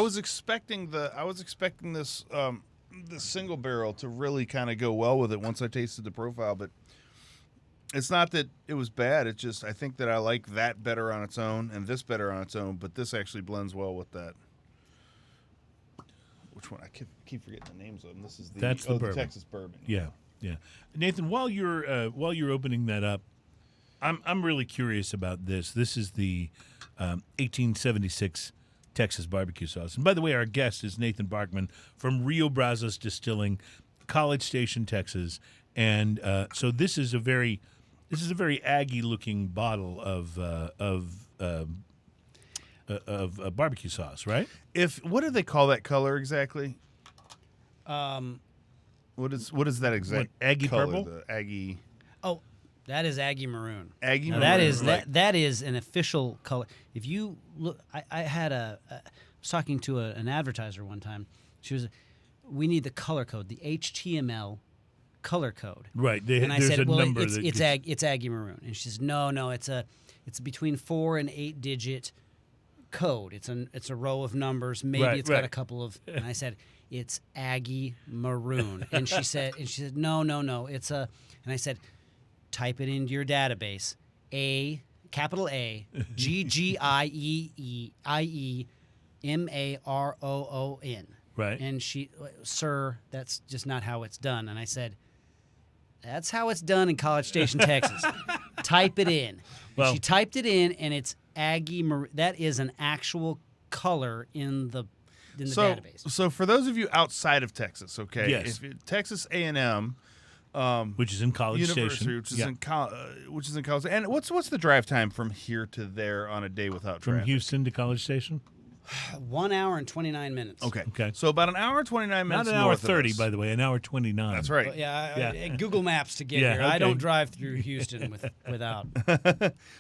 was expecting this the single barrel to really kind of go well with it once I tasted the profile, but it's not that it was bad. It's just I think that I like that better on its own and this better on its own, but this actually blends well with that. which one? I keep forgetting the names of them. This is the That's the bourbon. Texas bourbon. Yeah. Nathan, while you're opening that up, I'm really curious about this. This is the 1876 Texas barbecue sauce. And by the way, our guest is Nathan Barkman from Rio Brazos Distilling, College Station, Texas. And so this is a very Aggie-looking bottle of barbecue sauce, right? What do they call that color exactly? What is that exact What, Aggie color? purple? The Aggie. Oh, that is Aggie Maroon. Aggie Now, Maroon. that is an official color. If you look, I was talking to an advertiser one time. We need the color code, the HTML color code. Right. And I there's said, a well, number it's Aggie Maroon. And she says, no, it's between 4 and 8 digit code. It's a row of numbers. Maybe it's got a couple of. And I said, it's Aggie Maroon. And she said, no, it's a. And I said, type it into your database. Capital A, GGIEIE Right. And sir, that's just not how it's done. And I said, that's how it's done in College Station, Texas. Type it in. Well, she typed it in, and it's Aggie Maroon. That is an actual color in the database. So for those of you outside of Texas, okay, Yes. Texas A&M, which is in College University, Station. which is in college. And what's the drive time from here to there on a day without From traffic? Houston to College Station? 1 hour and 29 minutes. Okay. So about an hour and 29 minutes. Not an hour north of 30, us. by the 29. That's right. But yeah. Google Maps to get Yeah, here. okay. I don't drive through Houston without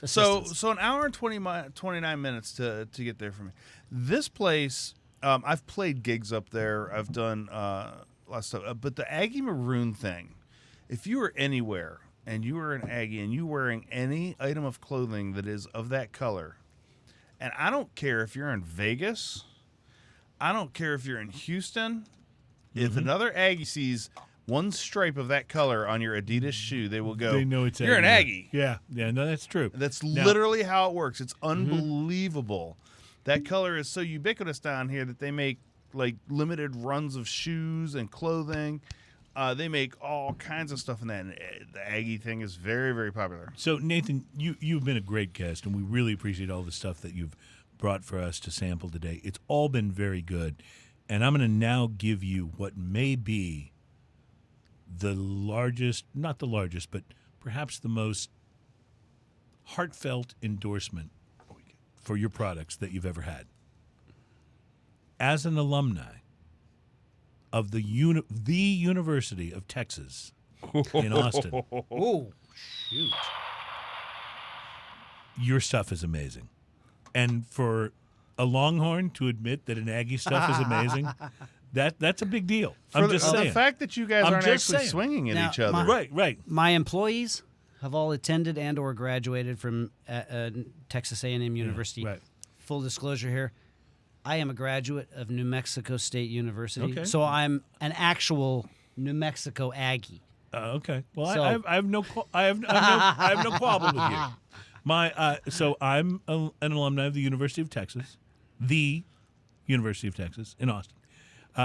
So assistance. an hour and 29 minutes to get there for me. This place, I've played gigs up there. I've done a lot of stuff. But the Aggie Maroon thing, if you were anywhere and you were an Aggie and you wearing any item of clothing that is of that color, and I don't care if you're in Vegas, I don't care if you're in Houston, if another Aggie sees one stripe of that color on your Adidas shoe, they will go, They know it's you're an Aggie. Yeah, no, that's true. That's Now- literally how it works. It's unbelievable. That color is so ubiquitous down here that they make like limited runs of shoes and clothing. They make all kinds of stuff in that. And the Aggie thing is very, very popular. So, Nathan, you've been a great guest, and we really appreciate all the stuff that you've brought for us to sample today. It's all been very good. And I'm going to now give you what may be the largest, not the largest, but perhaps the most heartfelt endorsement for your products that you've ever had. As an alumni of the University of Texas in Austin, Oh, shoot. your stuff is amazing. And for a Longhorn to admit that an Aggie stuff is amazing, that's a big deal. I'm just saying. The fact that you guys I'm aren't just actually saying. swinging at Now, each other. Right. My employees have all attended and or graduated from Texas A&M University. right. Full disclosure here, I am a graduate of New Mexico State University, Okay. so I'm an actual New Mexico Aggie. Okay. Well, So- I have no quibble with you. So I'm an alumni of the University of Texas, the University of Texas in Austin.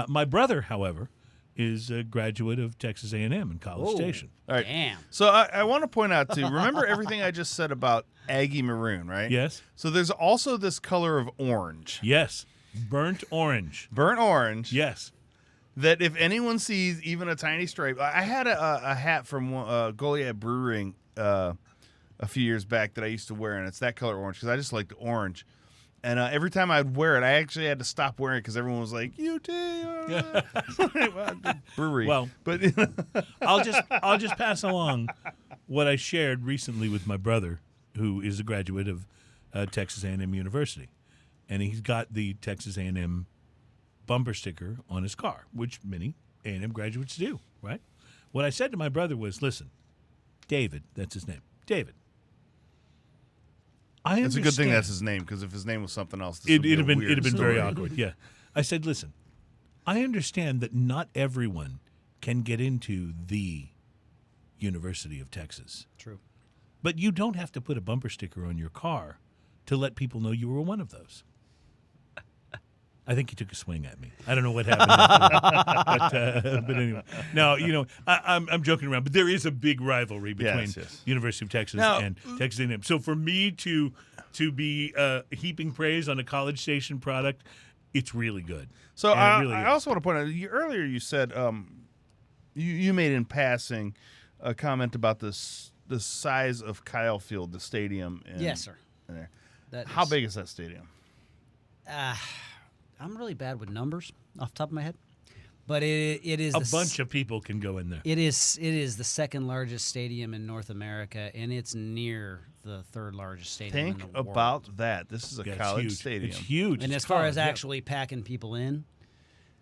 My brother, however, is a graduate of Texas A&M in College Station. All right. Damn. So I want to point out, too, remember everything I just said about Aggie Maroon, right? Yes. So there's also this color of orange, Yes. Burnt orange. burnt orange, Yes. that if anyone sees even a tiny stripe. I had a hat from Goliath Brewing a few years back that I used to wear, and it's that color orange because I just like the orange. And every time I'd wear it, I actually had to stop wearing it because everyone was like, UT, brewery. Well, but I'll just pass along what I shared recently with my brother, who is a graduate of Texas A&M University, and he's got the Texas A&M bumper sticker on his car, which many A&M graduates do, right? What I said to my brother was, listen, David, that's his name, David, I it's a good thing understand- that's his name because if his name was something else, this would It'd be have a been weird very story. awkward. Yeah, I said, listen, I understand that not everyone can get into the University of Texas, True. but you don't have to put a bumper sticker on your car to let people know you were one of those. I think he took a swing at me. I don't know what happened after that. But anyway. No, I'm joking around, but there is a big rivalry between Yes. University of Texas Now- and Texas A&M. So for me to be heaping praise on a College Station product, it's really good. So And it I, really I is. also want to point out, earlier you said you made in passing a comment about the size of Kyle Field, the stadium. Yes, sir. in there. That How is- big is that stadium? I'm really bad with numbers off the top of my head, but it is A bunch of people can go in there. It is the second largest stadium in North America, and it's near the third largest stadium Think in the world. about that. This is a Yeah, it's college huge. stadium. It's huge. And It's as far college, as yeah. actually packing people in,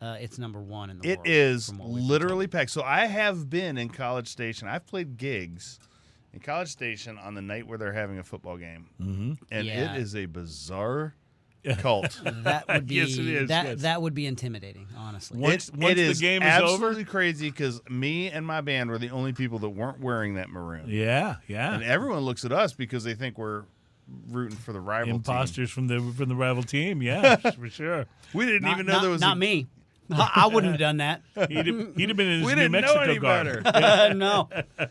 it's number one in the It world. is from what we've been literally packed. So I have been in College Station. I've played gigs in College Station on the night where they're having a football game, and Yeah. it is a bizarre cult. told. That would be Yes, it is, that yes. that would be intimidating, honestly. Once it the is game is over? absolutely crazy because me and my band were the only people that weren't wearing that maroon. Yeah, And yeah. everyone looks at us because they think we're rooting for the rival team. Imposters from the rival team. Yeah, for sure. We didn't Not, even know not- there was not me. I wouldn't have done that. He'd have been in his We New didn't know Mexico any garb. better. No,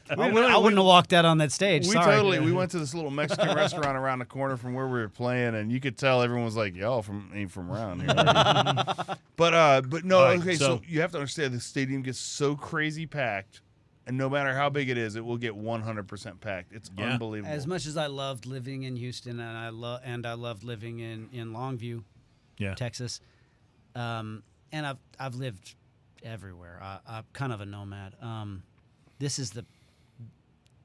I wouldn't have walked out on that stage. We Sorry. we went to this little Mexican restaurant around the corner from where we were playing, and you could tell everyone was like, "Y'all ain't from around here." but no, All right, okay. so- So you have to understand the stadium gets so crazy packed, and no matter how big it is, it will get 100% packed. It's Yeah. unbelievable. As much as I loved living in Houston, and I loved living in Longview, Yeah. Texas, and I've lived everywhere. I'm kind of a nomad. This is the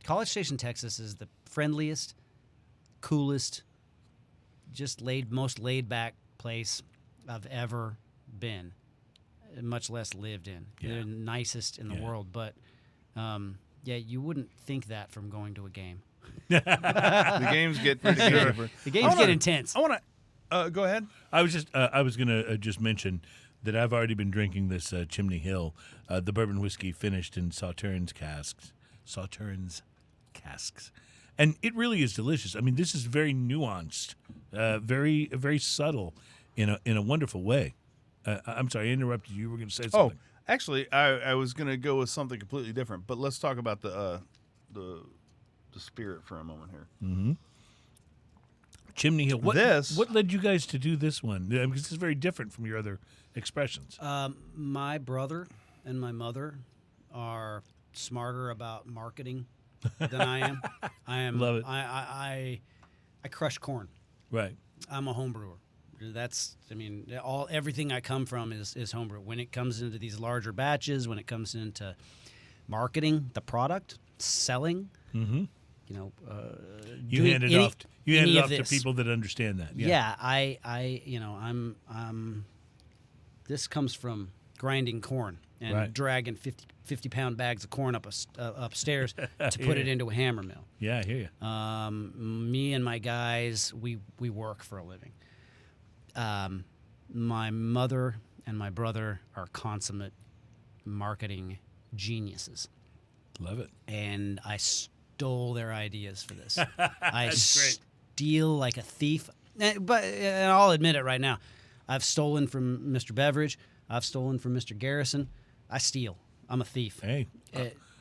College Station, Texas, is the friendliest, coolest, just most laid back place I've ever been, much less lived in. Yeah. They're the nicest in the Yeah. world, but yeah, you wouldn't think that from going to a game. The games get pretty good. The games get intense. I want to go ahead. I was gonna just mention that I've already been drinking this Chimney Hill, the bourbon whiskey finished in Sauternes casks, and it really is delicious. I mean, this is very nuanced, very very subtle, in a wonderful way. I'm sorry, I interrupted you. You were going to say Oh, something. actually, I was going to go with something completely different, but let's talk about the spirit for a moment here. Chimney Hill. What This- what led you guys to do this one? Because this is very different from your other expressions. My brother and my mother are smarter about marketing than I am. I am. Love it. I crush corn. Right. I'm a home brewer. Everything I come from is homebrew. When it comes into these larger batches, when it comes into marketing the product, selling, Mm-hmm. you You doing hand it any- off. You hand any it of off to this. people that understand that. Yeah, I'm this comes from grinding corn and Right. dragging 50-pound bags of corn upstairs to put it into a hammer mill. Yeah, I hear you. Me and my guys, we work for a living. My mother and my brother are consummate marketing geniuses, Love it. and I stole their ideas for this. I That's great. steal like a thief, and I'll admit it right now. I've stolen from Mr. Beveridge. I've stolen from Mr. Garrison. I steal. I'm a thief. Hey,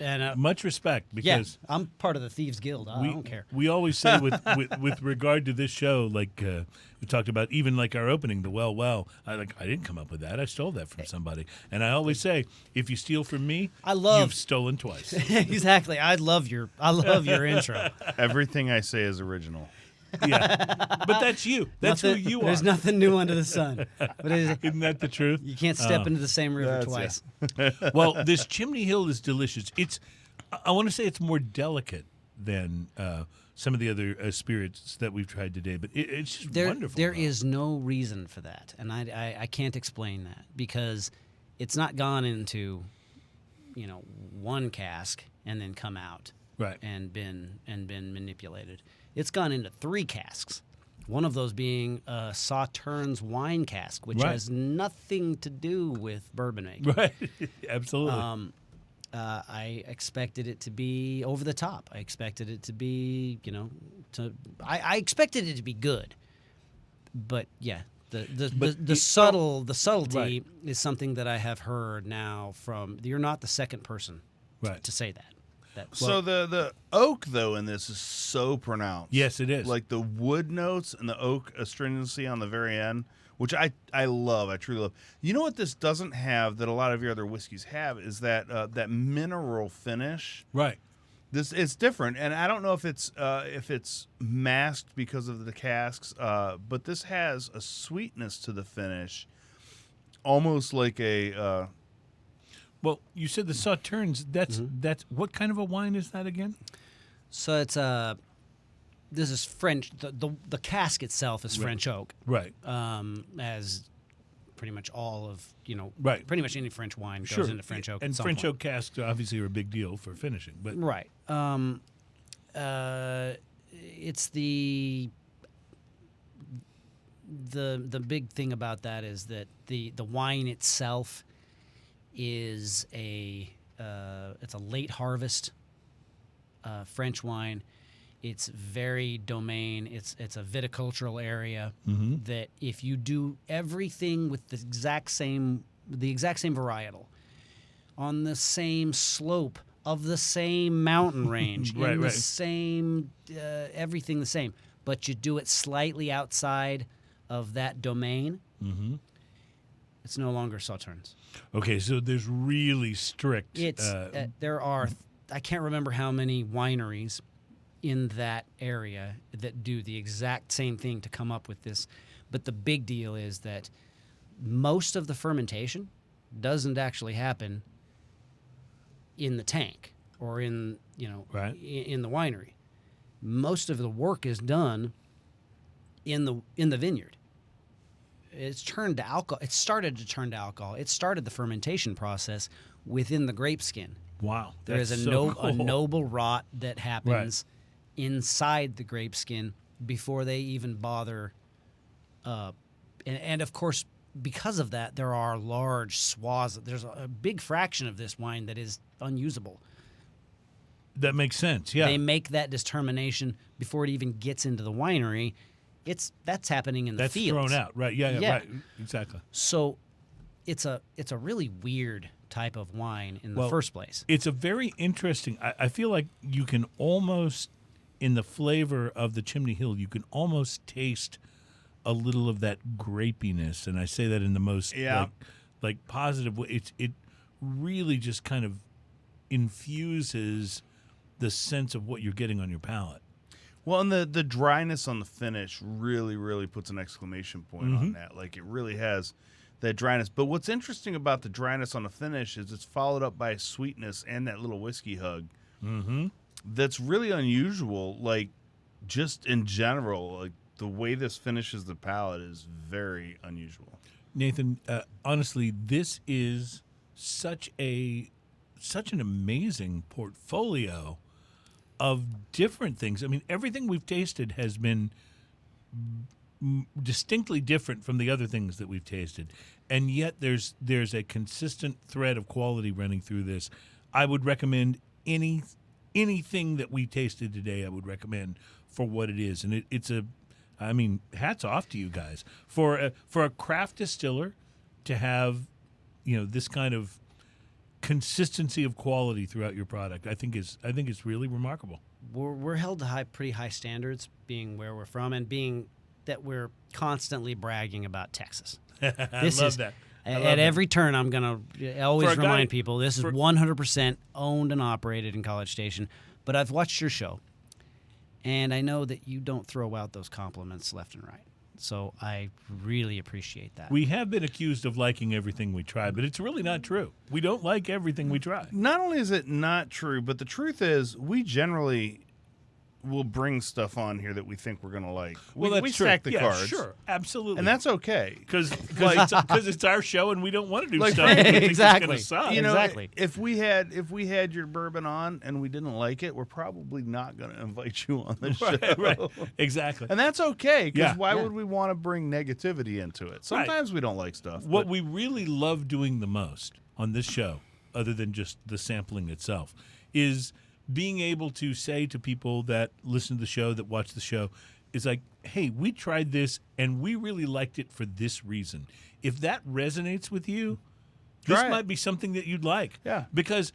And much respect yeah, because I'm part of the Thieves Guild. I don't care. we always say with regard to this show, like we talked about, even like our opening, the well. I didn't come up with that. I stole that from somebody. And I always say, if you steal from me, you've stolen twice. Exactly. I love your intro. Everything I say is original. Yeah, but that's you. That's who you are. There's nothing new under the sun. But Isn't that the truth? you can't step into the same river That's twice. Well, this Chimney Hill is delicious. I want to say it's more delicate than some of the other spirits that we've tried today, but it's just wonderful. There is no reason for that, and I can't explain that because it's not gone into, one cask and then come out Right. and been manipulated. It's gone into 3 casks. One of those being a Sauternes wine cask, which Right. has nothing to do with bourbon making. Right. Absolutely. I expected it to be over the top. I expected it to be, I expected it to be good. But yeah, The subtlety is something that I have heard now from. You're not the second person Right. to say that. So the oak though in this is so pronounced. Yes, it is. Like the wood notes and the oak astringency on the very end, which I love. I truly love. You know what this doesn't have that a lot of your other whiskeys have is that mineral finish. Right. This it's different, and I don't know if it's masked because of the casks, but this has a sweetness to the finish, almost like a. Well, you said the Sauternes. That's what kind of a wine is that again? So it's this is French. The cask itself is French oak. Right. As pretty much all of Right. pretty much any French wine goes into French oak. And at some French point. oak casks obviously are a big deal for finishing. But Right. It's the big thing about that is that the wine itself is it's a late harvest French wine. It's very domain. It's a viticultural area that if you do everything with the exact same varietal on the same slope of the same mountain range, in the same everything the same, but you do it slightly outside of that domain, it's no longer Sauternes. Okay, so there's really strict. There are I can't remember how many wineries in that area that do the exact same thing to come up with this, but the big deal is that most of the fermentation doesn't actually happen in the tank or in in the winery. Most of the work is done in the vineyard. It's turned to alcohol. It started to turn to alcohol. It started the fermentation process within the grape skin. Wow, There is that's a so cool. noble rot that happens inside the grape skin before they even bother. And of course, because of that, there are large swaths. There's a big fraction of this wine that is unusable. That makes sense. Yeah. They make that determination before it even gets into the winery. That's happening in the That's fields. thrown out. Right. Yeah. Yeah. Right. Exactly. So it's a really weird type of wine in the first place. It's a very interesting. I feel like you can almost, in the flavor of the Chimney Hill, you can almost taste a little of that grapiness, and I say that in the most like positive way. It really just kind of infuses the sense of what you're getting on your palate. Well, and the dryness on the finish really, really puts an exclamation point on that. Like, it really has that dryness. But what's interesting about the dryness on the finish is it's followed up by a sweetness and that little whiskey hug. That's really unusual. Like, just in general, like, the way this finishes the palate is very unusual. Nathan, honestly, this is such an amazing portfolio of different things. I mean, everything we've tasted has been distinctly different from the other things that we've tasted, and yet there's a consistent thread of quality running through this. I would recommend anything that we tasted today. I would recommend for what it is, and I mean, hats off to you guys for a craft distiller to have, this kind of consistency of quality throughout your product. I think it's really remarkable. We're held to pretty high standards, being where we're from, and being that we're constantly bragging about Texas. I love that. At every turn, I'm gonna always remind people this is 100% owned and operated in College Station. But I've watched your show, and I know that you don't throw out those compliments left and right. So I really appreciate that. We have been accused of liking everything we try, but it's really not true. We don't like everything we try. Not only is it not true, but the truth is we generally will bring stuff on here that we think we're going to like. We stack the cards. Sure, absolutely. And that's okay. Because it's our show and we don't want to do stuff right, that we think exactly. is going to suck. Exactly. If we had your bourbon on and we didn't like it, we're probably not going to invite you on the show. Right. Exactly. And that's okay, because why Yeah. would we want to bring negativity into it? Sometimes we don't like stuff. What but we really love doing the most on this show, other than just the sampling itself, is being able to say to people that listen to the show, that watch the show, is like, hey, we tried this and we really liked it for this reason. If that resonates with you, this Try it. might be something that you'd like. Yeah. Because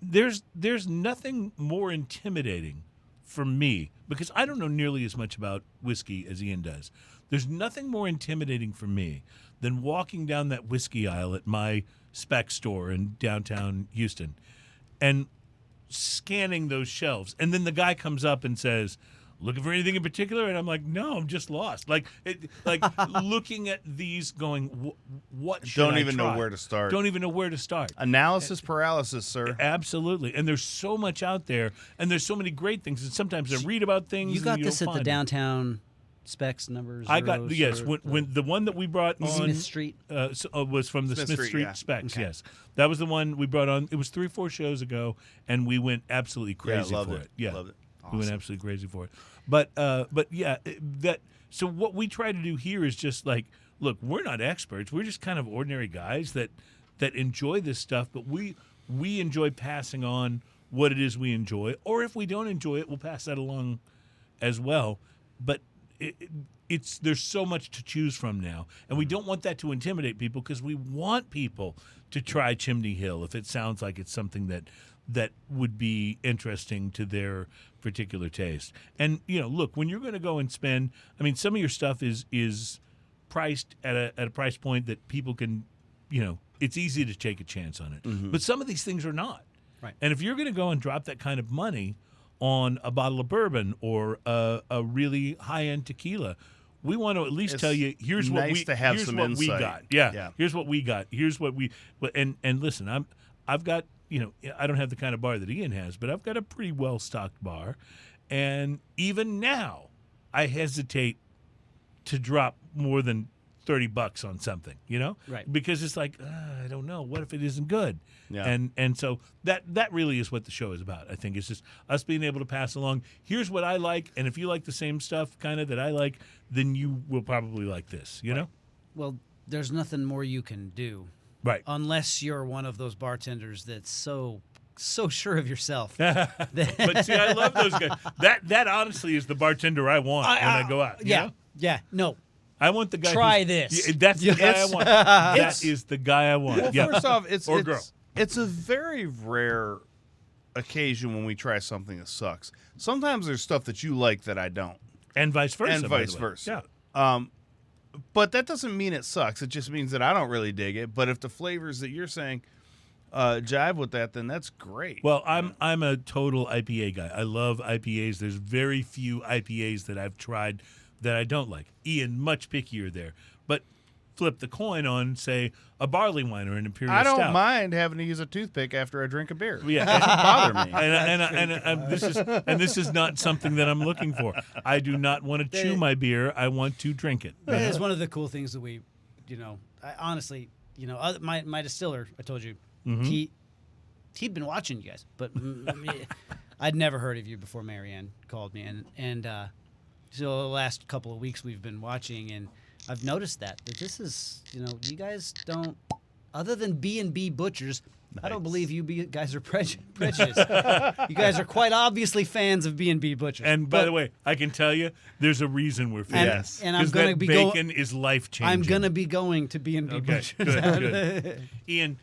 there's nothing more intimidating for me, because I don't know nearly as much about whiskey as Ian does. There's nothing more intimidating for me than walking down that whiskey aisle at my spec store in downtown Houston and scanning those shelves. And then the guy comes up and says, looking for anything in particular? And I'm like, no, I'm just lost. Like looking at these going, what should Don't I even know try? where to start. Don't even know where to start. Analysis paralysis, sir. Absolutely. And there's so much out there, and there's so many great things. And sometimes I read about things. You got and this don't at the find downtown specs numbers. I got, yes, when the one that we brought on Smith Street. was from the Smith Street yeah. specs, Okay. yes. That was the one we brought on. It was 3 or 4 shows ago, and we went absolutely crazy loved for it. it. Yeah, Loved it. we went absolutely crazy for it. But yeah, that. So what we try to do here is just like, look, we're not experts. We're just kind of ordinary guys that enjoy this stuff, but we enjoy passing on what it is we enjoy, or if we don't enjoy it, we'll pass that along as well. But it's there's so much to choose from now, and we don't want that to intimidate people, because we want people to try Chimney Hill if it sounds like it's something that would be interesting to their particular taste. And look, when you're going to go and spend, I mean, some of your stuff is priced at a price point that people can, it's easy to take a chance on it. But some of these things are not. Right. And if you're going to go and drop that kind of money on a bottle of bourbon or a really high-end tequila, we want to at least It's tell you, here's what nice to have here's some what we insight. got. Yeah. Yeah. Here's what we got. Here's what we and listen, I've got, I don't have the kind of bar that Ian has, but I've got a pretty well-stocked bar, and even now I hesitate to drop more than $30 on something, Right. Because it's like, I don't know, what if it isn't good? Yeah. And so that really is what the show is about. I think it's just us being able to pass along, here's what I like, and if you like the same stuff kind of that I like, then you will probably like this, know? Well, there's nothing more you can do Right. unless you're one of those bartenders that's so sure of yourself. But see, I love those guys. That honestly is the bartender I want when I go out. you know? Yeah. No. I want the guy. Try this. Yeah, that's the guy I want. That is the guy I want. Well, yeah. first off, it's girl. It's a very rare occasion when we try something that sucks. Sometimes there's stuff that you like that I don't, And vice versa. and by the vice way. versa. Yeah. But that doesn't mean it sucks. It just means that I don't really dig it. But if the flavors that you're saying jive with that, then that's great. Well, I'm a total IPA guy. I love IPAs. There's very few IPAs that I've tried that I don't like. Ian, much pickier there. But flip the coin on, say, a Barleywine or an Imperial I don't Stout. mind having to use a toothpick after I drink a beer. Yeah, It doesn't bother me. and this is not something that I'm looking for. I do not want to chew my beer. I want to drink it. It is one of the cool things that we, honestly, my distiller, I told you, he'd been watching you guys, but I'd never heard of you before Marianne called me, and so the last couple of weeks we've been watching, and I've noticed that this is, you guys don't, other than B&B Butchers, I don't believe you guys are prejudiced. You guys are quite obviously fans of B&B Butchers. And by the way, I can tell you, there's a reason we're fans. Yes. And I'm 'Cause going that to be bacon is life changing. I'm going to be going to B&B Okay, Butchers. good. Ian,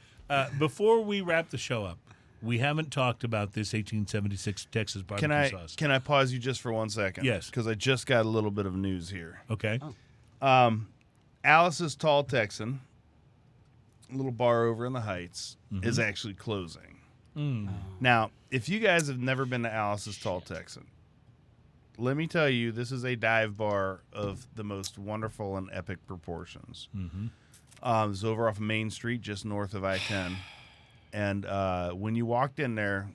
before we wrap the show up, we haven't talked about this 1876 Texas barbecue sauce. Can I pause you just for 1 second? Yes. Because I just got a little bit of news here. Okay. Alice's Tall Texan, a little bar over in the Heights, is actually closing. Now, if you guys have never been to Alice's Tall Texan, let me tell you, this is a dive bar of the most wonderful and epic proportions. It's over off Main Street, just north of I-10. And when you walked in there,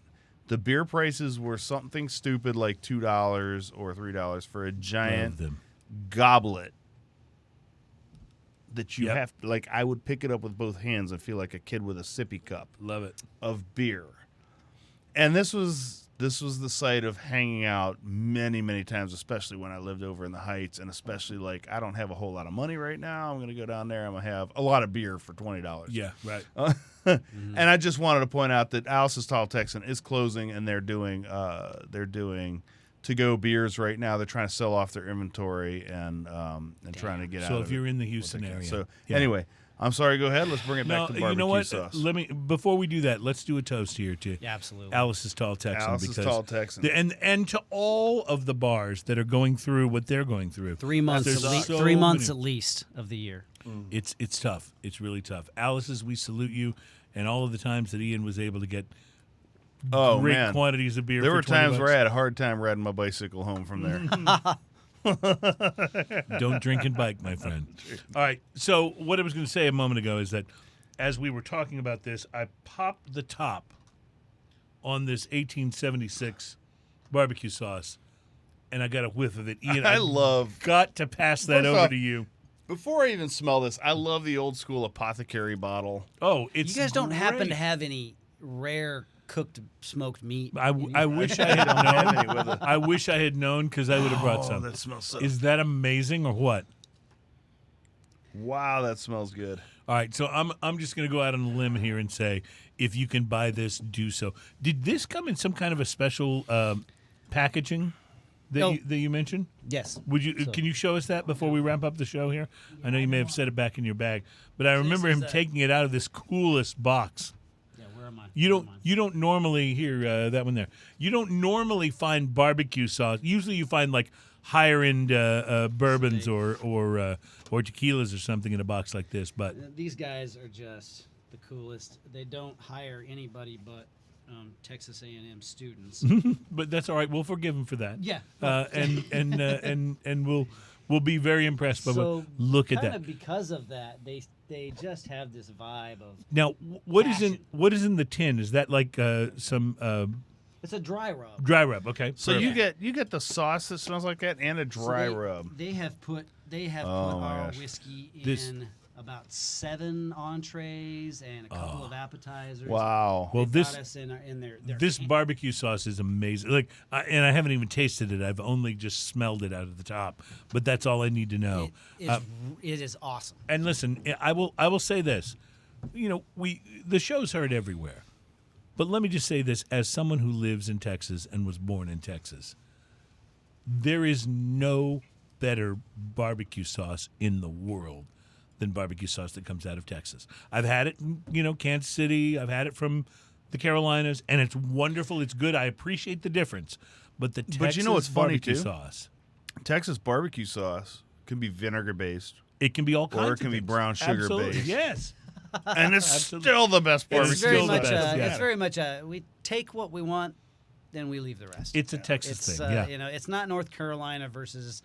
the beer prices were something stupid like $2 or $3 for a giant goblet that you have to, like, I would pick it up with both hands and feel like a kid with a sippy cup. Love it. Of beer. And this was the site of hanging out many, many times, especially when I lived over in the Heights, and especially like I don't have a whole lot of money right now. I'm going to go down there. I'm going to have a lot of beer for $20. Yeah, right. And I just wanted to point out that Alice's Tall Texan is closing, and they're doing to-go beers right now. They're trying to sell off their inventory and trying to get out So of if it. you're in the Houston area. So yeah. anyway, I'm sorry. Go ahead. Let's bring it back to barbecue you know what? sauce. Let me before we do that, let's do a toast here to Yeah, absolutely. Alice's Tall Texan. Alice's because Tall Texan. and to all of the bars that are going through what they're going through. 3 months, There's at least, so 3 months many- at least of the year. It's tough. It's really tough. Alice's, we salute you, and all of the times that Ian was able to get Oh great man, quantities of beer. there for were 20 times where I bucks. had a hard time riding my bicycle home from there. Don't drink and bike, my friend. All right. So what I was going to say a moment ago is that as we were talking about this, I popped the top on this 1876 barbecue sauce, and I got a whiff of it. Ian, got to pass that First over off, to you. Before I even smell this, I love the old school apothecary bottle. Oh, it's You guys don't happen great. to have any rare cooked smoked meat? I wish I had have any with known. it. I wish I had known because I would have brought Oh, some. that smells so. Is that amazing or what? Wow, that smells good. All right, so I'm just going to go out on a limb here and say, if you can buy this, do so. Did this come in some kind of a special packaging that No. you mentioned? Yes. Would you? So- Can you show us that before we wrap up the show here? I know you may have set it back in your bag, but I remember him taking it out of this coolest box. Yeah, where am I? You don't normally hear that one there. You don't normally find barbecue sauce. Usually you find like higher end bourbons or tequilas or something in a box like this. But These guys are just the coolest. They don't hire anybody but Texas A&M students. but that's all right. We'll forgive him for that. Yeah. And we'll be very impressed by what. Look at kind that. of because of that, they just have this vibe of. Now, what is passion. in the tin? Is that like some It's a dry rub. dry rub? Okay. So perfect. you get the sauce that smells like that and a dry So rub. They have put Oh my our gosh. whiskey in This- about 7 entrees and a couple of appetizers. Wow. Well, They this brought us in their this barbecue sauce is amazing. Like, and I haven't even tasted it. I've only just smelled it out of the top. But that's all I need to know. it is awesome. And listen, I will say this. You know, the show's heard everywhere. But let me just say this as someone who lives in Texas and was born in Texas. There is no better barbecue sauce in the world than barbecue sauce that comes out of Texas. I've had it in, Kansas City. I've had it from the Carolinas, and it's wonderful. It's good. I appreciate the difference. But the Texas you know what's funny, barbecue too? sauce, Texas barbecue sauce can be vinegar based, it can be all kinds or of it can be things. brown sugar Absolutely. based. Yes. and it's Absolutely. still the best It's barbecue. It's very still the much. best, yeah. It's very much. We take what we want, then we leave the rest. It's a Texas It's thing, yeah. it's not North Carolina versus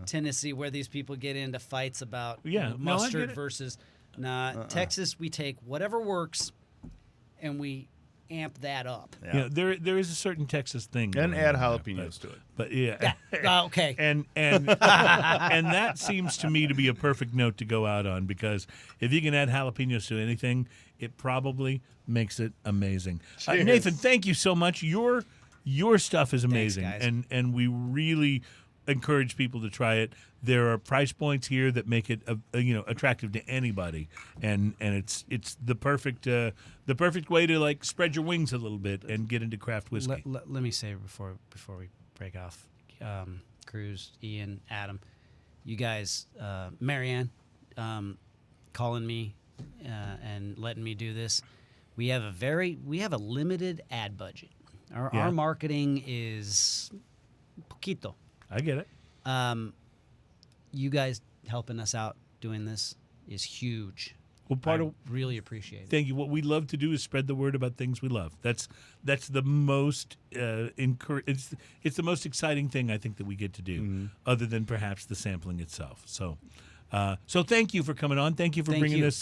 Tennessee where these people get into fights about Yeah, no, I get mustard it. versus Texas. We take whatever works, and we amp that up. Yeah, there is a certain Texas thing. And going add on there, jalapenos to it. But yeah. Okay. And and that seems to me to be a perfect note to go out on, because if you can add jalapenos to anything, it probably makes it amazing. Cheers. Nathan, thank you so much. Your stuff is amazing, guys. and we really encourage people to try it. There are price points here that make it attractive to anybody, and it's the perfect way to like spread your wings a little bit and get into craft whiskey. Let me say before we break off, Cruz, Ian, Adam, you guys, Marianne, calling me and letting me do this. We have a limited ad budget. Our marketing is poquito. I get it. You guys helping us out doing this is huge. Well, Really appreciate it. thank you. What we love to do is spread the word about things we love. That's the most it's the most exciting thing I think that we get to do, other than perhaps the sampling itself. So thank you for coming on. Thank you for Thank bringing you. us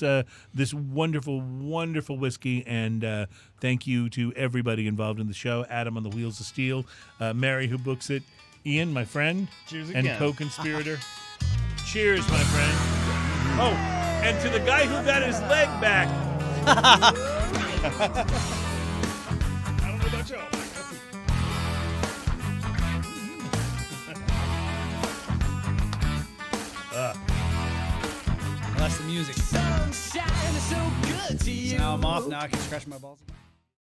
this wonderful, wonderful whiskey, and thank you to everybody involved in the show. Adam on the Wheels of Steel, Mary who books it, Ian, my friend, Cheers and again. co-conspirator. Cheers, my friend. Oh, and to the guy who got his leg back. I don't know about y'all. That's the music. Sunshine is so good to you. So now I'm off. Now I can scratch my balls.